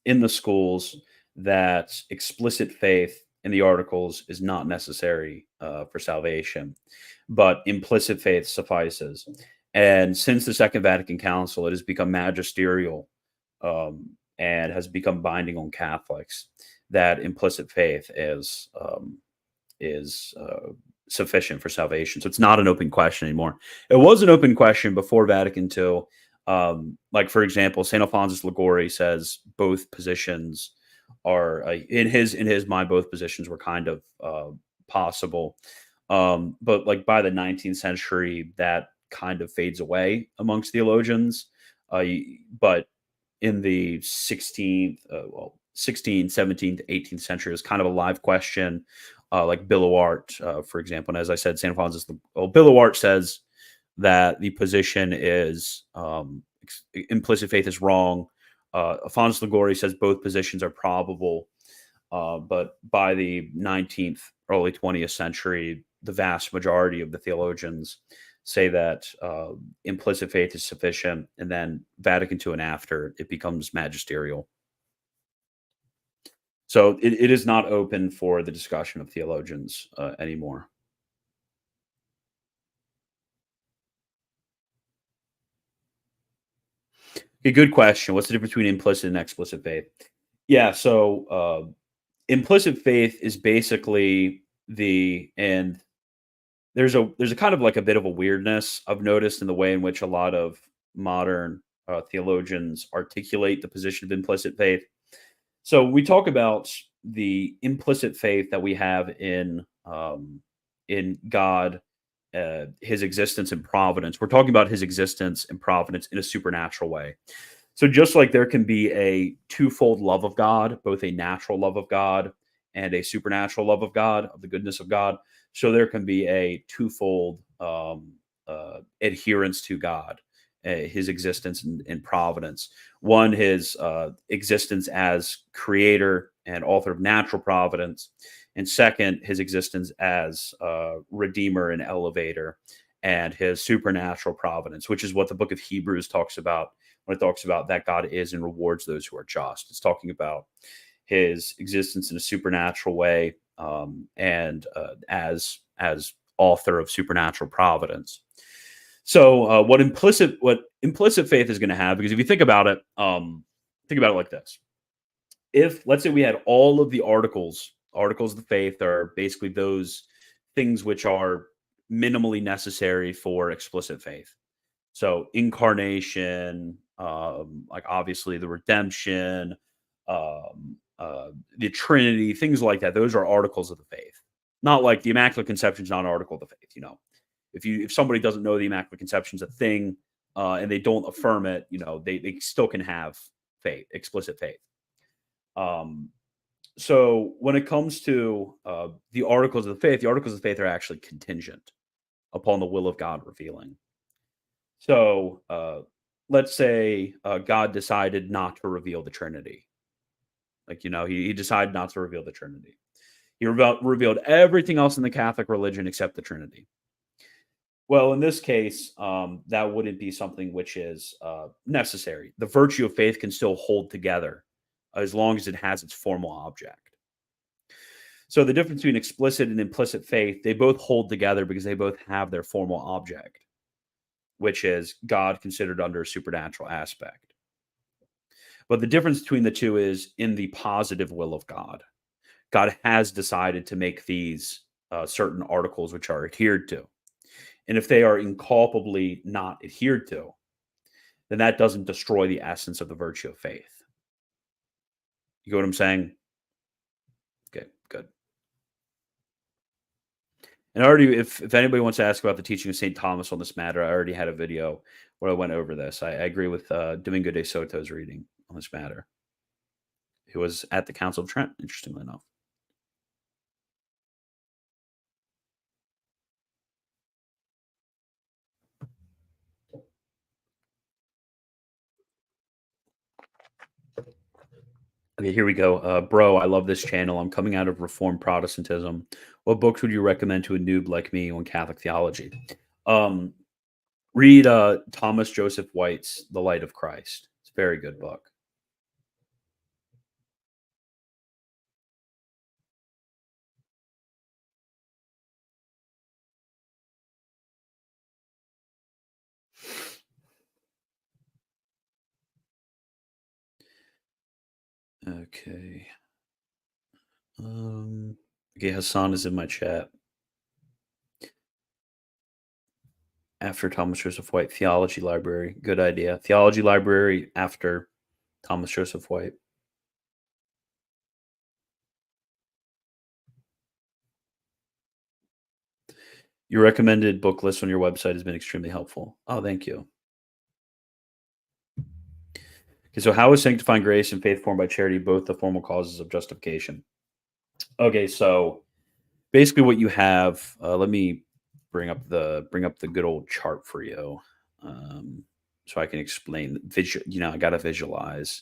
in the schools that explicit faith in the articles is not necessary for salvation, but implicit faith suffices. And since the Second Vatican Council, it has become magisterial and has become binding on Catholics that implicit faith is sufficient for salvation. So it's not an open question anymore. It was an open question before Vatican II. Like for example, St. Alphonsus Liguori says both positions are in his mind. Both positions were kind of possible, but like by the 19th century, that kind of fades away amongst theologians. But in the 16th, 16th, 17th, 18th century is kind of a live question, like Billowart, for example. And as I said, St. Alphonsus, Billowart says that the position is implicit faith is wrong. Alphonsus Liguori says both positions are probable. But by the 19th, early 20th century, the vast majority of the theologians say that implicit faith is sufficient, and then Vatican II and after, it becomes magisterial. So it is not open for the discussion of theologians anymore. Okay, good question. What's the difference between implicit and explicit faith? Yeah, so implicit faith is basically and there's a kind of like a bit of a weirdness I've noticed in the way in which a lot of modern theologians articulate the position of implicit faith. So we talk about the implicit faith that we have in God, his existence and providence. We're talking about his existence and providence in a supernatural way. So just like there can be a twofold love of God, both a natural love of God and a supernatural love of God, of the goodness of God, so there can be a twofold adherence to God, his existence and providence. One, his existence as creator and author of natural providence. And second, his existence as redeemer and elevator, and his supernatural providence, which is what the book of Hebrews talks about when it talks about that God is and rewards those who are just. It's talking about his existence in a supernatural way, and as author of supernatural providence. So what implicit faith is going to have, because if you think about it like this. If, let's say, we had all of the articles of the faith are basically those things which are minimally necessary for explicit faith. So incarnation, like obviously the redemption, the Trinity, things like that. Those are articles of the faith. Not like the Immaculate Conception is not an article of the faith. If somebody doesn't know the Immaculate Conception is a thing, and they don't affirm it, they still can have faith, explicit faith. So when it comes to the articles of the faith are actually contingent upon the will of God revealing. So let's say God decided not to reveal the Trinity. Like, he decided not to reveal the Trinity. He revealed everything else in the Catholic religion except the Trinity. Well, in this case, that wouldn't be something which is necessary. The virtue of faith can still hold together as long as it has its formal object. So the difference between explicit and implicit faith, they both hold together because they both have their formal object, which is God considered under a supernatural aspect. But the difference between the two is in the positive will of God. God has decided to make these certain articles which are adhered to. And if they are inculpably not adhered to, then that doesn't destroy the essence of the virtue of faith. You get what I'm saying? Okay, good. And if anybody wants to ask about the teaching of St. Thomas on this matter, I already had a video where I went over this. I agree with Domingo de Soto's reading on this matter. He was at the Council of Trent, interestingly enough. Okay, here we go. Bro, I love this channel. I'm coming out of Reformed Protestantism. What books would you recommend to a noob like me on Catholic theology? Read Thomas Joseph White's The Light of Christ. It's a very good book. Okay. Okay, Hassan is in my chat. After Thomas Joseph White, Theology Library. Good idea. Theology Library after Thomas Joseph White. Your recommended book list on your website has been extremely helpful. Oh, thank you. Okay, so how is sanctifying grace and faith formed by charity both the formal causes of justification? Okay, so basically what you have, let me bring up the good old chart for you, so I can explain. I got to visualize.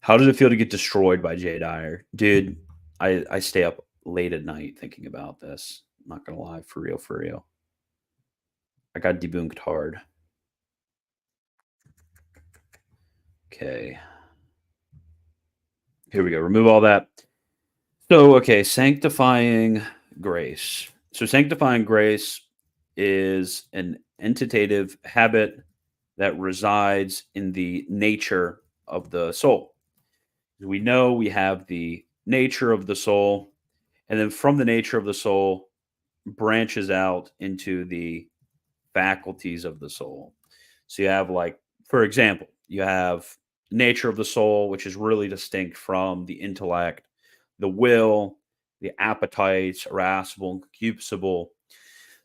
How does it feel to get destroyed by Jay Dyer? Dude, I stay up late at night thinking about this. I'm not going to lie, for real. I got debunked hard. Okay. Here we go. Remove all that. So, okay, sanctifying grace. So, sanctifying grace is an entitative habit that resides in the nature of the soul. We know we have the nature of the soul, and then from the nature of the soul branches out into the faculties of the soul. So, you have, like, for example, you have nature of the soul, which is really distinct from the intellect, the will, the appetites, irascible and concupiscible.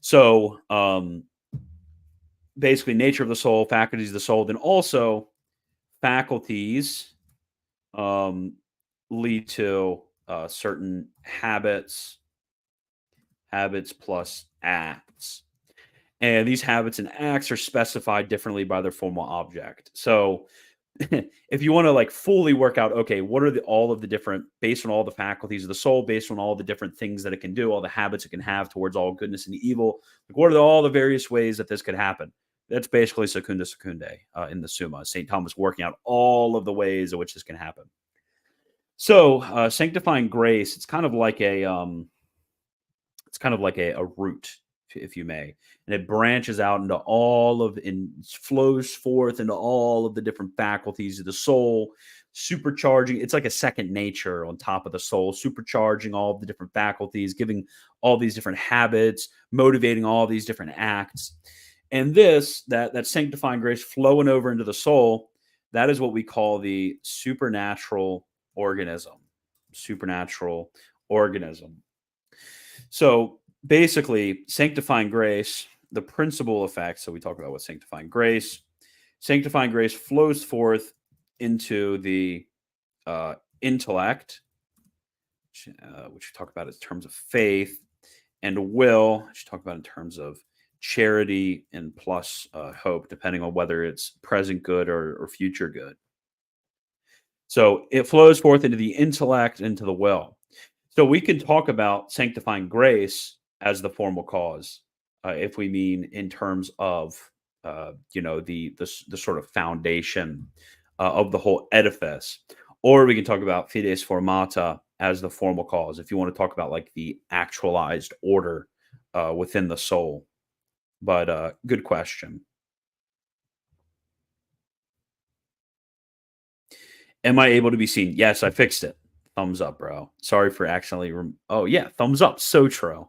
So, basically, nature of the soul, faculties of the soul, then also faculties lead to certain habits plus acts. And these habits and acts are specified differently by their formal object. So, if you want to like fully work out, okay, what are all of the different, based on all the faculties of the soul, based on all the different things that it can do, all the habits it can have towards all goodness and evil, like what are all the various ways that this could happen? That's basically secunda secundae in the Summa. St. Thomas working out all of the ways in which this can happen. So, sanctifying grace, it's kind of like a root, if you may, and it branches out into flows forth into all of the different faculties of the soul, supercharging. It's like a second nature on top of the soul, supercharging all of the different faculties, giving all these different habits, motivating all these different acts. And that sanctifying grace flowing over into the soul, that is what we call the supernatural organism. Supernatural organism. So basically, sanctifying grace, the principal effect. So we talk about what sanctifying grace. Sanctifying grace flows forth into the intellect, which we talk about in terms of faith, and will, which we talk about in terms of charity and plus hope, depending on whether it's present good or future good. So it flows forth into the intellect, into the will. So we can talk about sanctifying grace as the formal cause, if we mean in terms of the sort of foundation of the whole edifice, or we can talk about fides formata as the formal cause, if you want to talk about like the actualized order within the soul. But good question. Am I able to be seen? Yes, I fixed it. Thumbs up, bro. Sorry for accidentally. Oh, yeah. Thumbs up. So true.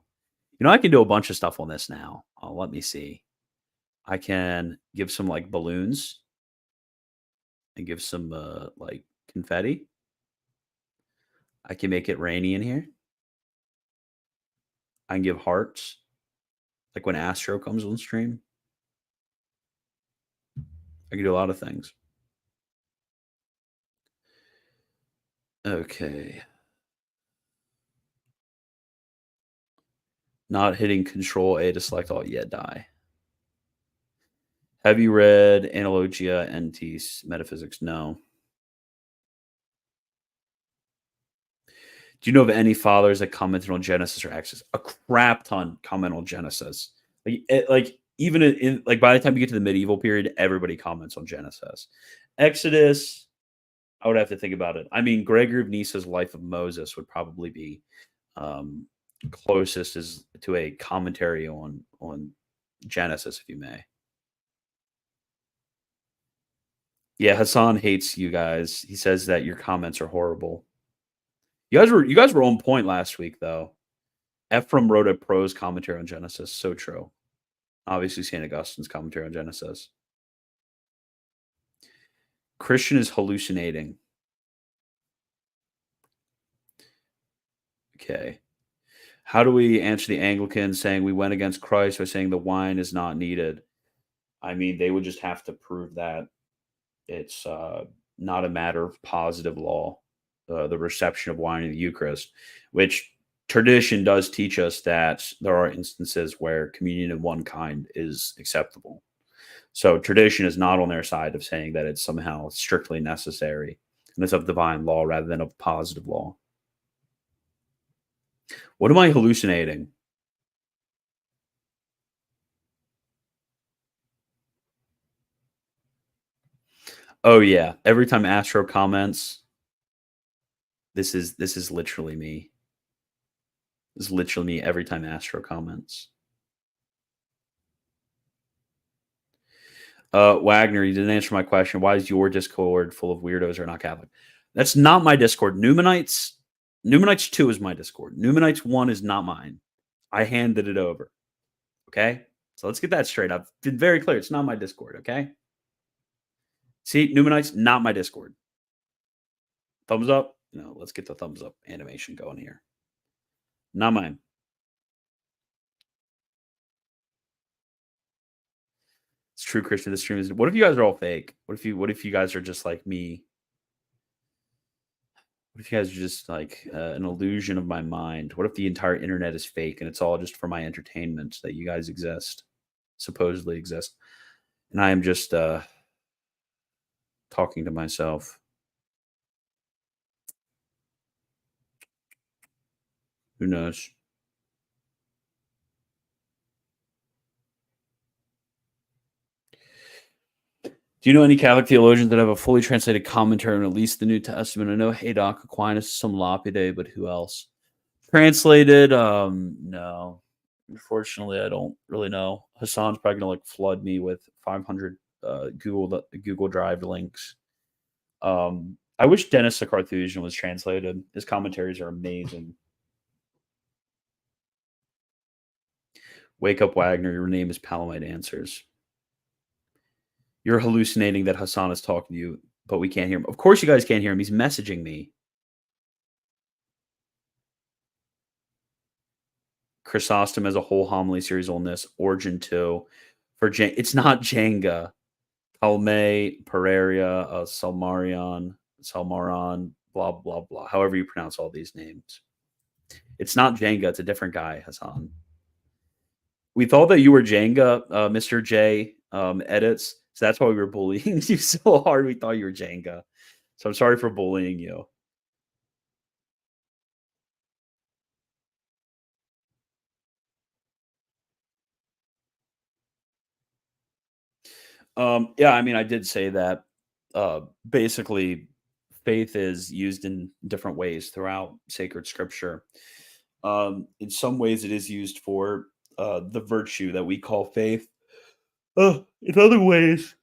You know, I can do a bunch of stuff on this now. Oh, let me see. I can give some like balloons and give some like confetti. I can make it rainy in here. I can give hearts. Like when Astro comes on stream. I can do a lot of things. Okay. Not hitting Control A to select all. Yeah, die. Have you read Analogia and Metaphysics? No. Do you know of any fathers that commented on Genesis or Exodus? A crap ton comment on Genesis. Like even in like by the time you get to the medieval period, everybody comments on Genesis. Exodus, I would have to think about it. I mean, Gregory of Nyssa's Life of Moses would probably be closest to a commentary on Genesis, if you may. Yeah, Hassan hates you guys. He says that your comments are horrible. You guys were on point last week, though. Ephraim wrote a prose commentary on Genesis. So true. Obviously, St. Augustine's commentary on Genesis. Christian is hallucinating. Okay. How do we answer the Anglicans saying we went against Christ by saying the wine is not needed? I mean, they would just have to prove that it's not a matter of positive law, the reception of wine in the Eucharist, which tradition does teach us that there are instances where communion of one kind is acceptable. So tradition is not on their side of saying that it's somehow strictly necessary, and it's of divine law rather than of positive law. What am I hallucinating? Oh yeah. Every time Astro comments, this is literally me. This is literally me every time Astro comments. Wagner, you didn't answer my question. Why is your Discord full of weirdos who are not Catholic? That's not my Discord. Numenites 2 is my Discord. Numenites 1 is not mine. I handed it over. Okay? So let's get that straight. I've been very clear. It's not my Discord. Okay? See, Numenites, not my Discord. Thumbs up? No, let's get the thumbs up animation going here. Not mine. It's true, Christian. The stream is. What if you guys are all fake? What if you guys are just like me? What if you guys are just like an illusion of my mind? What if the entire internet is fake and it's all just for my entertainment that you guys exist, supposedly exist, and I am just talking to myself? Who knows? Do you know any Catholic theologians that have a fully translated commentary on at least the New Testament? I know Haydock Aquinas, some Lapide, but who else? Translated? No. Unfortunately, I don't really know. Hassan's probably gonna like flood me with 500 Google Drive links. I wish Dennis the Carthusian was translated. His commentaries are amazing. Wake up, Wagner. Your name is Palamite Answers. You're hallucinating that Hassan is talking to you, but we can't hear him. Of course you guys can't hear him. He's messaging me. Chrysostom has a whole homily series on this. Origin 2. It's not Jenga. Palme, Pereira, Salmaran, blah, blah, blah. However you pronounce all these names. It's not Jenga. It's a different guy, Hassan. We thought that you were Jenga, Mr. J edits. So that's why we were bullying you so hard. We thought you were Jenga. So I'm sorry for bullying you. Yeah, I mean, I did say that basically faith is used in different ways throughout sacred scripture. In some ways, it is used for the virtue that we call faith. In other ways,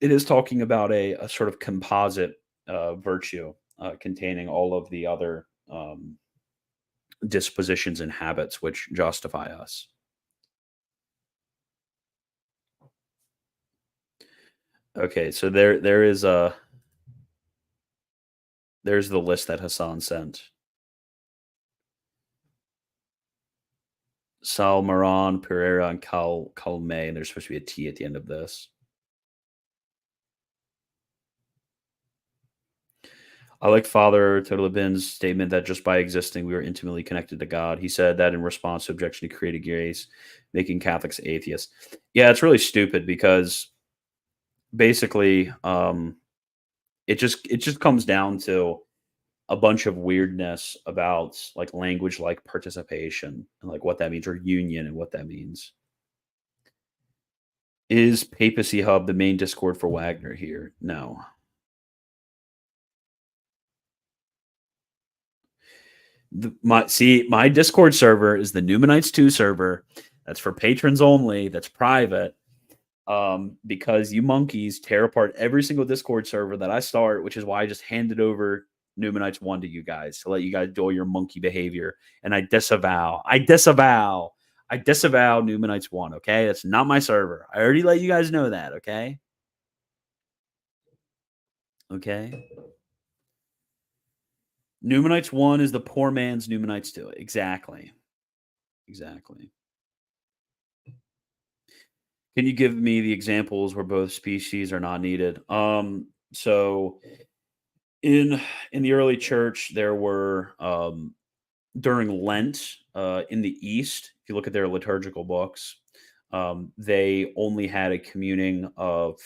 it is talking about a sort of composite virtue containing all of the other dispositions and habits which justify us. Okay, so there's the list that Hassan sent. Salmaran, Pereira, and Calme, and there's supposed to be a T at the end of this. I like Father Todolabin's statement that just by existing, we are intimately connected to God. He said that in response to objection to created grace, making Catholics atheists. Yeah, it's really stupid because basically it just comes down to a bunch of weirdness about like language like participation and like what that means, or union and what that means. Is Papacy Hub the main Discord for Wagner here? No. My Discord server is the Numenites 2 server. That's for patrons only. That's private. Because you monkeys tear apart every single Discord server that I start, which is why I just handed over Numenites 1 to you guys to let you guys do all your monkey behavior. And I disavow Numenites 1, okay? That's not my server. I already let you guys know that, okay? Okay. Numenites 1 is the poor man's Numenites 2. Exactly. Exactly. Can you give me the examples where both species are not needed? So in the early church, there were during Lent in the East, if you look at their liturgical books, they only had a communing of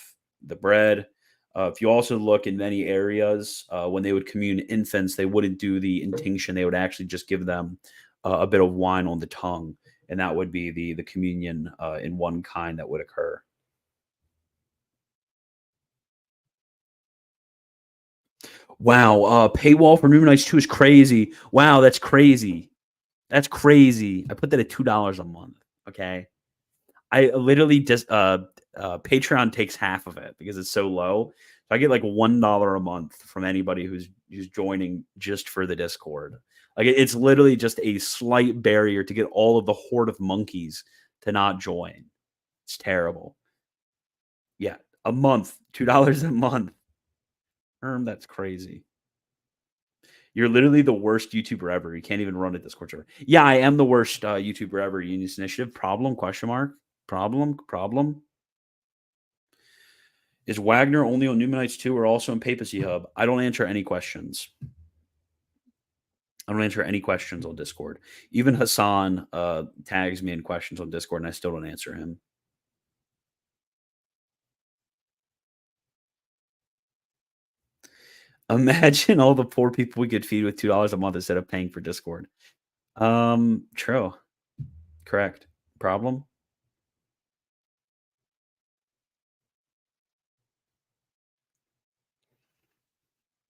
the bread. If you also look in many areas, when they would commune infants, they wouldn't do the intinction. They would actually just give them a bit of wine on the tongue, and that would be the communion in one kind that would occur. Wow, paywall for New Nights 2 is crazy. Wow, that's crazy. That's crazy. I put that at $2 a month. Okay. I literally just Patreon takes half of it because it's so low. So I get like $1 a month from anybody who's joining just for the Discord. Like it's literally just a slight barrier to get all of the horde of monkeys to not join. It's terrible. Yeah, a month, $2 a month. That's crazy. You're literally the worst YouTuber ever. You can't even run a Discord server. Yeah, I am the worst YouTuber ever. Unionist Initiative. Problem? Question mark. Problem. Is Wagner only on Numenites 2 or also in Papacy Hub? I don't answer any questions. I don't answer any questions on Discord. Even Hassan tags me in questions on Discord, and I still don't answer him. Imagine all the poor people we could feed with $2 a month instead of paying for Discord. True. Correct. Problem?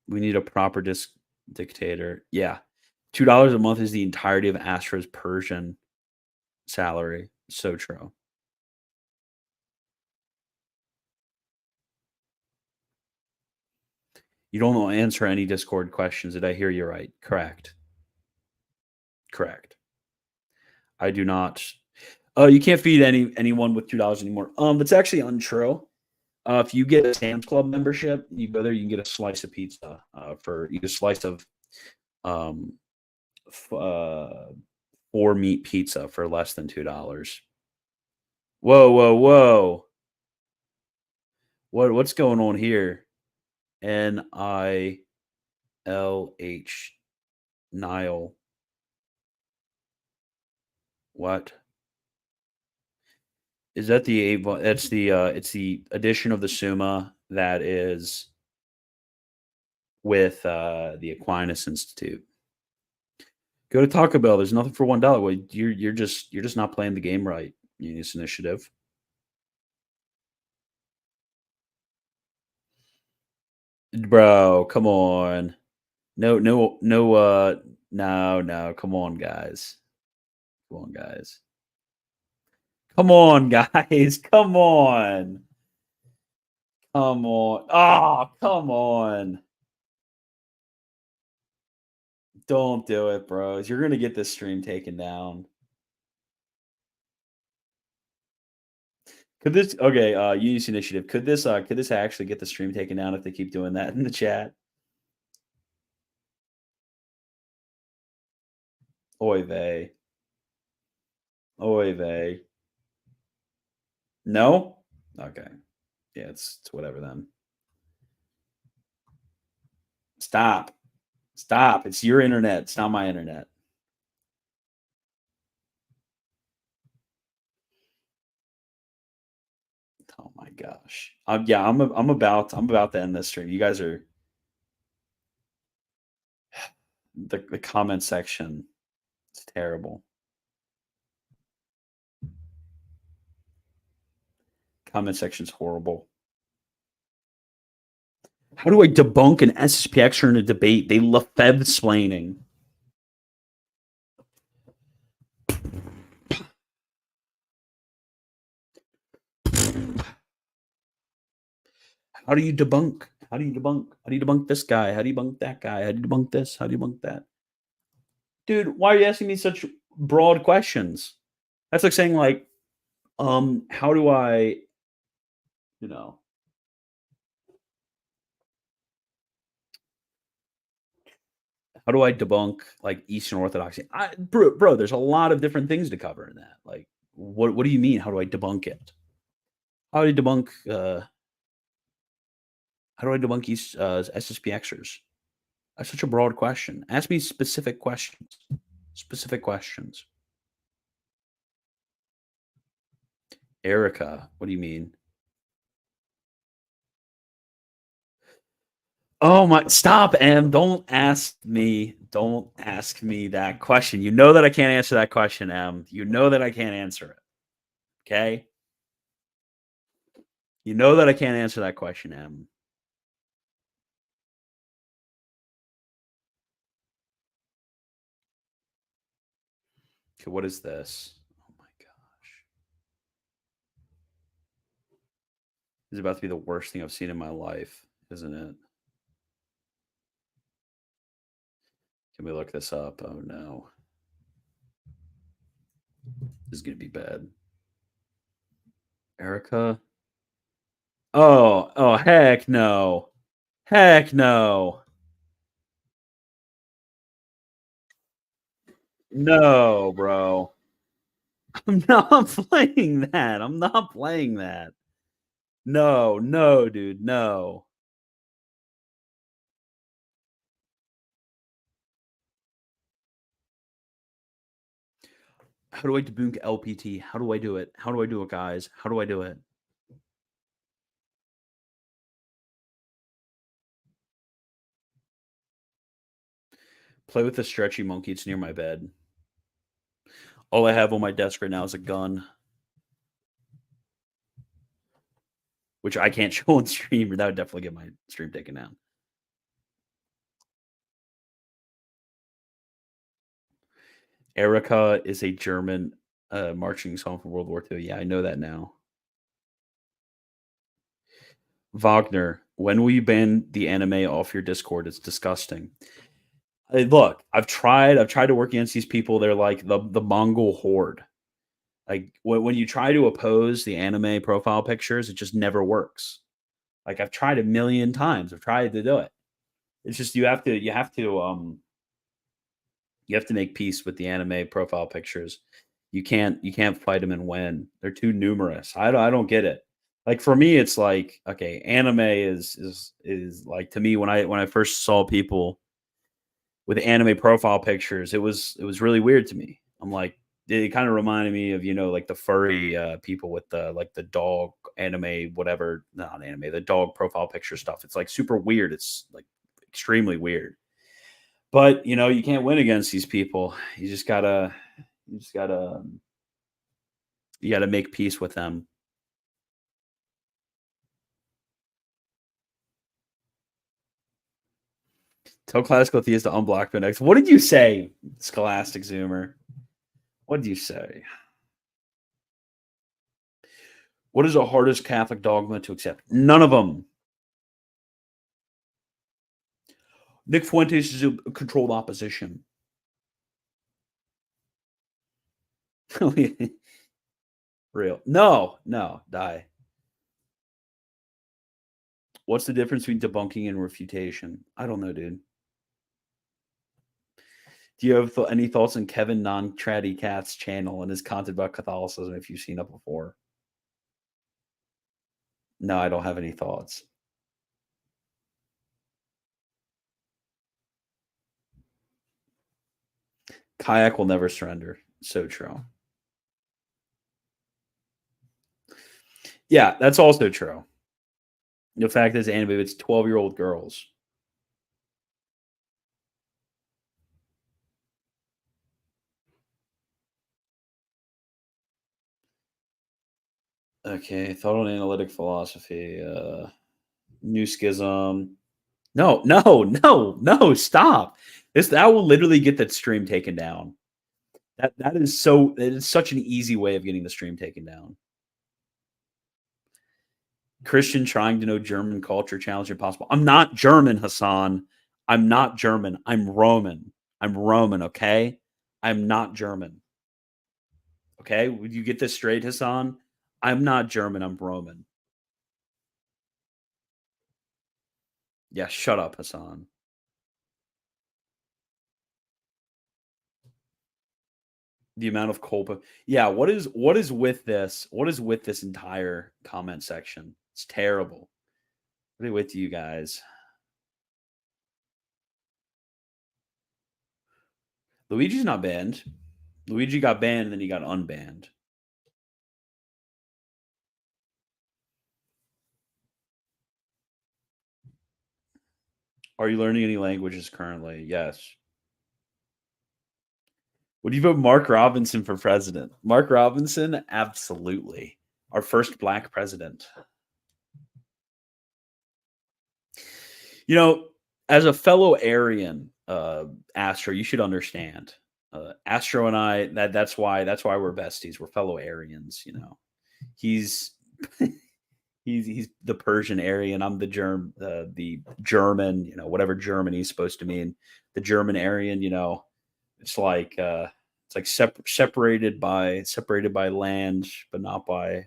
We need a proper dictator. Yeah. $2 a month is the entirety of Astra's Persian salary. So true. You don't answer any Discord questions. Did I hear you right? Correct. Correct. I do not. You can't feed anyone with $2 anymore. That's actually untrue. If you get a Sam's Club membership, you go there, you can get a slice of pizza you get a slice of 4-meat pizza for less than $2. Whoa. What's going on here? NILH Nile. What? Is that it's the edition of the Summa that is with the Aquinas Institute. Go to Taco Bell. There's nothing for $1. Well, you're just not playing the game right, Unionist Initiative. Bro, come on. No, come on, guys. Come on, guys. Come on, guys. Come on. Come on. Oh, come on. Don't do it, bros. You're gonna get this stream taken down. Could this Unionist Initiative, could this actually get the stream taken down if they keep doing that in the chat? Oy vey. Oy vey. No? Okay. Yeah, it's whatever then. Stop. It's your internet. It's not my internet. Oh my gosh. Yeah, I'm about to end this stream. You guys are the comment section. It's terrible. Comment section's horrible. How do I debunk an SSPX in a debate? They Lefebvre-splaining. How do you debunk? How do you debunk this guy? How do you debunk that guy? How do you debunk this? How do you debunk that? Dude, why are you asking me such broad questions? That's like saying like, how do I, how do I debunk like Eastern Orthodoxy? Bro, there's a lot of different things to cover in that. Like, what do you mean? How do I debunk it? How do I debunk SSPXers? That's such a broad question. Ask me specific questions. Erica, what do you mean? Oh my, stop, Em. Don't ask me that question. You know that I can't answer that question, Em. You know that I can't answer it. Okay? You know that I can't answer that question, Em. Okay, what is this? Oh my gosh. This is about to be the worst thing I've seen in my life, isn't it? Can we look this up? Oh no. This is going to be bad. Erica? Oh, heck no. Heck no. No, bro. I'm not playing that. I'm not playing that. No, dude, no. How do I debunk LPT? How do I do it? How do I do it, guys? How do I do it? Play with the stretchy monkey. It's near my bed. All I have on my desk right now is a gun, which I can't show on stream, or that would definitely get my stream taken down. Erica is a German marching song from World War II. Yeah, I know that now. Wagner, when will you ban the anime off your Discord? It's disgusting. Look, I've tried to work against these people. They're like the Mongol horde. Like when you try to oppose the anime profile pictures, it just never works. Like I've tried a million times. I've tried to do it. It's just you have to make peace with the anime profile pictures. You can't fight them and win. They're too numerous. I don't get it. Like for me, it's like, okay, anime is like, to me, when I first saw people with anime profile pictures, it was really weird to me. I'm like, it kind of reminded me of, like the furry people with the dog anime, whatever, not anime, the dog profile picture stuff. It's like super weird. It's like extremely weird. But you can't win against these people. You gotta make peace with them. Tell classical theists to unblock the next. What did you say, Scholastic Zoomer? What did you say? What is the hardest Catholic dogma to accept? None of them. Nick Fuentes is a controlled opposition. Real. No, die. What's the difference between debunking and refutation? I don't know, dude. Do you have any thoughts on Kevin Non-Tratty Cat's channel and his content about Catholicism if you've seen it before? No, I don't have any thoughts. Kayak will never surrender. So true. Yeah, that's also true. The fact is, anime, it's 12-year-old girls. Okay, thought on analytic philosophy. New schism. No, stop. That will literally get that stream taken down. It is such an easy way of getting the stream taken down. Christian trying to know German culture, challenge impossible. I'm not German, Hassan. I'm not German. I'm Roman. Okay? I'm not German. Okay? Would you get this straight, Hassan? I'm not German. I'm Roman. Yeah, shut up, Hassan. The amount of culpa. Yeah, what is with this? What is with this entire comment section? It's terrible. What are with you guys? Luigi's not banned. Luigi got banned and then he got unbanned. Are you learning any languages currently? Yes. Would you vote Mark Robinson for president? Mark Robinson? Absolutely. Our first black president. As a fellow Aryan, Astro, you should understand. Astro and I, that's why we're besties. We're fellow Aryans, you know. He's he's the Persian Aryan. I'm the German, you know, whatever Germany's supposed to mean. The German Aryan, you know, it's like separated by land, but not by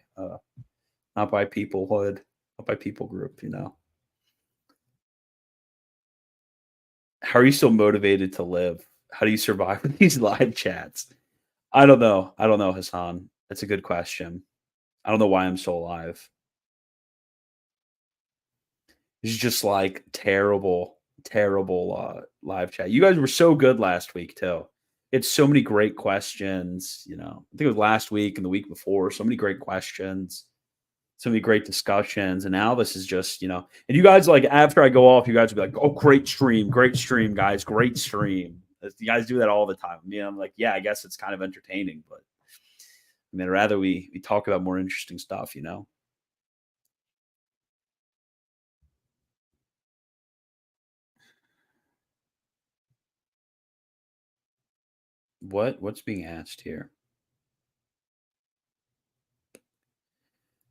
peoplehood, not by people group, you know. How are you still motivated to live? How do you survive with these live chats? I don't know, Hassan. That's a good question. I don't know why I'm still alive. It's just like terrible live chat. You guys were so good last week too. It's so many great questions. You know, I think it was last week and the week before. So many great questions, so many great discussions. And now this is just, you know, and you guys, like, after I go off, you guys will be like, "Oh, great stream, guys, great stream." You guys do that all the time. I mean, I'm like, yeah, I guess it's kind of entertaining, but I mean, I'd rather we talk about more interesting stuff, you know. What's being asked here?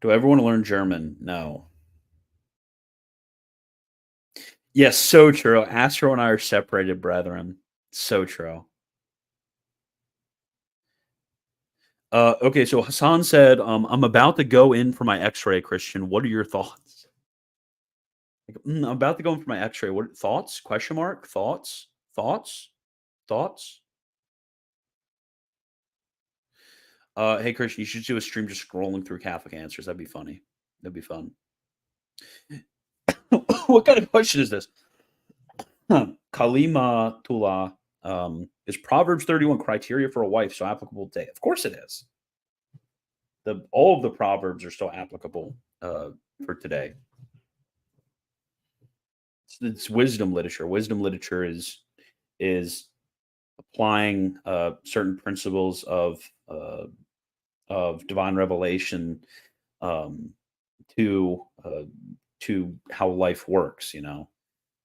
Do I ever want to learn German? No. Yes, so true. Astro and I are separated brethren. So true. Okay, so Hassan said, I'm about to go in for my x-ray, Christian. What are your thoughts? Like, I'm about to go in for my x-ray. What thoughts? Question mark? Thoughts? Hey, Christian, you should do a stream just scrolling through Catholic answers. That'd be funny. That'd be fun. What kind of question is this? Kalima Tula, is Proverbs 31 criteria for a wife so applicable today? Of course it is. All of the Proverbs are still applicable for today. It's wisdom literature. Wisdom literature is applying certain principles of divine revelation to how life works. You know,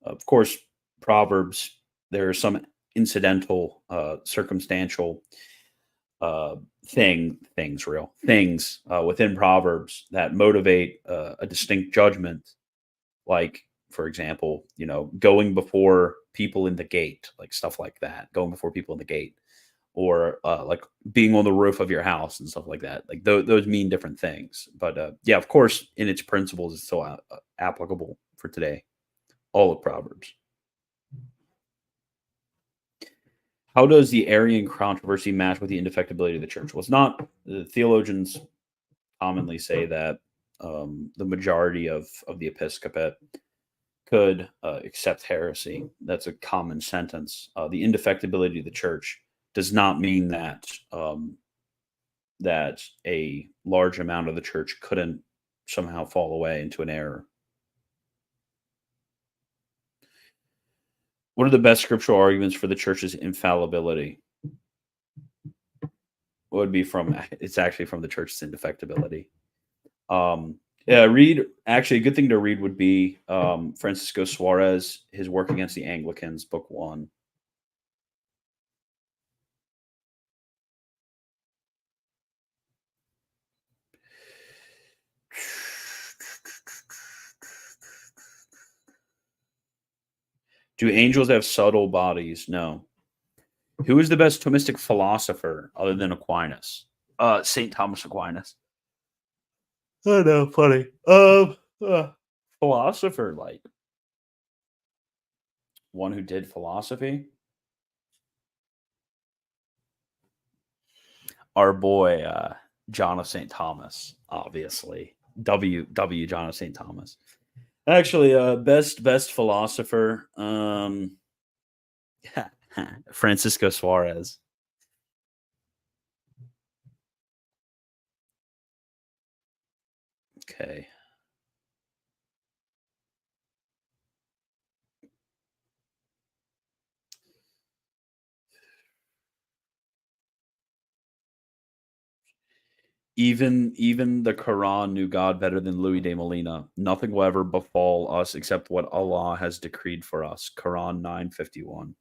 of course, Proverbs, there are some incidental, circumstantial things within Proverbs that motivate a distinct judgment, like, for example, you know, going before people in the gate, like stuff like that, going before people in the gate, or like being on the roof of your house and stuff like that. Like those mean different things, but yeah, of course, in its principles, it's still applicable for today. All of Proverbs. How does the Arian controversy match with the indefectibility of the church? Well, it's not. The theologians commonly say that the majority of the episcopate could accept heresy. That's a common sentence. The indefectibility of the church does not mean that that a large amount of the church couldn't somehow fall away into an error. What are the best scriptural arguments for the church's infallibility? Would be it's actually from the church's indefectibility. Actually, a good thing to read would be Francisco Suarez, his work against the Anglicans, book 1. Do angels have subtle bodies? No. Who is the best Thomistic philosopher other than Aquinas? St. Thomas Aquinas. Oh no, funny. Philosopher, like one who did philosophy. Our boy John of St. Thomas, obviously. W. John of St. Thomas. Actually, best philosopher. Francisco Suarez. Okay. Even the Quran knew God better than Louis de Molina. Nothing will ever befall us except what Allah has decreed for us. Quran 9:51.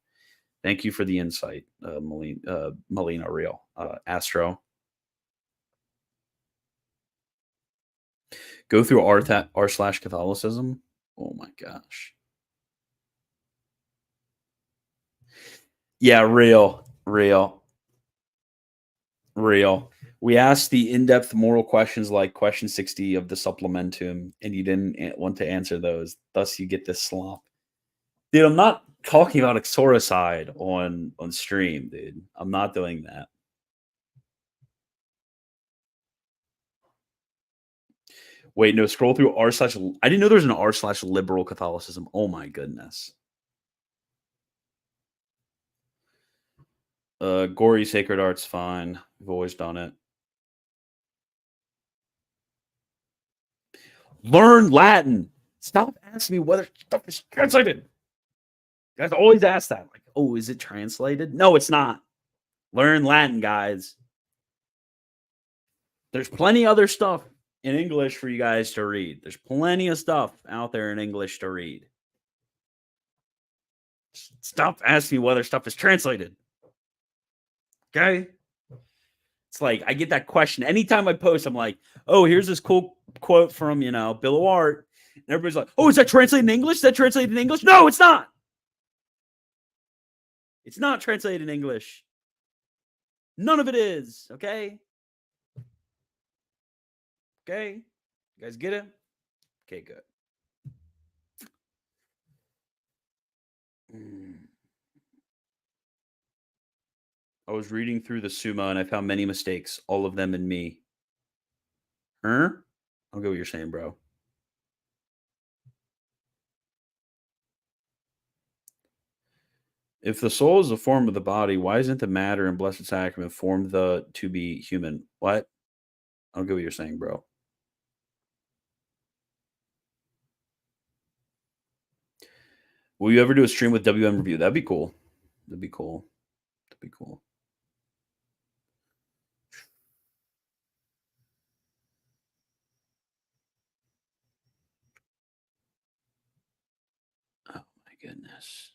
Thank you for the insight, Melina Real. Astro. Go through r/Catholicism. Oh my gosh. Yeah, real. We asked the in-depth moral questions like question 60 of the supplementum, and you didn't want to answer those. Thus, you get this slop. Dude, I'm not talking about exoricide on stream, dude. I'm not doing that. Wait, no, scroll through r/. I didn't know there was an r/liberal Catholicism. Oh my goodness. Gory sacred art's fine. We've always done it. Learn Latin. Stop asking me whether stuff is translated. You guys always ask that. Like, oh, is it translated? No, it's not. Learn Latin, guys. There's plenty other stuff in English for you guys to read. There's plenty of stuff out there in English to read. Stop asking me whether stuff is translated. Okay? It's like, I get that question. Anytime I post, I'm like, oh, here's this cool quote from, Bill of Art. And everybody's like, oh, is that translated in English? Is that translated in English? No, it's not. It's not translated in English. None of it is. Okay? Okay? You guys get it? Okay, good. I was reading through the Summa and I found many mistakes, all of them in me. I'll get what you're saying, bro. If the soul is the form of the body, why isn't the matter in Blessed Sacrament formed to be human? What? I'll get what you're saying, bro. Will you ever do a stream with WM Review? That'd be cool. That'd be cool. That'd be cool. Oh my goodness.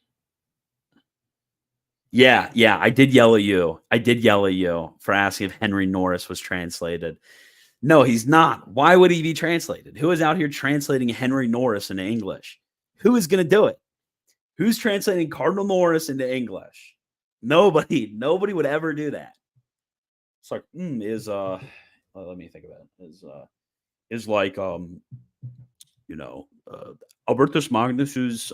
Yeah, I did yell at you. I did yell at you for asking if Henry Norris was translated. No, he's not. Why would he be translated? Who is out here translating Henry Norris into English? Who is going to do it? Who's translating Cardinal Norris into English? Nobody. Nobody would ever do that. It's like, let me think about it. Is like, Albertus Magnus's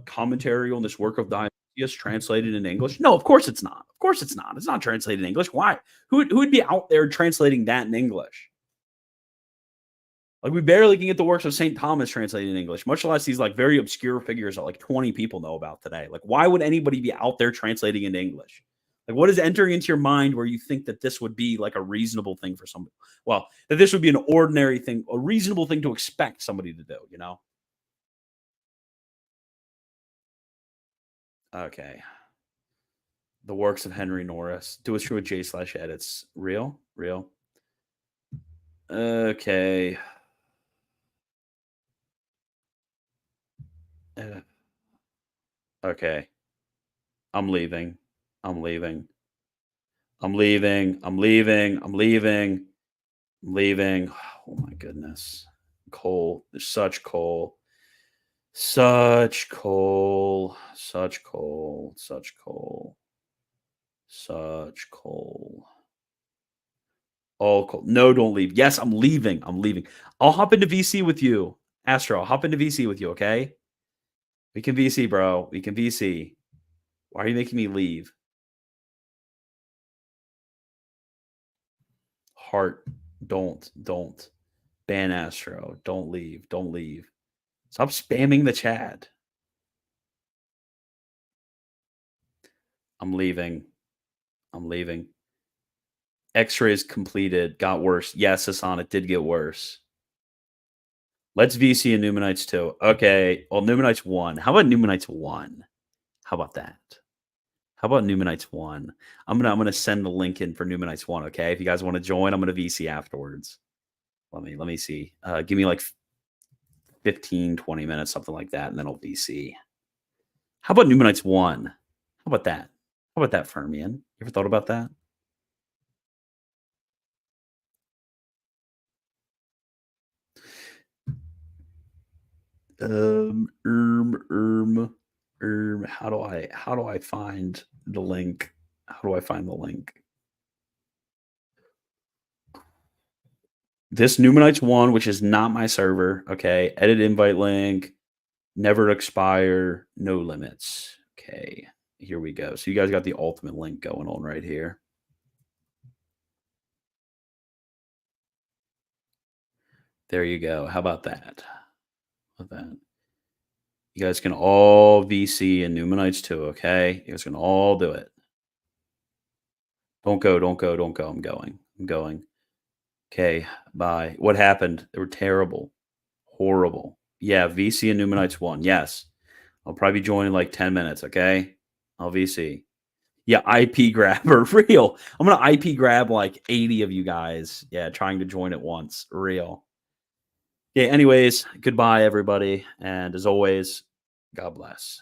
commentary on this work of Dionysius translated in English? No, of course it's not. Of course it's not. It's not translated in English. Why? Who would be out there translating that in English? Like, we barely can get the works of St. Thomas translated in English, much less these like very obscure figures that like 20 people know about today. Like, why would anybody be out there translating into English? Like, what is entering into your mind where you think that this would be like a reasonable thing for somebody? Well, that this would be an ordinary thing, a reasonable thing to expect somebody to do, Okay. The works of Henry Norris. Do a stream with J/edits. Real. Okay. Okay. I'm leaving. Oh my goodness. Coal. There's such coal. All coal. No, don't leave. Yes, I'm leaving. I'll hop into VC with you. Astro, I'll hop into VC with you, okay? We can VC, bro. We can VC. Why are you making me leave? Heart, don't. Ban Astro. Don't leave. Stop spamming the chat. I'm leaving. X-rays completed. Got worse. Yes, Hassan, it did get worse. Let's VC and Numenites 2. Okay. Well, Numenites 1. How about Numenites 1? How about that? How about Numenites 1? I'm gonna send the link in for Numenites 1, okay? If you guys want to join, I'm gonna VC afterwards. Let me see. Give me like 15, 20 minutes, something like that, and then I'll VC. How about Numenites 1? How about that? How about that, Fermion? You ever thought about that? How do I find the link? How do I find the link? This Numenites 1, which is not my server. Okay. Edit invite link. Never expire. No limits. Okay. Here we go. So you guys got the ultimate link going on right here. There you go. How about that? How about that? You guys can all VC and Numenites too, okay? You guys can all do it. Don't go. I'm going. Okay, bye. What happened? They were terrible. Horrible. Yeah, VC and Numenites 1. Yes. I'll probably join in like 10 minutes, okay? I'll VC. Yeah, IP grabber. Real. I'm going to IP grab like 80 of you guys. Yeah, trying to join at once. Real. Yeah, anyways, goodbye, everybody. And as always, God bless.